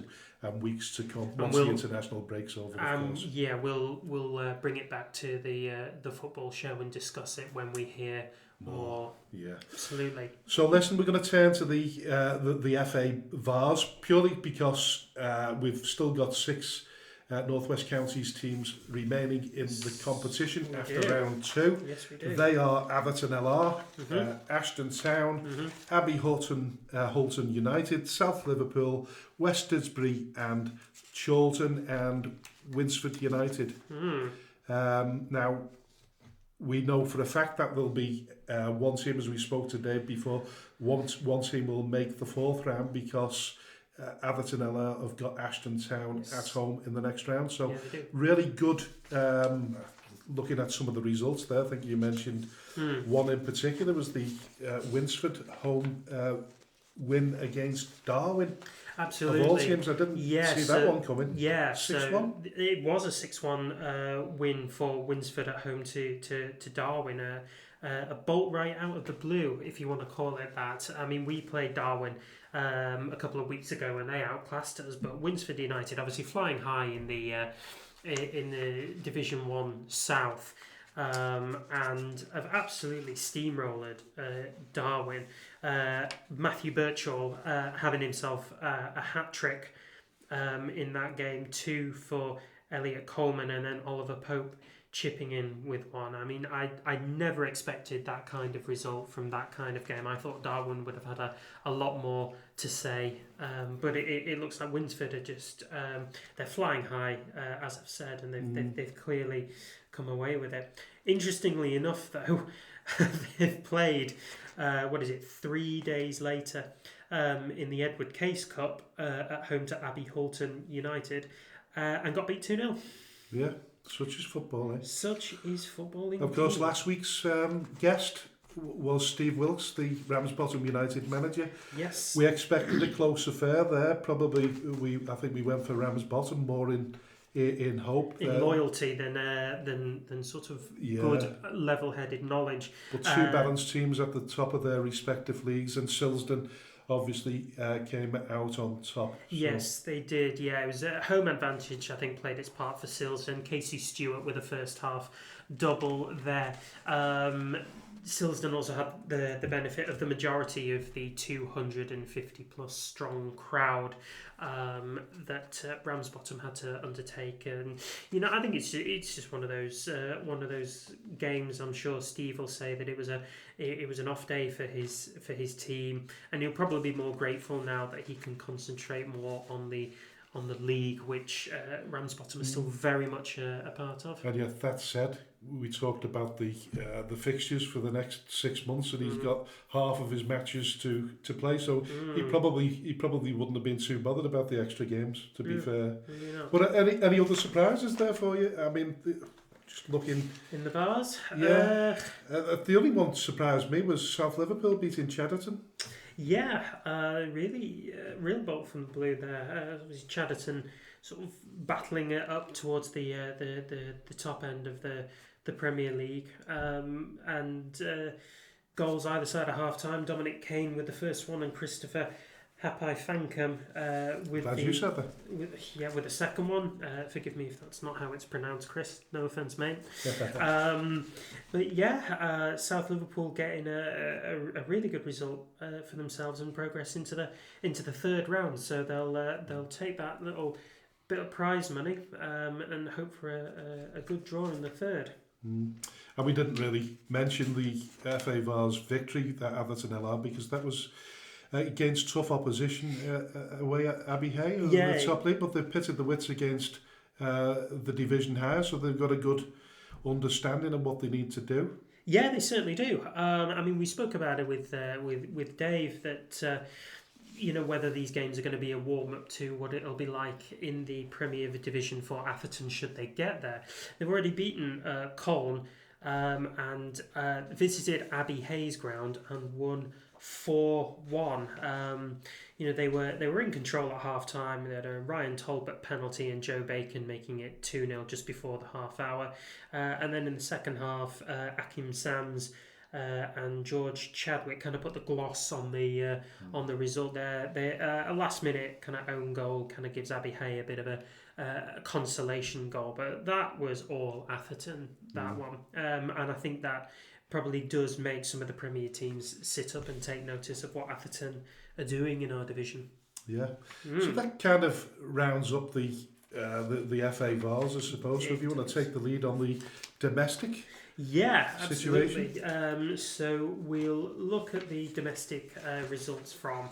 and weeks to come once the international break's over, of course. Yeah, we'll bring it back to the football show and discuss it when we hear more. Yeah, absolutely. So listen, we're going to turn to the FA VARs purely because we've still got 6 North West Counties teams remaining in the competition after round 2. Yes, we do. They are Atherton LR, Ashton Town, Abbey Hutton United, South Liverpool, West Didsbury and Chorlton and Winsford United. Now, we know for a fact that there'll be one team, as we spoke today before, one team will make the 4th round because Atherton LR have got Ashton Town at home in the next round. So really good, looking at some of the results there. I think you mentioned one in particular was the Winsford home win against Darwin. Absolutely. Of all teams, I didn't see that one coming. Yeah, 6-1. So it was a 6-1 win for Winsford at home to Darwin. A bolt right out of the blue, if you want to call it that. I mean, we played Darwin a couple of weeks ago and they outclassed us, but Winsford United obviously flying high in the Division 1 South. And have absolutely steamrolled Darwin. Matthew Birchall having himself a hat-trick in that game, 2 for Elliot Coleman, and then Oliver Pope chipping in with 1. I mean, I never expected that kind of result from that kind of game. I thought Darwin would have had a lot more to say, but it looks like Winsford are just they're flying high, as I've said, and they've clearly come away with it. Interestingly enough, though, they've played 3 days later in the Edward Case Cup at home to Abbey Hutton United and got beat 2-0. Yeah, such is football, eh? Such is football indeed. Of course, last week's guest was Steve Wilkes, the Ramsbottom United manager. Yes. We expected a close affair there. Probably, I think we went for Ramsbottom more in hope. In loyalty than sort of good level-headed knowledge. But 2 balanced teams at the top of their respective leagues, and Silsden obviously came out on top. So. Yes, they did. Yeah, it was home advantage, I think, played its part for Silsden. Casey Stewart with a first half double there. Silsden also had the benefit of the majority of the 250 plus strong crowd that Ramsbottom had to undertake, and I think it's just one of those games. I'm sure Steve will say that it was an off day for his team, and he'll probably be more grateful now that he can concentrate more on the league, which Ramsbottom is still very much a part of. And yet, that said, we talked about the fixtures for the next 6 months, and he's got half of his matches to play. So he probably wouldn't have been too bothered about the extra games, to be fair. But any other surprises there for you? I mean, just looking in the bars. Yeah, the only one that surprised me was South Liverpool beating Chadderton. Yeah, really, real bolt from the blue there. Was Chadderton sort of battling it up towards the top end of the Premier League, and goals either side of half time. Dominic Kane with the first one, and Christopher Hapai Fankham with with the second one. Forgive me if that's not how it's pronounced, Chris. No offence, mate. But yeah, South Liverpool getting a really good result for themselves and progress into the 3rd round. So they'll take that little bit of prize money and hope for a good draw in the 3rd. And we didn't really mention the FA Vars victory at Atherton LR because that was against tough opposition away at Abbey Hay in the top league, but they've pitted the wits against the division higher, so they've got a good understanding of what they need to do. Yeah, they certainly do. I mean, we spoke about it with Dave that whether these games are going to be a warm-up to what it'll be like in the Premier Division for Atherton should they get there. They've already beaten Colne and visited Abbey Hay's ground and won 4-1. They were in control at half time. They had a Ryan Talbot penalty and Joe Bacon making it 2-0 just before the half hour. And then in the second half, Akim Sams and George Chadwick kind of put the gloss on the result there. A last minute kind of own goal kind of gives Abbey Hay a bit of a consolation goal, but that was all Atherton, that one. And I think that probably does make some of the Premier teams sit up and take notice of what Atherton are doing in our division. Yeah. So that kind of rounds up the FA Vars, I suppose. So if you want to take the lead on the domestic situation. Absolutely. So we'll look at the domestic results from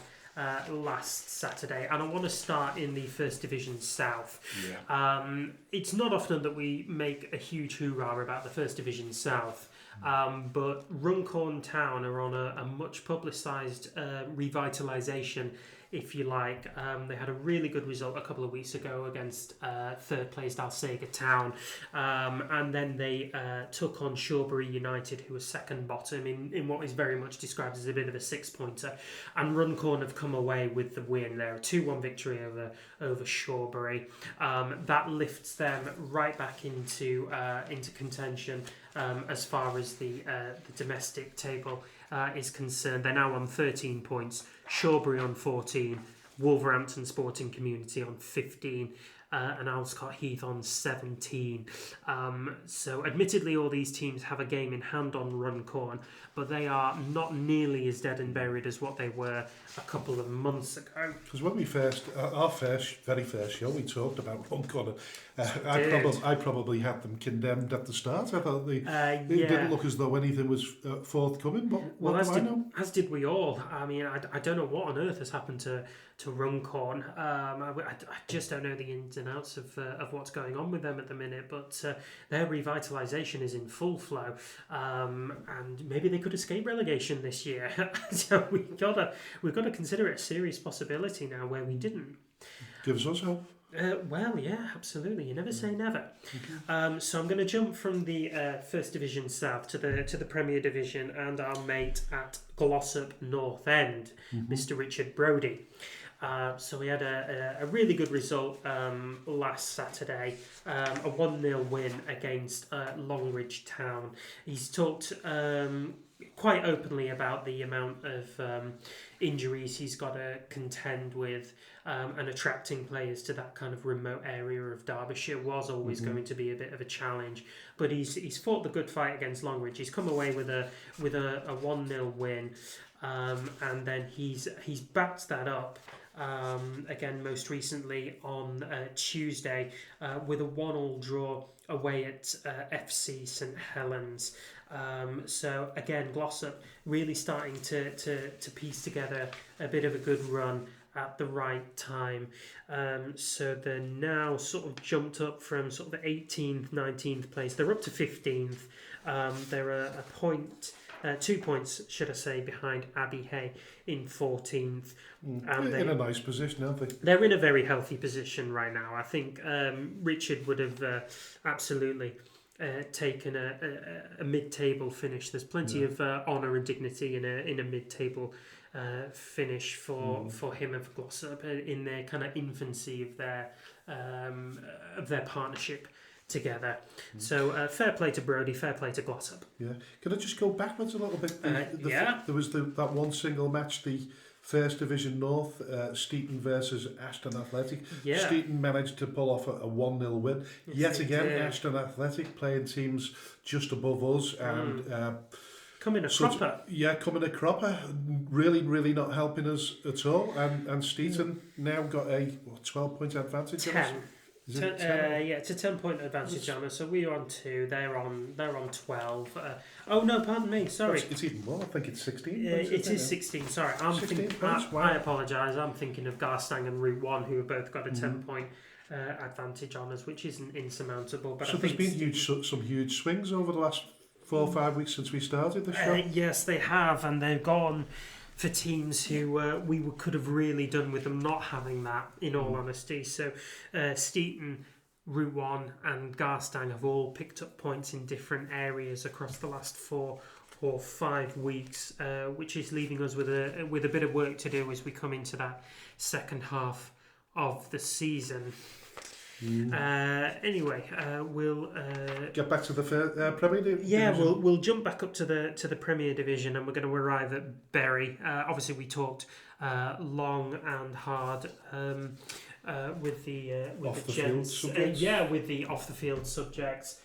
last Saturday, and I want to start in the First Division South. It's not often that we make a huge hoorah about the First Division South, but Runcorn Town are on a much publicised revitalisation, if you like. They had a really good result a couple of weeks ago against third placed Alsager Town, and then they took on Shawbury United, who was second bottom in what is very much described as a bit of a six-pointer, and Runcorn have come away with the win there, a 2-1 victory over Shawbury. That lifts them right back into contention as far as the domestic table is concerned. They're now on 13 points, Shawbury on 14, Wolverhampton Sporting Community on 15, and Alscott Heath on 17. So admittedly all these teams have a game in hand on Runcorn, but they are not nearly as dead and buried as what they were a couple of months ago. Because when we first, our very first show, we talked about Runcorn. I probably had them condemned at the start. I thought it didn't look as though anything was forthcoming, but as did we all. I mean, I don't know what on earth has happened to Runcorn. I just don't know the ins and outs of what's going on with them at the minute, but their revitalisation is in full flow, and maybe they could escape relegation this year. So we've got to consider it a serious possibility now where we didn't. Gives us hope. Well, yeah, absolutely. You never say never. So I'm going to jump from the First Division South to the Premier Division and our mate at Glossop North End, Mr. Richard Brodie. So we had a really good result last Saturday, a 1-0 win against Longridge Town. He's talked quite openly about the amount of injuries he's got to contend with, and attracting players to that kind of remote area of Derbyshire was always going to be a bit of a challenge. But he's fought the good fight against Longridge. He's come away with a 1-0 win, and then he's backed that up. Again, most recently on Tuesday with a 1-1 draw away at FC St Helens. So again, Glossop really starting to piece together a bit of a good run at the right time. So they're now sort of jumped up from sort of the 18th, 19th place. They're up to 15th. They're a point... 2 points, should I say, behind Abbey Hay in 14th. And in a nice position, aren't they? They're in a very healthy position right now. I think Richard would have absolutely taken a mid-table finish. There's plenty of honour and dignity in a mid-table finish for him and for Glossop in their kind of infancy of their partnership together. So fair play to Brodie, fair play to Glossop. Yeah. Can I just go backwards a little bit? There was that one single match, the First Division North, Steeton versus Ashton Athletic. Yeah. Steeton managed to pull off a 1-0 win. Yet again, Ashton Athletic playing teams just above us and coming a cropper. Coming a cropper. Really, really not helping us at all. And Steeton now got a 12-point advantage. 10. It's a 10-point advantage on us. So we are on 2. They're on 12. Oh no, pardon me. Sorry. It's even more. I think it's 16. It is 16. Sorry, I'm 16 points. Wow. I apologise. I'm thinking of Garstang and Route 1, who have both got a 10-point advantage on us, which isn't insurmountable. But so there's been some huge swings over the last 4 or 5 weeks since we started the show. Yes, they have, and they've gone for teams who we could have really done with them not having that, in all honesty. So Steeton, Route 1 and Garstang have all picked up points in different areas across the last 4 or 5 weeks, which is leaving us with a bit of work to do as we come into that second half of the season. Anyway, we'll get back to the Premier Division. Yeah, we'll jump back up to the Premier Division, and we're going to arrive at Bury. Obviously, we talked long and hard with the gents, with the off the field subjects.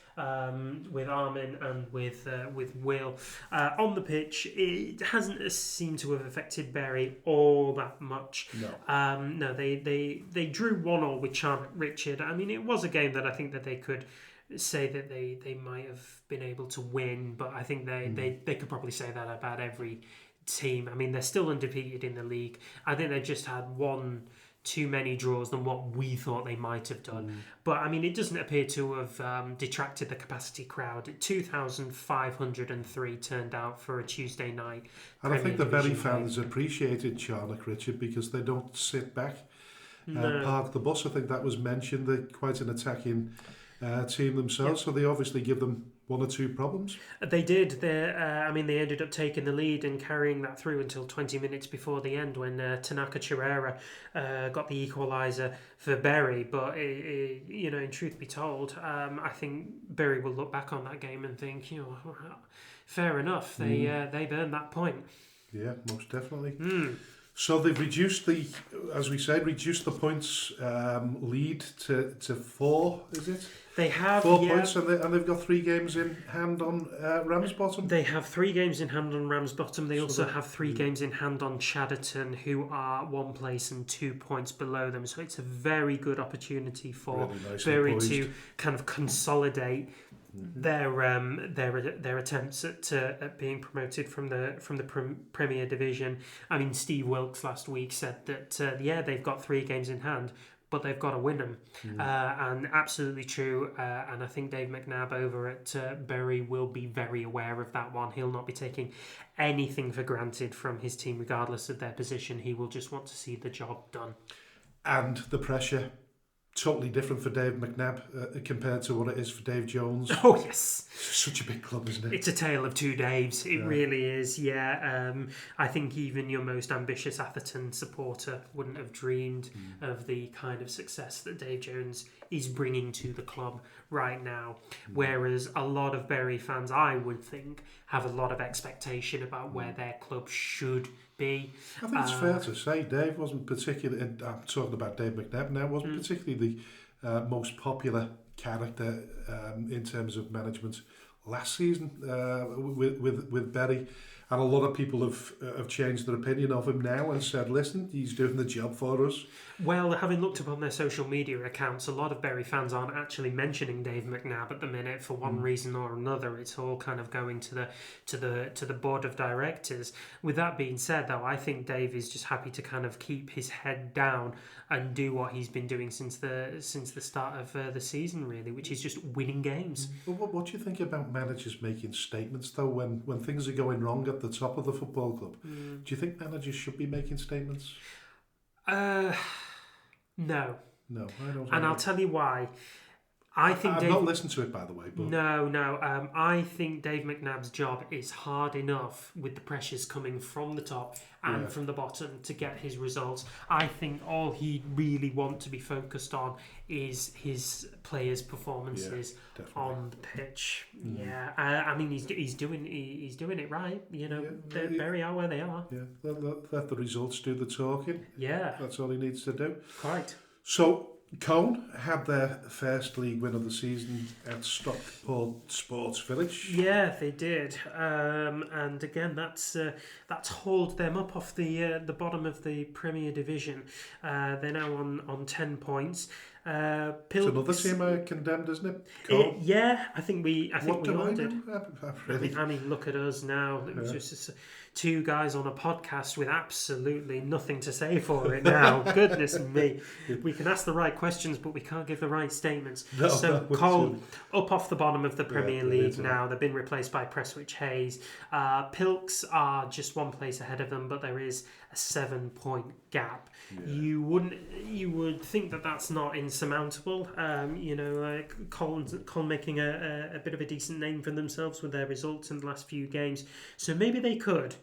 With Armin and with Will on the pitch, it hasn't seemed to have affected Bury all that much. No, they drew 1-1 with Charnock Richard. I mean, it was a game that I think that they could say that they might have been able to win, but I think they could probably say that about every team. I mean, they're still undefeated in the league. I think they just had one too many draws than what we thought they might have done. But I mean, it doesn't appear to have detracted the capacity crowd. 2,503 turned out for a Tuesday night. And I think the Bury fans appreciated Charnock Richard because they don't sit back and park the bus. I think that was mentioned. They're quite an attacking team themselves, so they obviously give them one or two problems. They did. They ended up taking the lead and carrying that through until 20 minutes before the end when Tanaka Chirera got the equaliser for Bury. But in truth be told, I think Bury will look back on that game and think, fair enough. They've earned that point. Yeah, most definitely. So they've reduced the points lead to 4, is it? They have 4 points, and they've got 3 games in hand on Ramsbottom. They have 3 games in hand on Ramsbottom. They also have 3 games in hand on Chadderton, who are 1 place and 2 points below them. So it's a very good opportunity for Bury to kind of consolidate their attempts at being promoted from the Premier Division. I mean, Steve Wilkes last week said that they've got 3 games in hand, but they've got to win them, and absolutely true. And I think Dave McNabb over at Bury will be very aware of that one. He'll not be taking anything for granted from his team, regardless of their position. He will just want to see the job done. And the pressure. Totally different for Dave McNabb compared to what it is for Dave Jones. Oh, yes. Such a big club, isn't it? It's a tale of 2 Daves. It really is, yeah. I think even your most ambitious Atherton supporter wouldn't have dreamed of the kind of success that Dave Jones is bringing to the club right now. Whereas a lot of Bury fans, I would think, have a lot of expectation about where their club should be. I think it's fair to say Dave wasn't particularly, I'm talking about Dave McNabb now, wasn't particularly the most popular character in terms of management last season with Bury. And a lot of people have changed their opinion of him now and said, listen, he's doing the job for us. Well, having looked upon their social media accounts, a lot of Bury fans aren't actually mentioning Dave McNabb at the minute for one reason or another. It's all kind of going to the board of directors. With that being said, though, I think Dave is just happy to kind of keep his head down and do what he's been doing since the start of the season, really, which is just winning games. Well, what do you think about managers making statements, though, when things are going wrong at the top of the football club? Do you think managers should be making statements? No. No, I don't. And I'll tell you why. I've not listened to it, by the way. But No. I think Dave McNabb's job is hard enough with the pressures coming from the top and from the bottom to get his results. I think all he'd really want to be focused on is his players' performances on the pitch. Yeah, I mean he's doing it right. Bury are where they are. Yeah, let the results do the talking. Yeah, that's all he needs to do. Quite. So Cone had their first league win of the season at Stockport Sports Village. Yeah, they did, and again, that's hauled them up off the bottom of the Premier Division. They're now on 10 points. It's another team condemned, isn't it? Yeah, I think we all did. Really? I mean, look at us now. It was just 2 guys on a podcast with absolutely nothing to say for it now. Goodness me. We can ask the right questions, but we can't give the right statements. So Cole, up off the bottom of the Premier League now. They've been replaced by Prestwich Hayes. Pilks are just 1 place ahead of them, but there is a 7-point gap. Yeah. You would think that that's not insurmountable. Cole making a bit of a decent name for themselves with their results in the last few games. So maybe they could.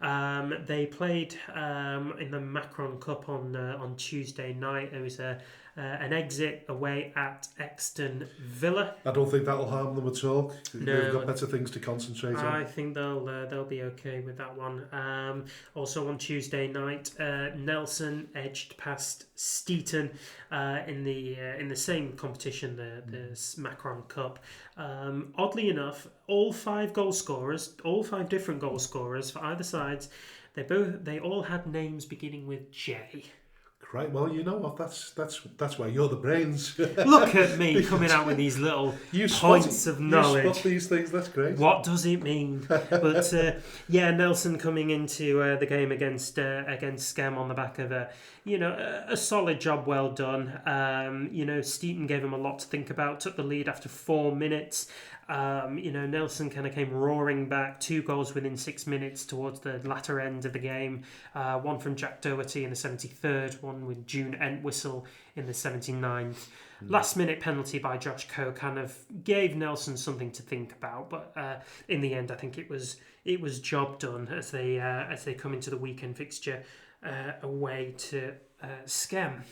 They played in the Macron Cup on Tuesday night. It was a an exit away at Exton Villa. I don't think that'll harm them at all. No. They've got better things to concentrate on. I think they'll be okay with that one. Also on Tuesday night, Nelson edged past Steeton in the same competition, the Macron Cup. Oddly enough, all five different goal scorers for either sides, they all had names beginning with J. Right, well, you know what? That's why you're the brains. Look at me coming out with these little points of knowledge. You spot these things. That's great. What does it mean? But Nelson coming into the game against Skem on the back of a solid job, well done. Steeton gave him a lot to think about. Took the lead after 4 minutes. Nelson kind of came roaring back. 2 goals within 6 minutes towards the latter end of the game. One from Jack Doherty in the 73rd, one with June Entwistle in the 79th. Last minute penalty by Josh Coe kind of gave Nelson something to think about, but in the end I think it was job done as they come into the weekend fixture away to Skem.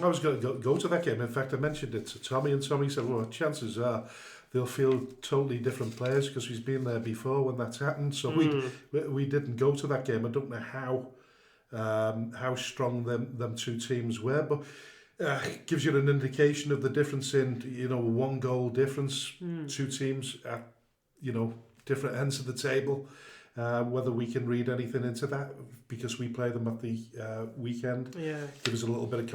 I was going to go to that game. In fact, I mentioned it to Tommy, and Tommy said, well, chances are they'll feel totally different players because he's been there before when that's happened. So we didn't go to that game. I don't know how strong them two teams were, but gives you an indication of the difference in 1 goal difference, 2 teams at different ends of the table. Whether we can read anything into that because we play them at the weekend, give us a little bit of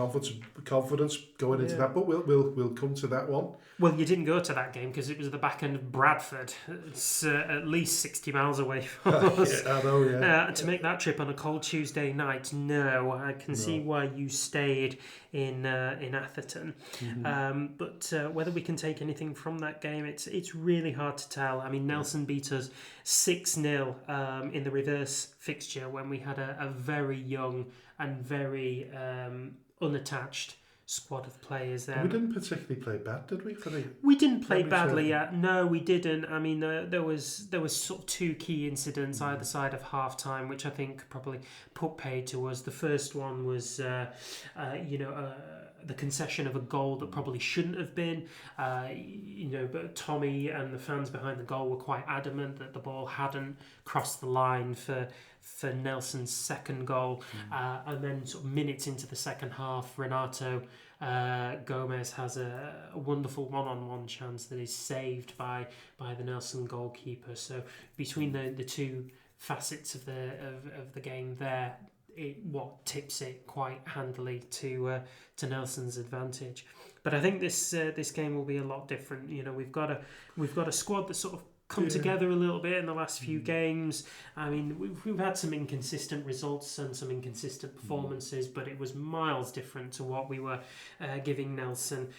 confidence going into that. But we'll come to that one. Well, you didn't go to that game because it was at the back end of Bradford. It's at least 60 miles away from us. I know, yeah. To make that trip on a cold Tuesday night, no. I can see why you stayed in Atherton. But whether we can take anything from that game, it's really hard to tell. I mean, Nelson beat us 6-0 in the reverse fixture when we had a very young and very unattached squad of players there. We didn't particularly play bad, did we? We didn't play badly. No, we didn't. I mean, there was sort of 2 key incidents either side of half time, which I think probably put paid to us. The first one was, the concession of a goal that probably shouldn't have been. But Tommy and the fans behind the goal were quite adamant that the ball hadn't crossed the line for Nelson's second goal. And then sort of minutes into the second half, Renato Gomez has a wonderful one-on-one chance that is saved by the Nelson goalkeeper. So between the 2 facets of the game there, what tips it quite handily to Nelson's advantage. But I think this game will be a lot different. We've got a squad that sort of come together a little bit in the last few games. I mean, we've had some inconsistent results and some inconsistent performances, but it was miles different to what we were giving Nelson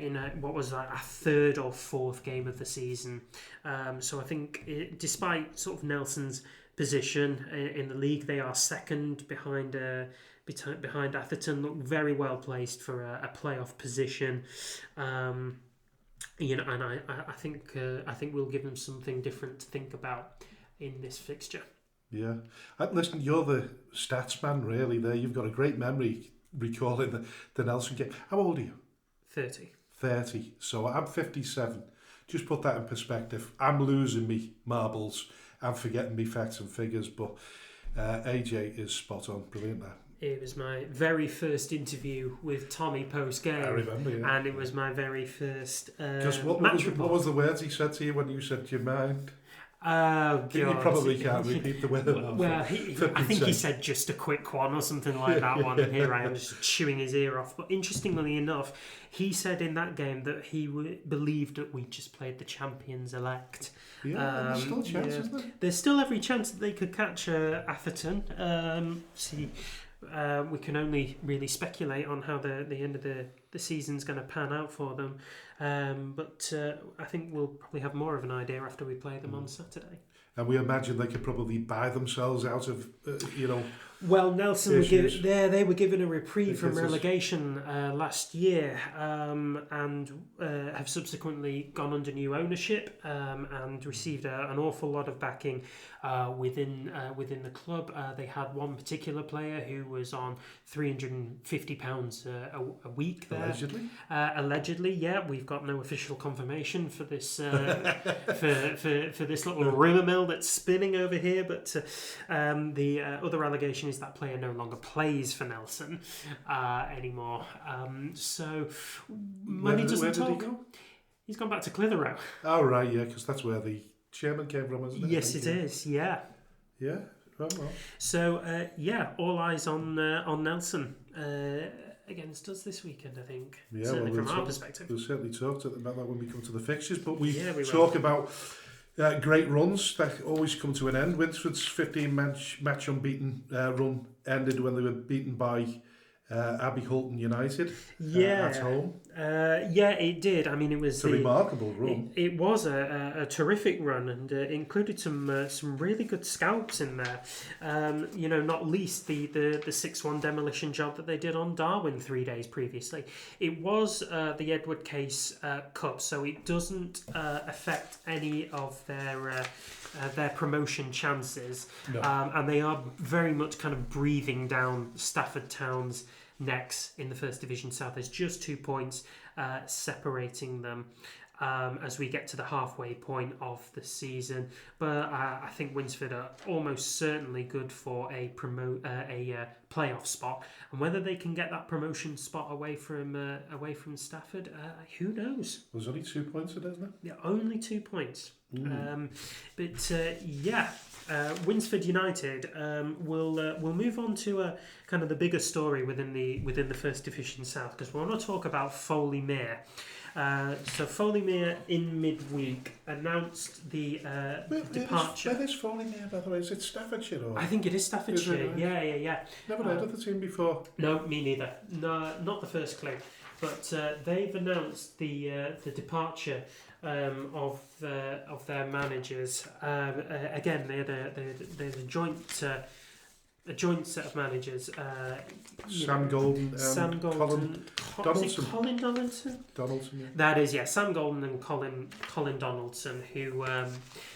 in what was like a 3rd or 4th game of the season. So I think despite sort of Nelson's position in the league, they are second behind Atherton, look very well placed for a playoff position. And I think we'll give them something different to think about in this fixture. Yeah, listen, you're the stats man, really. There, you've got a great memory recalling the Nelson game. How old are you? 30. 30. So I'm 57. Just put that in perspective. I'm losing me marbles. I'm forgetting me facts and figures, but AJ is spot on. Brilliant there. It was my very first interview with Tommy post-game. I remember, yeah. And it was my very first what was the words he said to you when you said, "Do you mind?" Oh, God. You probably can't repeat the word. Well, I think he said just a quick one or something like that one, and here I am just chewing his ear off. But interestingly enough, he said in that game that he believed that we just played the champions-elect. Yeah, there's still a chance, isn't there? There's still every chance that they could catch Atherton. We can only really speculate on how the end of the season's going to pan out for them. But I think we'll probably have more of an idea after we play them on Saturday. And we imagine they could probably buy themselves out of, Well, Nelson they were given a reprieve from Because relegation last year, and have subsequently gone under new ownership and received an awful lot of backing within the club. They had one particular player who was on £350 a week there. Allegedly. Allegedly, yeah. We've got no official confirmation for this for this little rumour mill that's spinning over here, but the other allegation is that player no longer plays for Nelson anymore. So money doesn't talk. Where did he go? He's gone back to Clitheroe. Oh, right, yeah, because that's where the chairman came from, isn't it? Yes, it is. Yeah. Yeah, right, well. So all eyes on Nelson against us this weekend, I think. Yeah, certainly well, from our perspective. We'll certainly talk about that when we come to the fixtures, but we will. talk about great runs that always come to an end. Winsford's 15-match unbeaten run ended when they were beaten by Abbey Hulton United at home. Yeah, it did. I mean, it was a remarkable run. It was a terrific run, and included some really good scalps in there. Not least the 6-1 demolition job that they did on Darwin 3 days previously. It was the Edward Case Cup, so it doesn't affect any of their promotion chances. No. And they are very much kind of breathing down Stafford Town's necks in the First Division South. There's just 2 points separating them as we get to the halfway point of the season. But I think Winsford are almost certainly good for a playoff spot, and whether they can get that promotion spot away from Stafford, who knows? There's only 2 points, isn't it? Yeah, only 2 points. Winsford United will move on to kind of the bigger story within the First Division South, because we want to talk about Foley Mere. So Foley Mere in midweek announced the departure. Where is Foley Mere, by the way? Is it Staffordshire? Or? I think it is Staffordshire. Is it, right? Yeah. Never heard of the team before. No, me neither. No, not the first clue. But they've announced the departure of their managers. Again, they had a joint set of managers. Sam Golden, Colin Donaldson. Donaldson, yeah. That is, yeah, Sam Golden and Colin Donaldson, who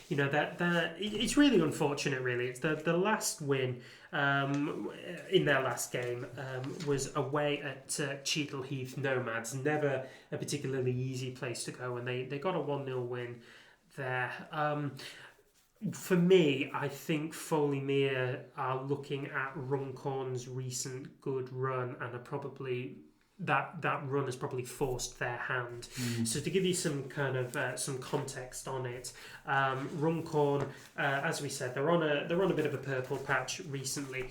that it's really unfortunate. Really, it's the last win in their last game was away at Cheadle Heath Nomads. Never a particularly easy place to go, and they got a 1-0 win there. For me, I think Foley Mere are looking at Runcorn's recent good run, and are probably that run has probably forced their hand. So to give you some kind of some context on it, Runcorn, as we said, they're on a bit of a purple patch recently,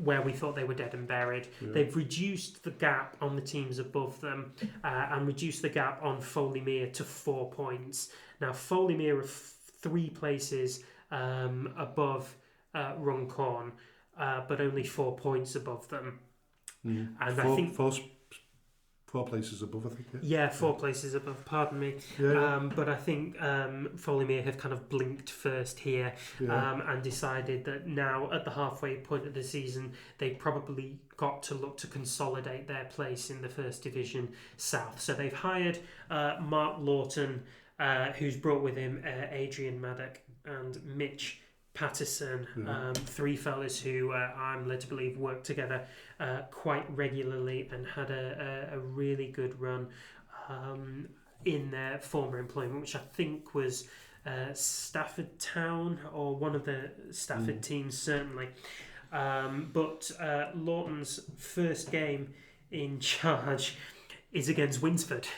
where we thought they were dead and buried. Yeah. They've reduced the gap on the teams above them, and reduced the gap on Foley Mere to 4 points. Now Foley Mere are 3 places above Runcorn, but only 4 points above them. And I think 4 places above, I think. Yeah, 4 places above. Pardon me. Yeah. But I think Foley Mere have kind of blinked first here, and decided that now at the halfway point of the season, they probably got to look to consolidate their place in the First Division South. So they've hired Mark Lawton, who's brought with him Adrian Maddock and Mitch Patterson, 3 fellas who I'm led to believe work together quite regularly and had a really good run in their former employment, which I think was Stafford Town or one of the Stafford teams, certainly. But Lawton's first game in charge is against Winsford.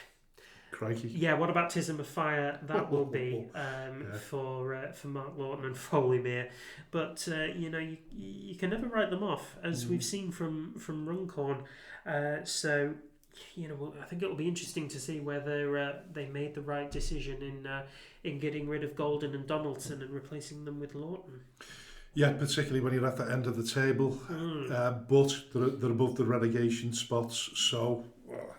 Crikey. Yeah, what a baptism of fire that will be for Mark Lawton and Foley Mere. But you can never write them off, as we've seen from Runcorn. So I think it'll be interesting to see whether they made the right decision in getting rid of Golden and Donaldson and replacing them with Lawton. Yeah, particularly when you're at the end of the table, but they're above the relegation spots. So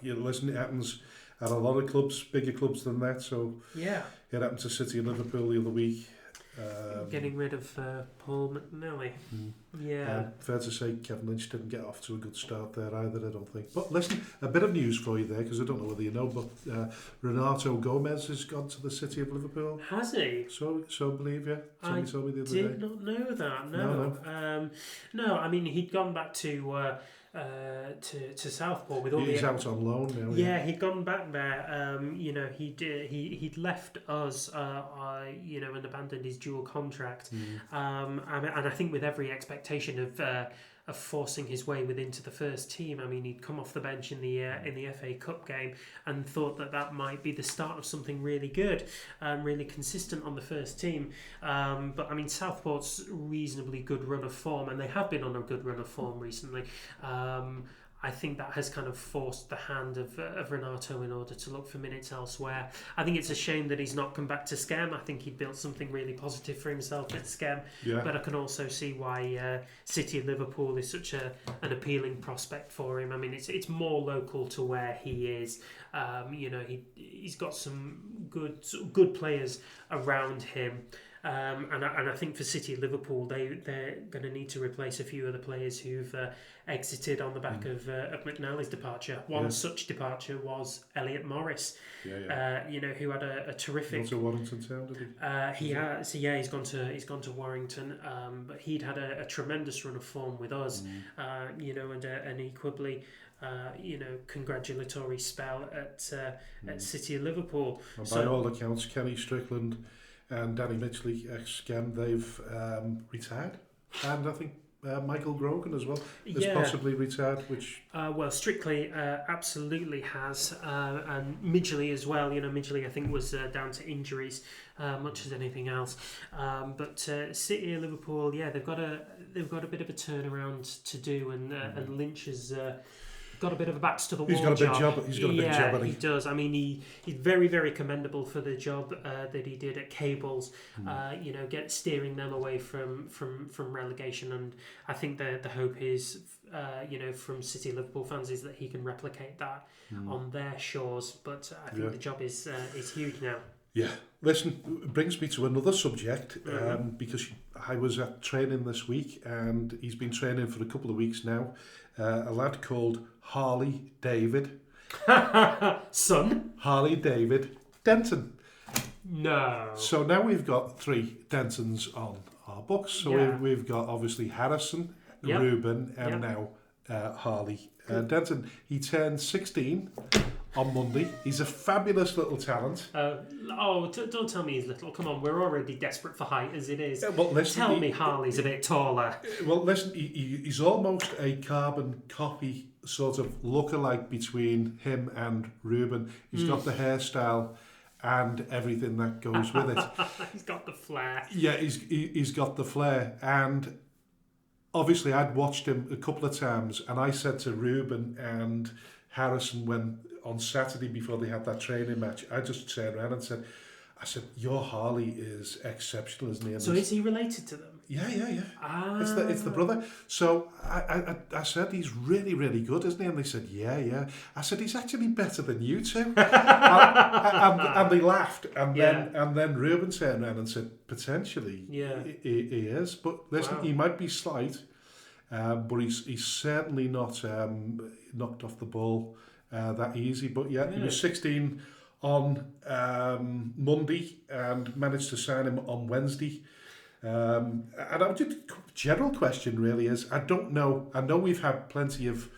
listen, it happens at a lot of clubs, bigger clubs than that. So Yeah. it happened to City and Liverpool the other week. Getting rid of Paul McNally. Yeah. And fair to say, Kevin Lynch didn't get off to a good start there either, I don't think. But listen, a bit of news for you there, because I don't know whether you know, but Renato Gomez has gone to the City of Liverpool. Has he? So believe you. I Somebody told me the other did day. not know that. No. No, I mean, he'd gone back to Southport with all He's out on loan now. Yeah, he'd gone back there. He'd left us, and abandoned his dual contract. And I think with every expectation of forcing his way into the first team. I mean, he'd come off the bench in the FA Cup game and thought that might be the start of something really good, really consistent on the first team. But I mean, Southport's reasonably good run of form, and they have been on a good run of form recently. I think that has kind of forced the hand of Renato in order to look for minutes elsewhere. I think it's a shame that he's not come back to Skem. I think he'd built something really positive for himself at Skem. Yeah. But I can also see why City of Liverpool is such an appealing prospect for him. I mean, it's more local to where he is. He's got some good players around him. And I think for City and Liverpool, they're going to need to replace a few of the players who've exited on the back of McNally's departure. One such departure was Elliot Morris, who had a terrific. Also Warrington Town, did he? He's gone to Warrington, but he'd had a tremendous run of form with us, and an equally. Congratulatory spell at City of Liverpool. And by all accounts, Kenny Strickland and Danny Mitchley, ex-Skem, they've retired. And I think Michael Grogan as well is possibly retired, which... Strictly absolutely has, and Midgley as well. Midgley I think was down to injuries, much as anything else. But City and Liverpool, they've got a bit of a turnaround to do, and Lynch has... got a bit of a backs to the wall. He's got a big job. He's got a big job. Yeah, he does. I mean, he's very, very commendable for the job that he did at Cables. Steering them away from relegation, and I think the hope is, from City Liverpool fans is that he can replicate that on their shores. But I think the job is huge now. Yeah. Listen, it brings me to another subject, because I was at training this week, and he's been training for a couple of weeks now. A lad called Harley David. Son? Harley David Denton. No. So now we've got 3 Dentons on our books. So we've got obviously Harrison, Ruben, and now Harley Denton. He turned 16 on Monday. He's a fabulous little talent. Don't tell me he's little. Come on, we're already desperate for height as it is. Listen, tell me Harley's a bit taller. Well, listen, he's almost a carbon copy sort of lookalike between him and Ruben. He's got the hairstyle and everything that goes with it. He's got the flair. Yeah, he's got the flair. And obviously I'd watched him a couple of times, and I said to Ruben and Harrison when on Saturday before they had that training match, I just turned around and said, your Harley is exceptional, isn't he? And so is he related to them? Yeah. It's the brother. So I said, he's really, really good, isn't he? And they said, yeah. I said, he's actually better than you two. and they laughed. And then Ruben turned around and said, potentially, he is. But listen, he might be slight, but he's certainly not knocked off the ball that easy. But he was 16 on Monday and managed to sign him on Wednesday. And I just general question really is, I don't know. I know we've had plenty of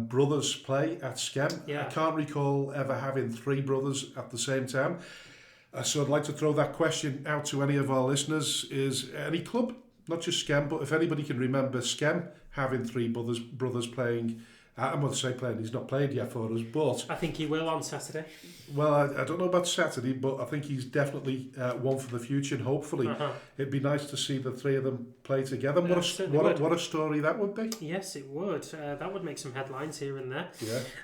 brothers play at Skem. Yeah. I can't recall ever having 3 brothers at the same time. So I'd like to throw that question out to any of our listeners. Is any club, not just Skem, but if anybody can remember Skem having 3 brothers playing. I'm going to say playing, he's not played yet for us, but... I think he will on Saturday. Well, I don't know about Saturday, but I think he's definitely one for the future, and hopefully it'd be nice to see the 3 of them play together. What a story that would be. Yes, it would. That would make some headlines here and there.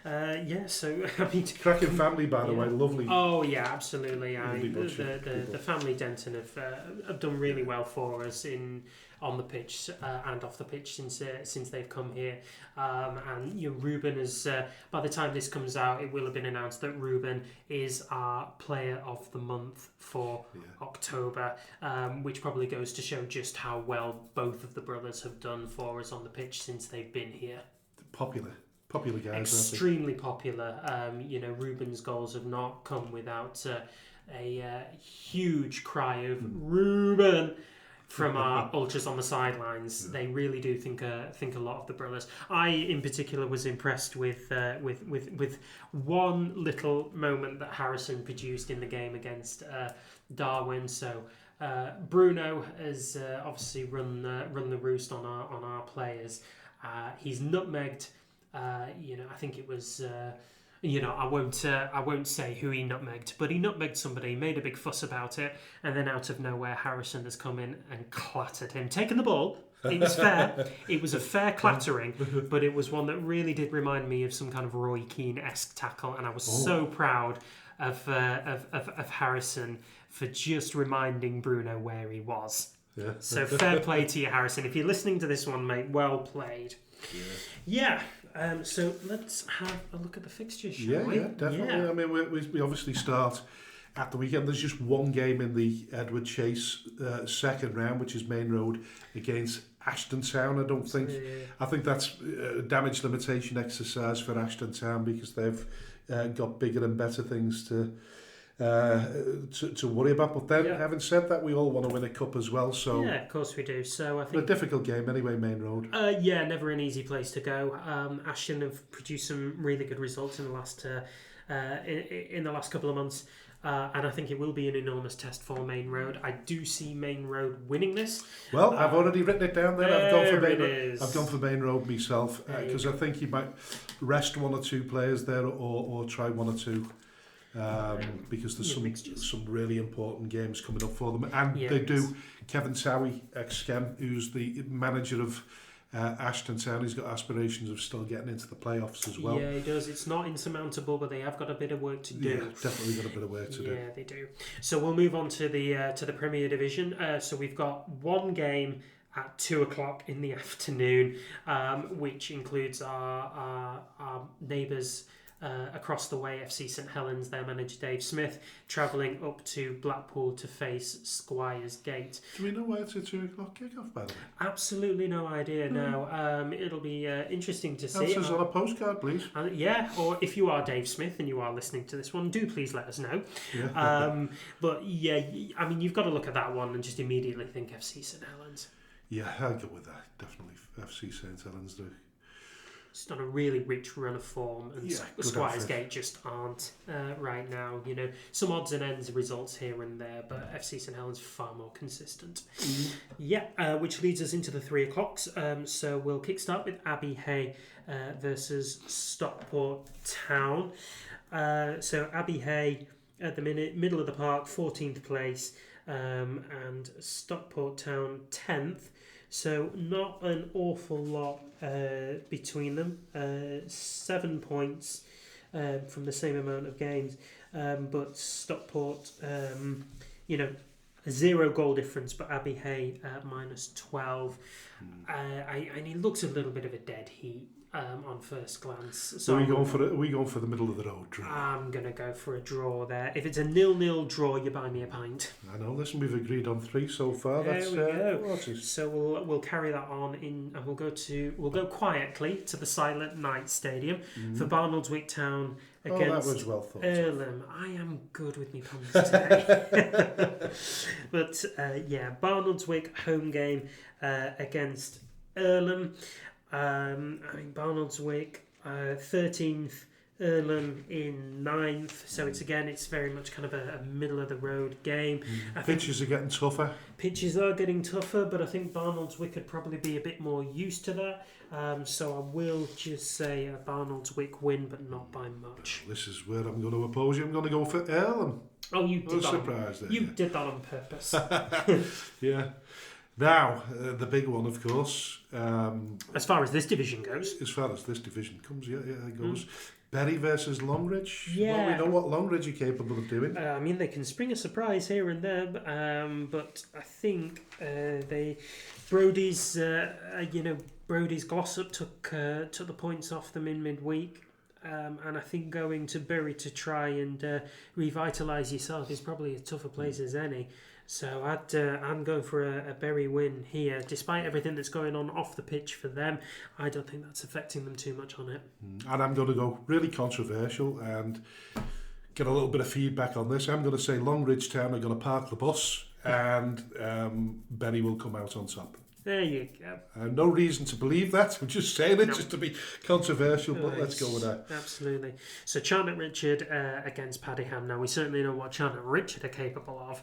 Yeah. So, I mean... Cracking family, by the way, lovely. Oh, yeah, absolutely. The family Denton have done really well for us in on the pitch and off the pitch since they've come here. And Ruben is, by the time this comes out, it will have been announced that Ruben is our player of the month for October, which probably goes to show just how well both of the brothers have done for us on the pitch since they've been here. Popular guys. Extremely popular. Ruben's goals have not come without a huge cry of Ruben from our ultras on the sidelines. They really do think a lot of the brothers. I, in particular, was impressed with one little moment that Harrison produced in the game against Darwin. So Bruno has obviously run the roost on our players. He's nutmegged. I think it was. I won't say who he nutmegged, but he nutmegged somebody, made a big fuss about it, and then out of nowhere, Harrison has come in and clattered him, taken the ball. It was fair. It was a fair clattering, but it was one that really did remind me of some kind of Roy Keane-esque tackle, and I was so proud of Harrison for just reminding Bruno where he was. Yeah. So fair play to you, Harrison. If you're listening to this one, mate, well played. Yeah. So let's have a look at the fixtures, shall we? Yeah, definitely. Yeah. I mean, we obviously start at the weekend. There's just one game in the Edward Chase second round, which is Main Road against Ashton Town. I think that's a damage limitation exercise for Ashton Town because they've got bigger and better things to worry about. But then, having said that, we all want to win a cup as well. So yeah, of course we do. So I think a difficult game anyway, Main Road. Never an easy place to go. Ashton have produced some really good results in the last couple of months. And I think it will be an enormous test for Main Road. I do see Main Road winning this. Well, I've already written it down there. I've gone for Main Road myself because I think you might rest one or two players there or try one or two. Because there's some really important games coming up for them, and they do. Kevin Towie, ex-Skem, who's the manager of Ashton Town, he's got aspirations of still getting into the playoffs as well. Yeah, he does. It's not insurmountable, but they have got a bit of work to do. Yeah, definitely got a bit of work to do. Yeah, they do. So we'll move on to the Premier Division. So we've got one game at 2:00 in the afternoon, which includes our neighbours. Across the way, FC St Helens, their manager Dave Smith, travelling up to Blackpool to face Squires Gate. Do we know why it's a 2:00 kick-off, by the way? Absolutely no idea, no. It'll be interesting to see. Answers on a postcard, please. Or if you are Dave Smith and you are listening to this one, do please let us know. Yeah. I mean, you've got to look at that one and just immediately think FC St Helens. Yeah, I'll go with that. Definitely FC St Helens do. It's done a really rich run of form, and Squires Gate just aren't right now. Some odds and ends results here and there, but FC St Helens far more consistent. Which leads us into the 3:00. So we'll kickstart with Abbey Hay versus Stockport Town. So Abbey Hay at the minute, middle of the park, 14th place, and Stockport Town 10th. So not an awful lot between them. 7 points from the same amount of games. But Stockport, a 0 goal difference, but Abbey Hay minus 12. And he looks a little bit of a dead heat on first glance. So are we going for the middle of the road draw? I'm going to go for a draw there. If it's a 0-0 draw, you buy me a pint. I know. Listen, we've agreed on 3 so far. There we go. So we'll carry that on in, and we'll go quietly to the Silent Night Stadium for Barnoldswick Town against that was well thought. Earlham. I am good with me puns today. But Barnoldswick home game against Earlham. Barnoldswick 13th, Earlham in 9th, so it's very much kind of a middle of the road game. Pitches are getting tougher. Pitches are getting tougher, but I think Barnoldswick could probably be a bit more used to that. So I will just say a Barnoldswick win, but not by much. This is where I'm going to oppose you. I'm going to go for Earlham. Oh, you did that. You did that on purpose. Yeah. Now, the big one, of course. As far as this division goes. As far as this division comes, it goes. Bury versus Longridge. Yeah. Well, we know what Longridge are capable of doing. I mean, they can spring a surprise here and there, but I think Brody's Glossop took the points off them in midweek. And I think going to Bury to try and revitalise yourself is probably a tougher place as any. So I'm going for a Bury win here. Despite everything that's going on off the pitch for them, I don't think that's affecting them too much on it. And I'm going to go really controversial and get a little bit of feedback on this. I'm going to say Longridge Town are going to park the bus and Bury will come out on top. There you go. No reason to believe that. I'm just saying it just to be controversial, but let's go with that. Absolutely. So Charnock Richard against Padiham. Now, we certainly know what Charnock Richard are capable of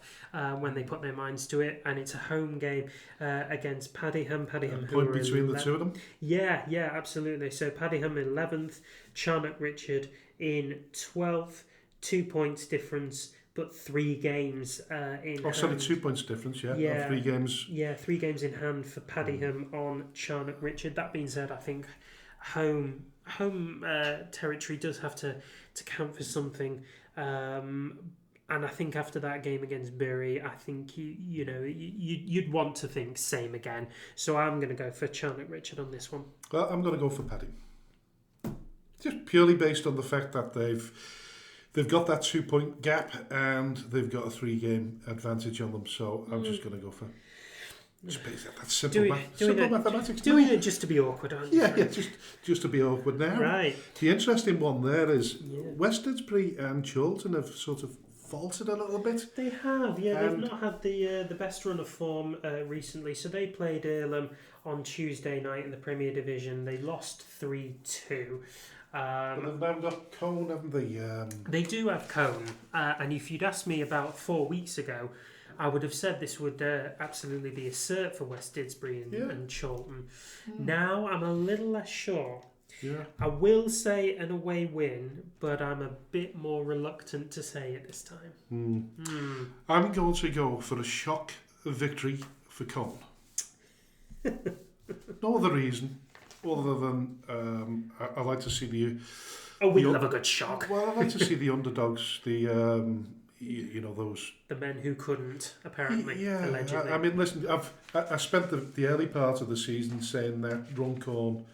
when they put their minds to it, and it's a home game against Padiham. Padiham who Point are between the two of them? Yeah, absolutely. So Padiham 11th, Charnock Richard in 12th, 2 points difference, but 3 games in hand. Sorry, 2 points difference, yeah. 3 games. Yeah, 3 games in hand for Padiham on Charnock Richard. That being said, I think home territory does have to count for something. And I think after that game against Bury, I think you'd want to think same again. So I'm going to go for Charnock Richard on this one. Well, I'm going to go for Paddy. Just purely based on the fact that they've got that 2 point gap and they've got a 3 game advantage on them. So I'm just going to go for. That's simple mathematics. Doing it just to be awkward, aren't you? Yeah, just to be awkward now. Right. The interesting one there is West Didsbury and Chorlton have sort of faltered a little bit. They have, they've not had the best run of form recently. So they played Earlham on Tuesday night in the Premier Division. They lost 3-2. But they've now got Cone, haven't they? They do have Cone, and if you'd asked me about 4 weeks ago, I would have said this would absolutely be a cert for West Didsbury and Chorlton. Now I'm a little less sure. Yeah. I will say an away win, but I'm a bit more reluctant to say it this time. I'm going to go for a shock victory for Cone. No other reason. Other than I like to see the. We love a good shock. Well, I like to see the underdogs, those. The men who couldn't, apparently, allegedly. I mean, listen, I spent the early part of the season saying that Runcorn,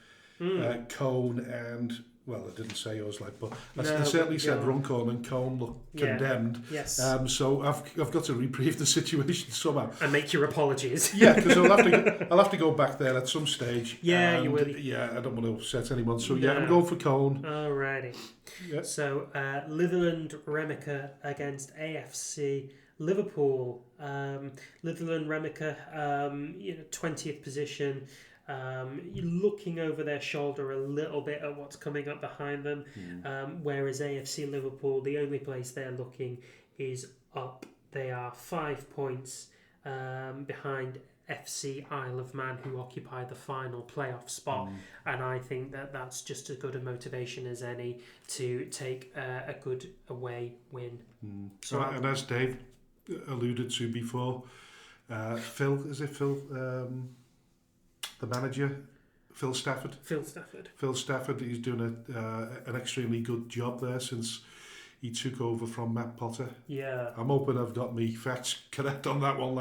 Cone, and well, I didn't say us but I certainly said Runcorn and Cone look condemned. Yes. So I've got to reprieve the situation somehow. And make your apologies. Yeah, because I'll have to go back there at some stage. Yeah, you will. Yeah, I don't want to upset anyone. So I'm going for Cone. Alrighty. Yeah. So Litherland Remica against AFC Liverpool. Litherland Remica, 20th position. You're looking over their shoulder a little bit at what's coming up behind them, whereas AFC Liverpool, the only place they're looking is up. They are 5 points behind FC Isle of Man, who occupy the final playoff spot, and I think that's just as good a motivation as any to take a good away win. So, and as Dave alluded to before, Phil, the manager, Phil Stafford. Phil Stafford, he's doing an extremely good job there since he took over from Matt Potter. Yeah. I'm hoping I've got me facts correct on that one.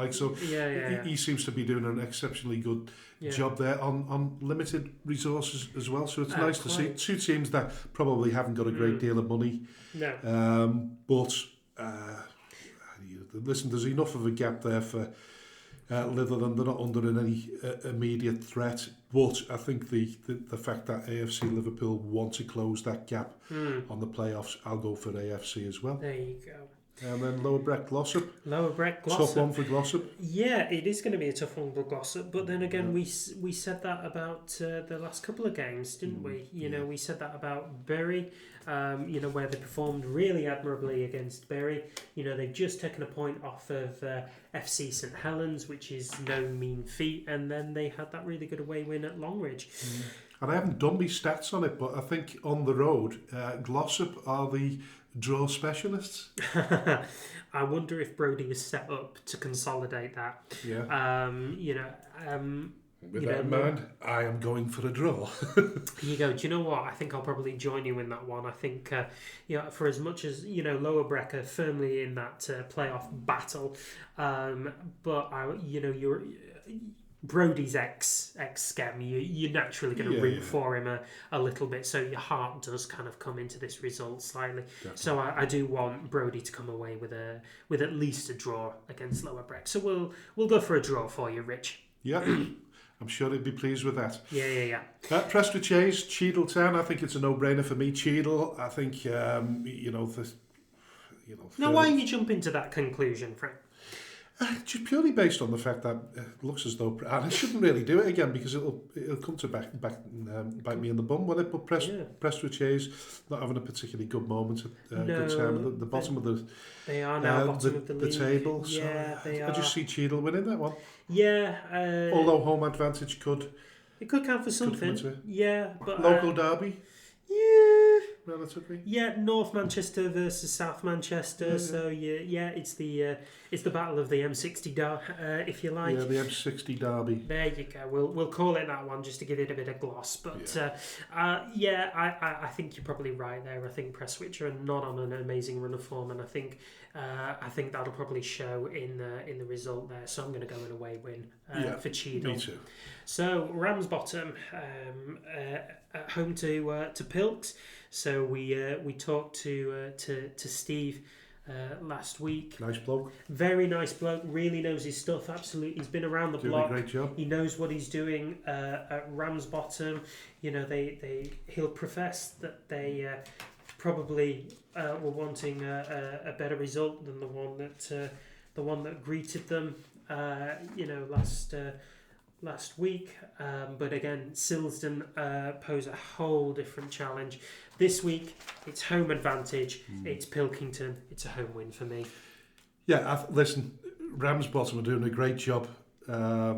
He seems to be doing an exceptionally good job there on limited resources as well. So it's nice to see 2 teams that probably haven't got a great deal of money. No. But listen, there's enough of a gap there for Litherland. They're not under any immediate threat, but I think the fact that AFC Liverpool want to close that gap on the playoffs, I'll go for AFC as well. There you go. And then Lower Breck Glossop. Tough one for Glossop. Yeah, it is going to be a tough one for Glossop, but then again, we said that about the last couple of games, didn't we? We said that about Bury, where they performed really admirably against Bury. They've just taken a point off of FC St Helens, which is no mean feat, and then they had that really good away win at Longridge. And I haven't done my stats on it, but I think on the road, Glossop are the draw specialists. I wonder if Brody is set up to consolidate that. Yeah. With that in mind, I am going for a draw. Here you go. Do you know what? I think I'll probably join you in that one. I think, for as much as, Lower Breck are firmly in that playoff battle, but, you're... Brody's ex-Schem, you're naturally going to root for him a little bit, so your heart does kind of come into this result slightly. Definitely. So I do want Brody to come away with at least a draw against Lower Breck. So we'll go for a draw for you, Rich. Yeah, I'm sure he'd be pleased with that. Yeah. Prestwich Chase, Cheadle Town. I think it's a no-brainer for me. Cheadle, I think Now, why you jump into that conclusion, Frank? Just purely based on the fact that it looks as though, and I shouldn't really do it again because it'll come to bite me in the bum, will it? But Prestwich Hayes not having a particularly good moment at good time at the bottom of the they are now bottom of the league. Table. Yeah, so they are. I just see Cheadle winning that one. Yeah. Although home advantage could count for something. Yeah, but local derby. Yeah. Relatively. Yeah, North Manchester versus South Manchester. So it's the battle of the M60 if you like. Yeah, the M60 derby. There you go. We'll call it that one just to give it a bit of gloss. But I think you're probably right there. I think Prestwich are not on an amazing run of form, and I think that'll probably show in the result there. So I'm going to go in away win for Cheadle. Me too. So Ramsbottom at home to Pilks. So we talked to Steve last week. Nice bloke. Very nice bloke. Really knows his stuff. Absolutely, he's been around the block. Doing a great job. He knows what he's doing at Ramsbottom. He'll profess that they probably were wanting a better result than the one that greeted them. Last week, but again, Silsden pose a whole different challenge. This week, it's home advantage. It's Pilkington. It's a home win for me. Yeah, listen, Ramsbottom are doing a great job. They're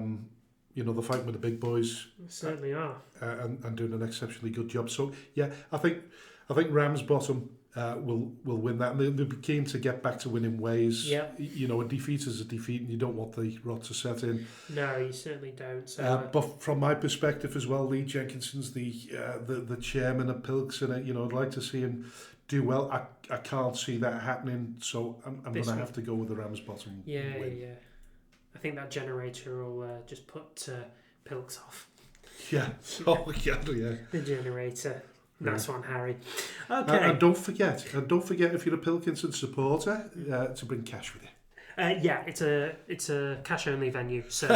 fighting with the big boys. They certainly are, and doing an exceptionally good job. So yeah, I think Ramsbottom will win that, and they'll be keen to get back to winning ways. Yeah. A defeat is a defeat, and you don't want the rot to set in. No, you certainly don't. So, but from my perspective as well, Lee Jenkinson's the chairman of Pilks, and I'd like to see him do well. I can't see that happening, so I'm going to have to go with the Ramsbottom win. Yeah. I think that generator will just put Pilks off. Yeah. Oh, yeah. The generator. Nice one, Harry. Okay. And don't forget if you're a Pilkinson supporter, to bring cash with you. It's a cash only venue, so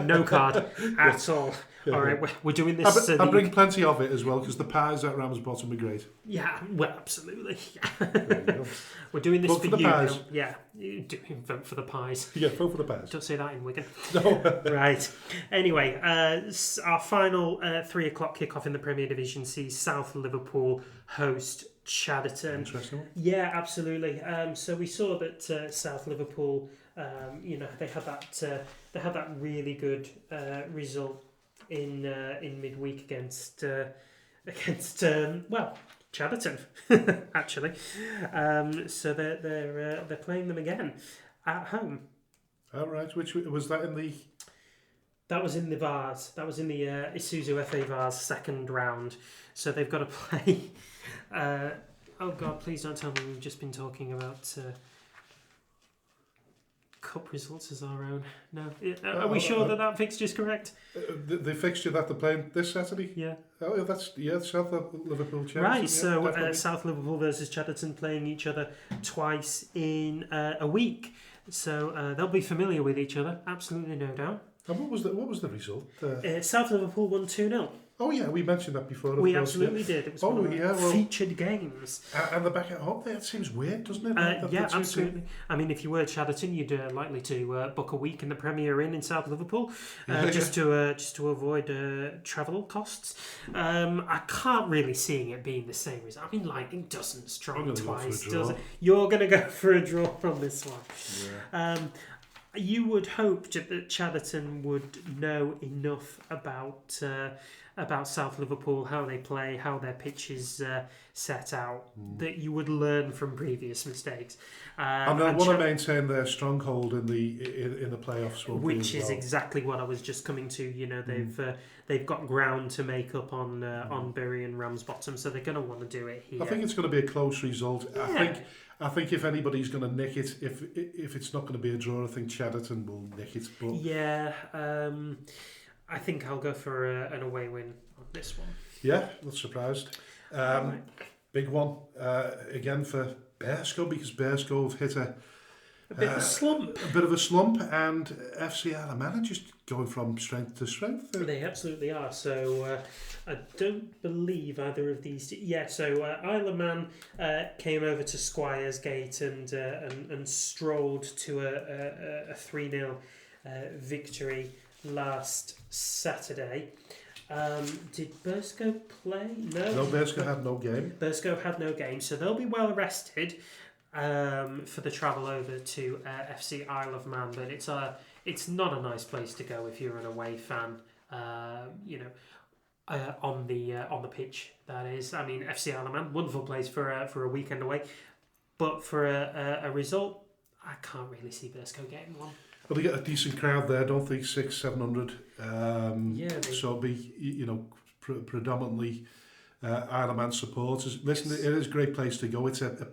no card at all. All right, we're doing this. I bring plenty of it as well because the pies at Ramsbottom are great. Yeah, well, absolutely. There you go. We're doing this vote for the you. pies. Yeah, vote for the pies. Yeah, vote for the pies. Don't say that in Wigan. No. Right. Anyway, our final 3 o'clock kickoff in the Premier Division sees South Liverpool host Chadderton. Interesting one. Yeah, absolutely. So we saw that South Liverpool, they had that really good result in midweek against Chadderton actually. So they're playing them again at home. All right. Which was that in the? That was in the Vars. That was in the Isuzu FA Vars second round. So they've got to play. Oh God! Please don't tell me we've just been talking about cup results as our own. No, are we sure that fixture's correct? The fixture that they're playing this Saturday. Yeah. Oh, that's South Liverpool. Chadderton, right. So South Liverpool versus Chadderton playing each other twice in a week. So they'll be familiar with each other. Absolutely, no doubt. And what was the result? South Liverpool won 2-0. Oh yeah, we mentioned that before. We absolutely did. It was one of our featured games. And the back at home, that seems weird, doesn't it? Yeah, absolutely. I mean, if you were Chadderton, you'd likely to book a week in the Premier Inn in South Liverpool, just to avoid travel costs. I can't really see it being the same result. I mean, lightning doesn't strike twice, does it? You're going to go for a draw from this one. Yeah. You would hope that Chadderton would know enough about about South Liverpool, how they play, how their pitch is set out, that you would learn from previous mistakes. And they want to maintain their stronghold in the playoffs, which is exactly what I was just coming to. You know, they've got ground to make up on Bury and Ramsbottom, so they're going to want to do it here. I think it's going to be a close result. Yeah. I think if anybody's going to nick it, if it's not going to be a draw, I think Chadderton will nick it. But yeah, I think I'll go for an away win on this one. Yeah, not surprised. Right. Big one again for Bearscough, because Bearscough have hit a bit of a slump. A bit of a slump, and FC Isle of Man are just going from strength to strength. They absolutely are. So I don't believe either of these. So Isle of Man came over to Squires Gate and strolled to a 3-0 victory last Saturday. Did Bearscough play? No, Bearscough had no game. Bearscough had no game, so they'll be well rested for the travel over to FC Isle of Man. But it's not a nice place to go if you're an away fan. On the pitch, that is. I mean, FC Isle of Man, wonderful place for a weekend away, but for a result, I can't really see Bearscough getting one. Well, they get a decent crowd there, don't they? 600-700. So it'll be, predominantly Isle of Man supporters. Listen, it is a great place to go. It's a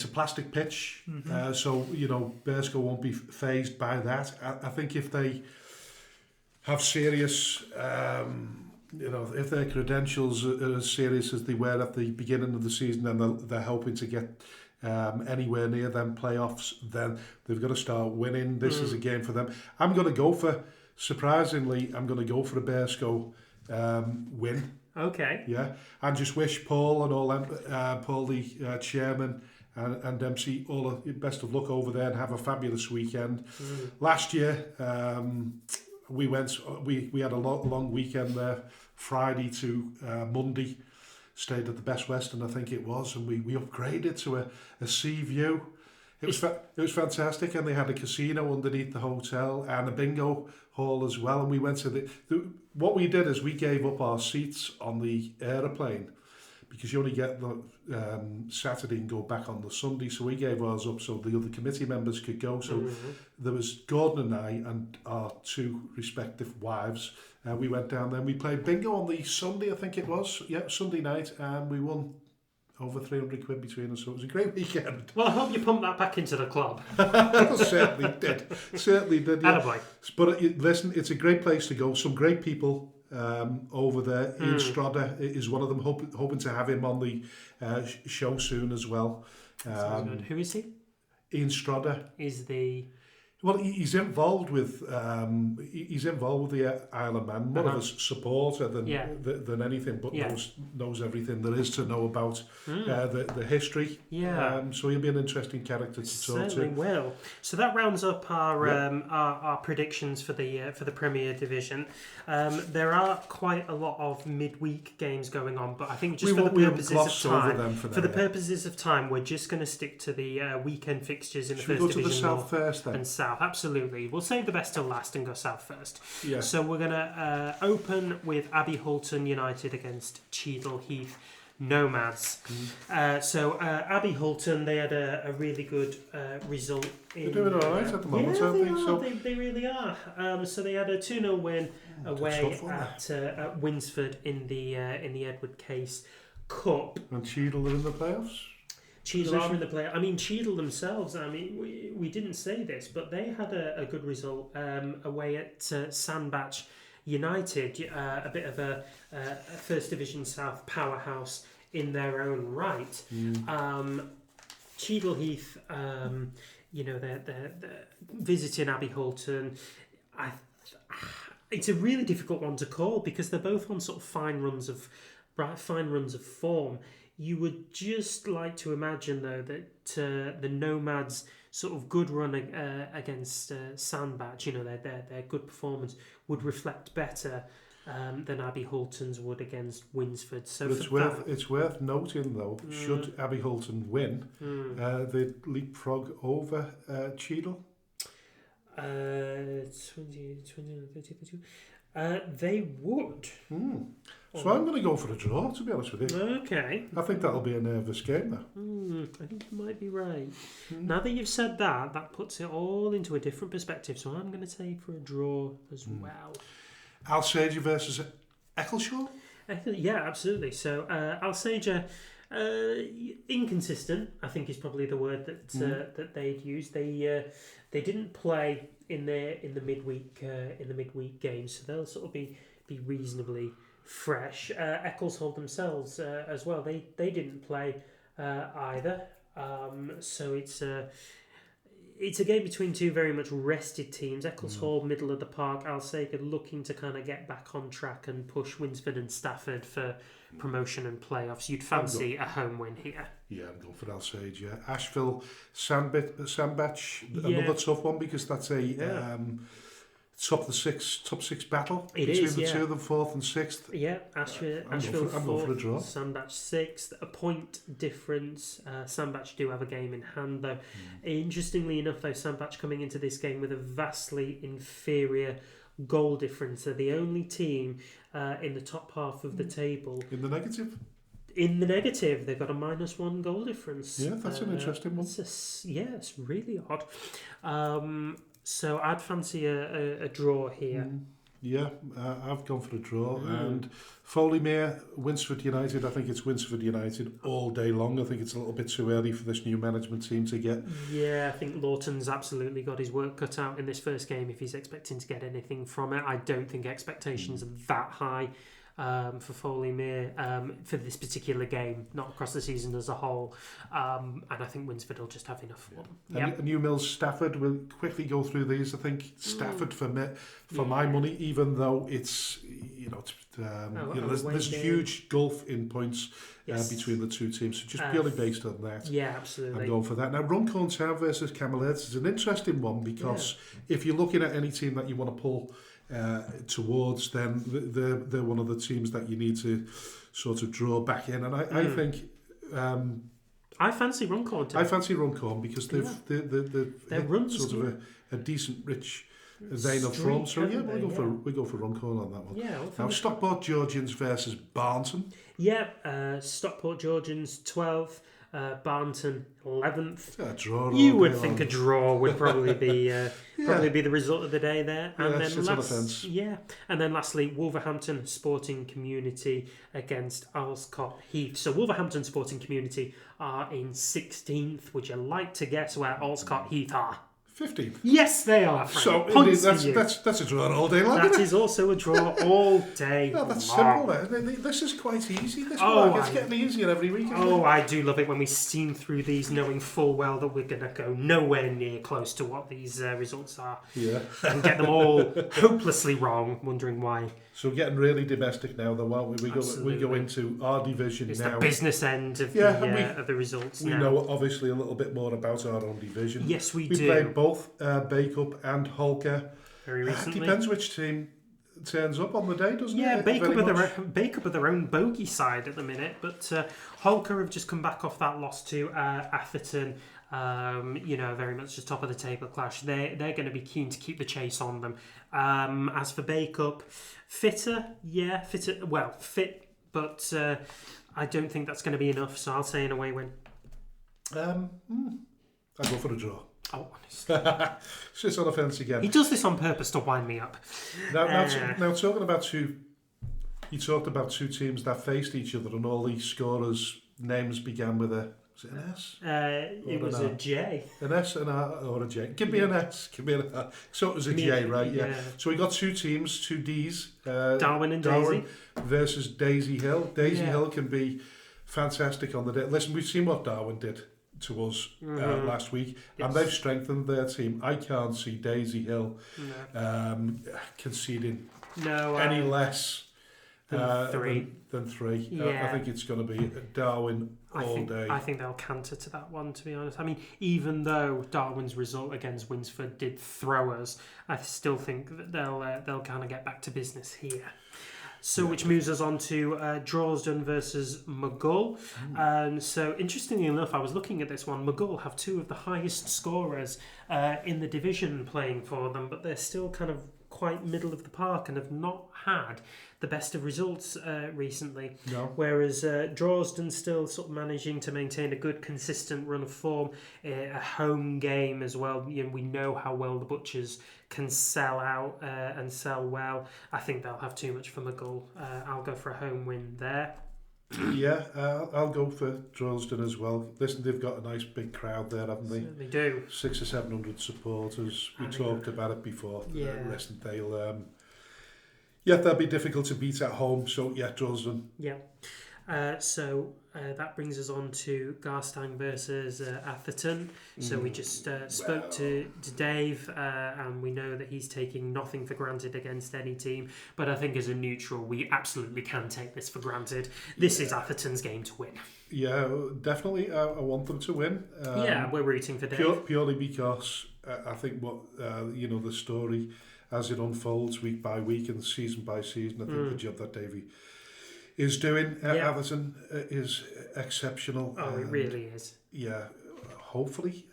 plastic pitch, so Bearscough won't be phased by that. I think if they have serious, if their credentials are as serious as they were at the beginning of the season, and they're hoping to get anywhere near them playoffs, then they've got to start winning. This is a game for them. Surprisingly, I'm going to go for a Bearscough win. Okay. Yeah, and just wish Paul and all them, Paul the chairman and MC all the best of luck over there, and have a fabulous weekend. Last year, we had a long weekend there, Friday to Monday. Stayed at the Best Western, I think it was, and we upgraded to a sea view. It was fantastic, and they had a casino underneath the hotel and a bingo hall as well. And we went to what we did is we gave up our seats on the aeroplane, because you only get the Saturday and go back on the Sunday. So we gave ours up so the other committee members could go. So there was Gordon and I and our two respective wives. We went down there and we played bingo on the Sunday, I think it was. Yeah, Sunday night, and we won over 300 quid between us. So it was a great weekend. Well, I hope you pumped that back into the club. Certainly did. Yeah. Attaboy. But listen, it's a great place to go. Some great people over there. Ian Strodder is one of them. Hoping to have him on the show soon as well. Sounds good. Who is he? Ian Strodder is the. Well, he's involved with the Isle of Man. More of a supporter than anything, but knows everything there is to know about the history. Yeah. So he'll be an interesting character to talk to. Certainly will. So that rounds up our predictions for the Premier Division. There are quite a lot of midweek games going on, but I think just for the purposes of time, we're just going to stick to the weekend fixtures in the First Division. Should we go to the South first then? And South. Absolutely. We'll save the best till last and go south first. Yeah. So we're going to open with Abbey Hulton United against Cheadle Heath Nomads. So Abbey Hulton, they had a really good result. They're doing all right at the moment, aren't they? They really are. So they had a 2-0 win away at Winsford in the Edward Case Cup. And Cheadle are in the playoffs? Cheadle are in the play. I mean, Cheadle themselves, we didn't say this, but they had a good result away at Sandbach United, a bit of a First Division South powerhouse in their own right. Cheadle Heath, they're visiting Abbey Hulton. It's a really difficult one to call because they're both on sort of fine runs of form. You would just like to imagine, though, that the Nomads' sort of good run against Sandbach, their good performance would reflect better than Abbey Hulton's would against Winsford. So it's worth noting, though, should Abbey Hulton win, they'd leapfrog over Cheadle. 32. They would. So I'm going to go for a draw, to be honest with you. Okay. I think that'll be a nervous game, though. I think you might be right. Now that you've said that, that puts it all into a different perspective. So I'm going to take for a draw as well. Alsager versus Eccleshaw? Yeah, absolutely. So Alsager, inconsistent, I think is probably the word that they'd use. They didn't play in the midweek games, so they'll sort of be reasonably fresh. Eccleshaw themselves as well. They didn't play either. So it's a game between two very much rested teams. Eccleshaw, middle of the park. Alsager looking to kind of get back on track and push Winsford and Stafford for promotion and playoffs. You'd fancy a home win here. Yeah, I'm going for Alsager. Ashville, Sandbach, another tough one because that's a top six battle between the two of them, 4th and 6th. Yeah, Ashville I'm going for a 4th, draw. Sandbach 6th, a point difference. Sandbach do have a game in hand though. Interestingly enough though, Sandbach coming into this game with a vastly inferior goal difference. They're the only team in the top half of the table. In the negative? In the negative, they've got a -1 goal difference. Yeah, that's an interesting one. It's really odd. So I'd fancy a draw here. Yeah, I've gone for a draw. And Foley-Mere, Winsford United. I think it's Winsford United all day long. I think it's a little bit too early for this new management team to get. Yeah, I think Lawton's absolutely got his work cut out in this first game if he's expecting to get anything from it. I don't think expectations are that high for Foley-Mere for this particular game, not across the season as a whole. And I think Winsford will just have enough for them. Yep. New Mills, Stafford. We'll quickly go through these. I think Stafford for my money, even though it's there's a huge gulf in points between the two teams. So just purely based on that. Yeah, absolutely. I'm going for that. Now, Runcorn Town versus Camberlades is an interesting one because if you're looking at any team that you want to pull towards, then they're one of the teams that you need to sort of draw back in. And I think I fancy Runcorn. I fancy Runcorn because they've hit sort of a decent, rich vein of form. So we go for Runcorn on that one. Yeah. Now Stockport Georgians versus Barnton. Yeah, Stockport Georgians 12th. Barnton 11th. Yeah, draw. You would think a draw would probably be the result of the day there. And then lastly, Wolverhampton Sporting Community against Alscott Heath. So Wolverhampton Sporting Community are in 16th. Would you like to guess where Alscott Heath are? 15th. Yes, they are. Frank. So indeed, that's a draw all day long. That is also a draw all day. No, that's long. Simple. This is quite easy. It's getting easier every week. I do love it when we steam through these, knowing full well that we're going to go nowhere near close to what these results are. Yeah, and get them all hopelessly wrong, wondering why. So we're getting really domestic now, though, aren't we? We go into our division it's now. It's the business end of the results. We know obviously a little bit more about our own division. Yes, we do. We played both Bake-Up and Holker. Very recently. Depends which team turns up on the day, doesn't it? Yeah, Bake-Up are their own bogey side at the minute, but Holker have just come back off that loss to Atherton. Very much just top of the table clash. They're going to be keen to keep the chase on them. As for Bake-Up, fit, but I don't think that's going to be enough, so I'll say an away win. I'll go for a draw. Oh, honestly. Sits on the fence again. He does this on purpose to wind me up. Now talking about two... You talked about two teams that faced each other and all these scorers' names began with a... Was it an S? It was a J. An S, an R, or a J. Give me an S, give me an R. So it was a J, right? Yeah. So we got two teams, two Ds. Darwin and Daisy. Versus Daisy Hill. Daisy Hill can be fantastic on the day. Listen, we've seen what Darwin did to us last week, and they've strengthened their team. I can't see Daisy Hill conceding any less than three. Yeah. I think it's going to be Darwin all day. I think they'll canter to that one, to be honest. I mean, even though Darwin's result against Winsford did throw us, I still think that they'll kind of get back to business here. So, which moves us on to Drorsden versus Mughal. So, interestingly enough, I was looking at this one. Mughal have two of the highest scorers in the division playing for them, but they're still kind of quite middle of the park and have not had the best of results recently. No. Whereas Drorsden still sort of managing to maintain a good, consistent run of form, a home game as well. You know, we know how well the Butchers can sell out and sell well. I think they'll have too much for Mughal. I'll go for a home win there. Yeah, I'll go for Drorsden as well. Listen, they've got a nice big crowd there, haven't they? Certainly do. 600 or 700 supporters. We talked about it before. Yeah. Listen, they'll be difficult to beat at home. So yeah, Drorsden. Yeah. So that brings us on to Garstang versus Atherton. So we just spoke to Dave, and we know that he's taking nothing for granted against any team. But I think as a neutral, we absolutely can take this for granted. This is Atherton's game to win. Yeah, definitely. I want them to win. Yeah, we're rooting for Dave. Purely because I think what the story as it unfolds week by week and season by season. I think the job that Davey is doing at Atherton is exceptional. Oh, it really is. Yeah, hopefully,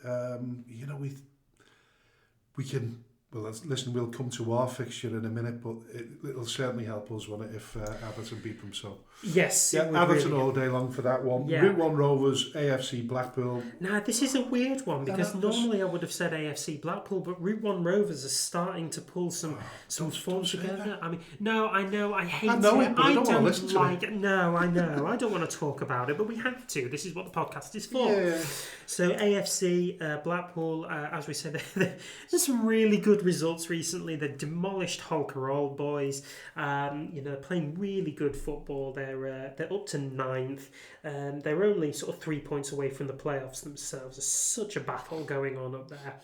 we can. Well, listen, we'll come to our fixture in a minute, but it'll certainly help us, won't it, if Atherton beat them. So yes, yeah, Atherton all day long for that one. Yeah. Route 1 Rovers, AFC Blackpool. Now, this is a weird one because normally I would have said AFC Blackpool, but Route 1 Rovers are starting to pull some form together. I mean, no, I know, I hate I know it, but I don't want to listen to like it. No, I know, I don't want to talk about it, but we have to. This is what the podcast is for. Yeah. So AFC Blackpool, as we said, there's some really good results recently. They demolished Holker Old Boys. Playing really good football. They're up to 9th. They're only sort of 3 points away from the playoffs themselves. There's such a battle going on up there.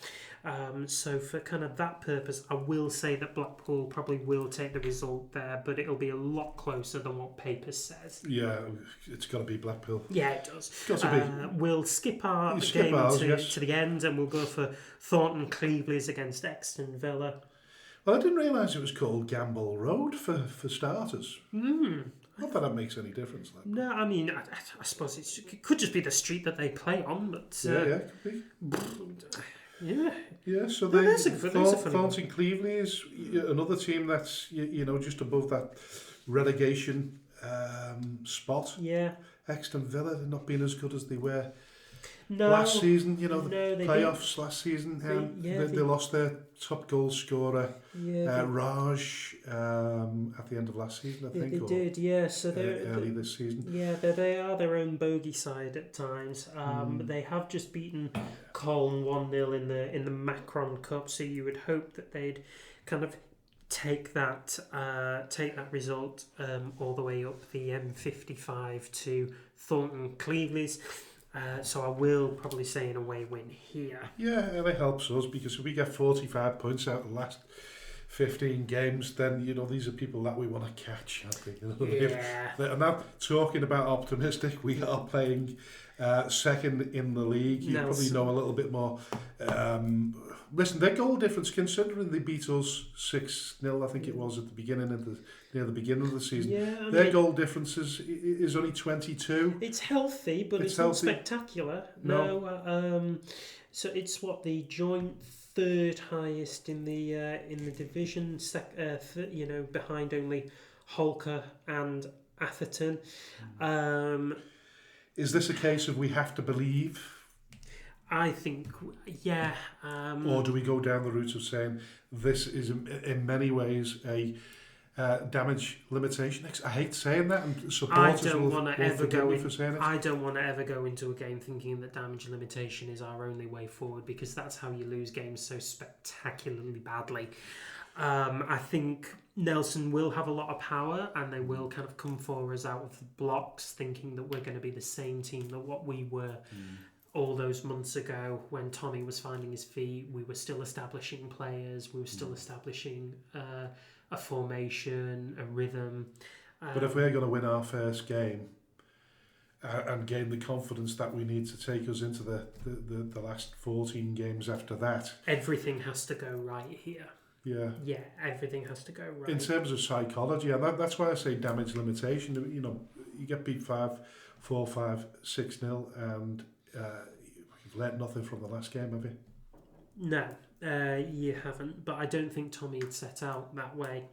So for kind of that purpose, I will say that Blackpool probably will take the result there, but it'll be a lot closer than what paper says. Yeah, it's got to be Blackpool. Yeah, it does. Got to be. We'll skip our game to the end, and we'll go for Thornton Cleveland's against Exton Villa. Well, I didn't realise it was called Gamble Road for starters. Not that makes any difference. No, I mean, I suppose it could just be the street that they play on, but... could be. Yeah. Yeah, so Thornton Cleveland is another team that's just above that relegation spot. Yeah. Exton Villa, they're not being as good as they were last season. Playoffs last season. They lost their top goal scorer, Raj, at the end of last season, I think. They did, yeah. So they're early this season. Yeah, they are their own bogey side at times. They have just beaten Colne 1-0 in the Macron Cup, so you would hope that they'd kind of take that result all the way up the M55 to Thornton Cleveland's. So I will probably say an away win here. Yeah, and it helps us because if we get 45 points out of the last 15 games, then these are people that we want to catch, I think. And now, talking about optimistic, we are playing second in the league. You probably know a little bit more. Listen, their goal difference, considering they beat us 6-0, I think it was at the beginning of the beginning of the season. Their goal difference is only 22. It's healthy, but it's not spectacular. No. So it's the joint third highest in the division. Behind only Holker and Atherton. Is this a case of we have to believe? I think, yeah. Or do we go down the route of saying this is in many ways a damage limitation? I hate saying that, and supporters will forgive me for saying it. I don't want to ever go into a game thinking that damage limitation is our only way forward, because that's how you lose games so spectacularly badly. I think Nelson will have a lot of power, and they will kind of come for us out of the blocks, thinking that we're going to be the same team that what we were all those months ago when Tommy was finding his feet. We were still establishing players. We were still establishing a formation, a rhythm. But if we're going to win our first game and gain the confidence that we need to take us into the last 14 games after that, everything has to go right here. yeah, everything has to go right. In terms of psychology, and that's why I say damage limitation. You know, you get beat 5-4, 5-6-0, and you've learnt nothing from the last game, have you? No, you haven't. But I don't think Tommy had set out that way.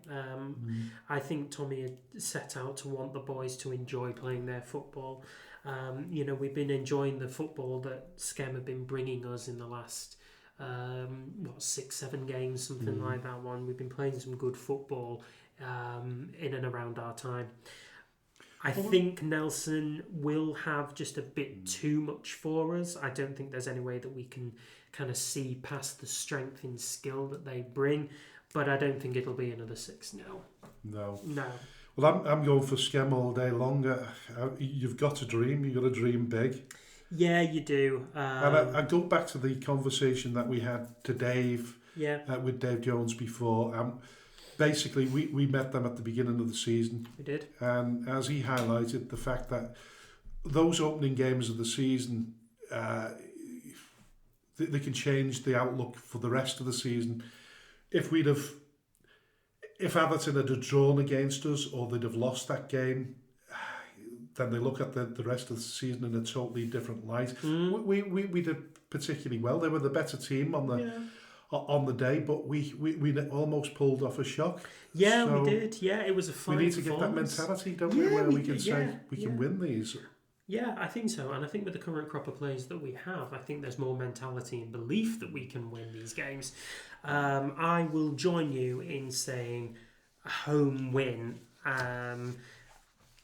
I think Tommy had set out to want the boys to enjoy playing their football. You know, we've been enjoying the football that Skem have been bringing us in the last 6-7 games, something like that one. We've been playing some good football in and around our time. I think Nelson will have just a bit too much for us. I don't think there's any way that we can kind of see past the strength and skill that they bring, but I don't think it'll be another 6-0. No. Well, I'm going for Skem all day long. You've got to dream. You've got to dream big. Yeah, you do. And I go back to the conversation that we had to Dave, with Dave Jones before. Basically, we met them at the beginning of the season. We did. And as he highlighted, the fact that those opening games of the season, they can change the outlook for the rest of the season. If Atherton had drawn against us or they'd have lost that game, then they look at the rest of the season in a totally different light. We did particularly well. They were the better team on the day, but we almost pulled off a shock. Yeah, so we did. Yeah, it was a fine we need to get that mentality, don't we, where we can say we can win these. Yeah, I think so. And I think with the current crop of players that we have, I think there's more mentality and belief that we can win these games. I will join you in saying a home win,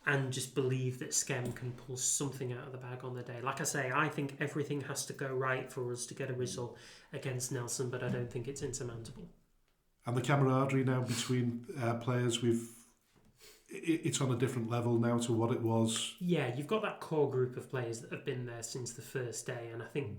and just believe that Skem can pull something out of the bag on the day. Like I say, I think everything has to go right for us to get a result against Nelson, but I don't think it's insurmountable. And the camaraderie now between players, it's on a different level now to what it was. Yeah, you've got that core group of players that have been there since the first day, and I think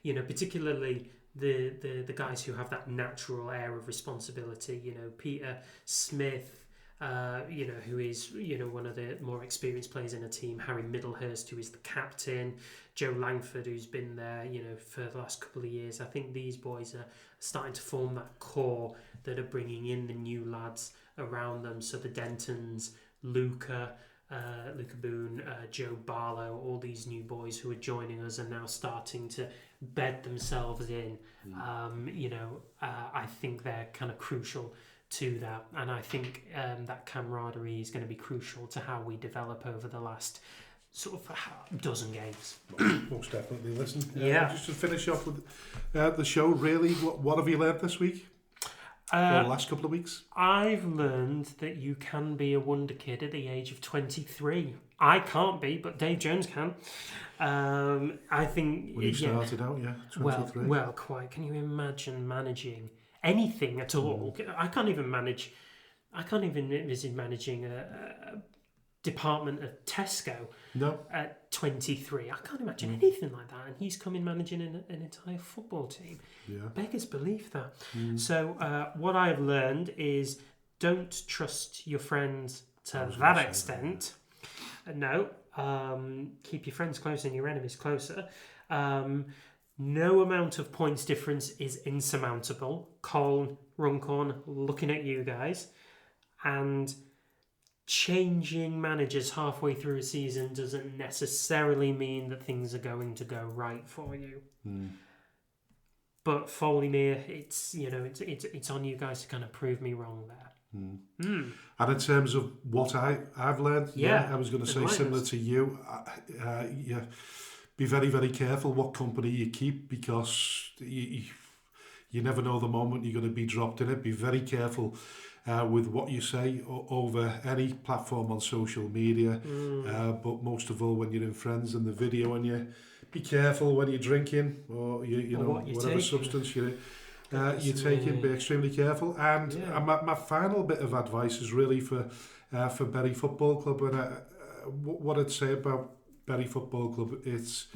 particularly the guys who have that natural air of responsibility. You know, Peter Smith, who is one of the more experienced players in a team. Harry Middlehurst, who is the captain. Joe Langford, who's been there for the last couple of years. I think these boys are starting to form that core that are bringing in the new lads around them. So the Dentons, Luca Boone, Joe Barlow, all these new boys who are joining us are now starting to bed themselves in. I think they're kind of crucial to that, and I think that camaraderie is going to be crucial to how we develop over the last sort of dozen games. Most definitely. Listen, just to finish off with the show, really, what have you learned this week? Or the last couple of weeks? I've learned that you can be a wonder kid at the age of 23. I can't be, but Dave Jones can. I think... When you started out, 23. Well, quite. Can you imagine managing anything at all? I can't even envisage managing a department of Tesco at 23. I can't imagine anything like that. And he's coming managing an entire football team. Yeah. Beggars belief that. So what I've learned is don't trust your friends to that extent. No. Keep your friends close and your enemies closer. No amount of points difference is insurmountable. Colin, Runcorn, looking at you guys. And changing managers halfway through a season doesn't necessarily mean that things are going to go right for you. But Foley-Mere, it's on you guys to kind of prove me wrong there. And in terms of what I've learned, I was going to say similar to you. Be very, very careful what company you keep, because you never know the moment you're going to be dropped in it. Be very careful with what you say over any platform on social media, but most of all when you're in friends and the video, and you be careful when you're drinking or whatever substance you're taking. Be extremely careful. And my final bit of advice is really for Bury Football Club, and what I'd say about Bury Football Club, it's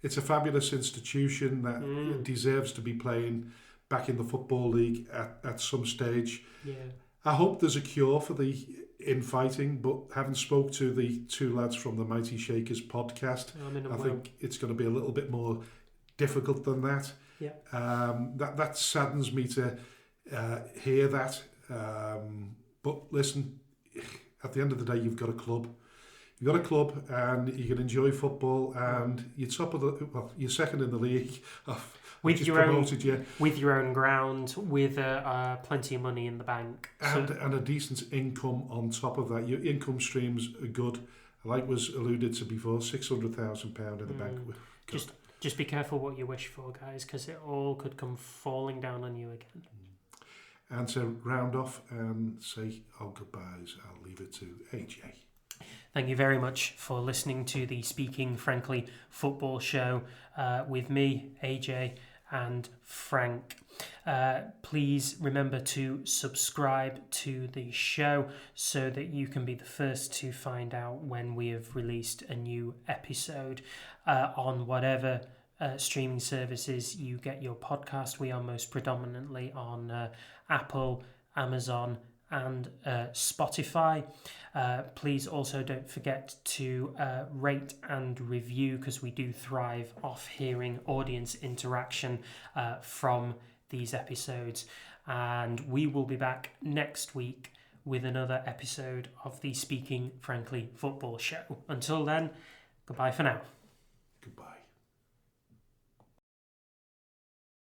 a fabulous institution that deserves to be playing back in the Football League at some stage. I hope there's a cure for the infighting, but having spoke to the two lads from the Mighty Shakers podcast, I think it's going to be a little bit more difficult than that. That saddens me to hear that. But listen, at the end of the day, you've got a club. You've got a club, and you can enjoy football, and you're you're second in the league. With your own ground, with plenty of money in the bank, and a decent income on top of that. Your income streams are good. Like was alluded to before, £600,000 in the bank. Just be careful what you wish for, guys, because it all could come falling down on you again. And to round off and say our goodbyes, I'll leave it to AJ. Thank you very much for listening to the Speaking Frankly Football Show with me, AJ, and Frank. Please remember to subscribe to the show so that you can be the first to find out when we have released a new episode on whatever streaming services you get your podcast. We are most predominantly on Apple, Amazon, and Spotify. Please also don't forget to rate and review, because we do thrive off hearing audience interaction from these episodes. And we will be back next week with another episode of the Speaking Frankly Football Show. Until then, goodbye for now. Goodbye.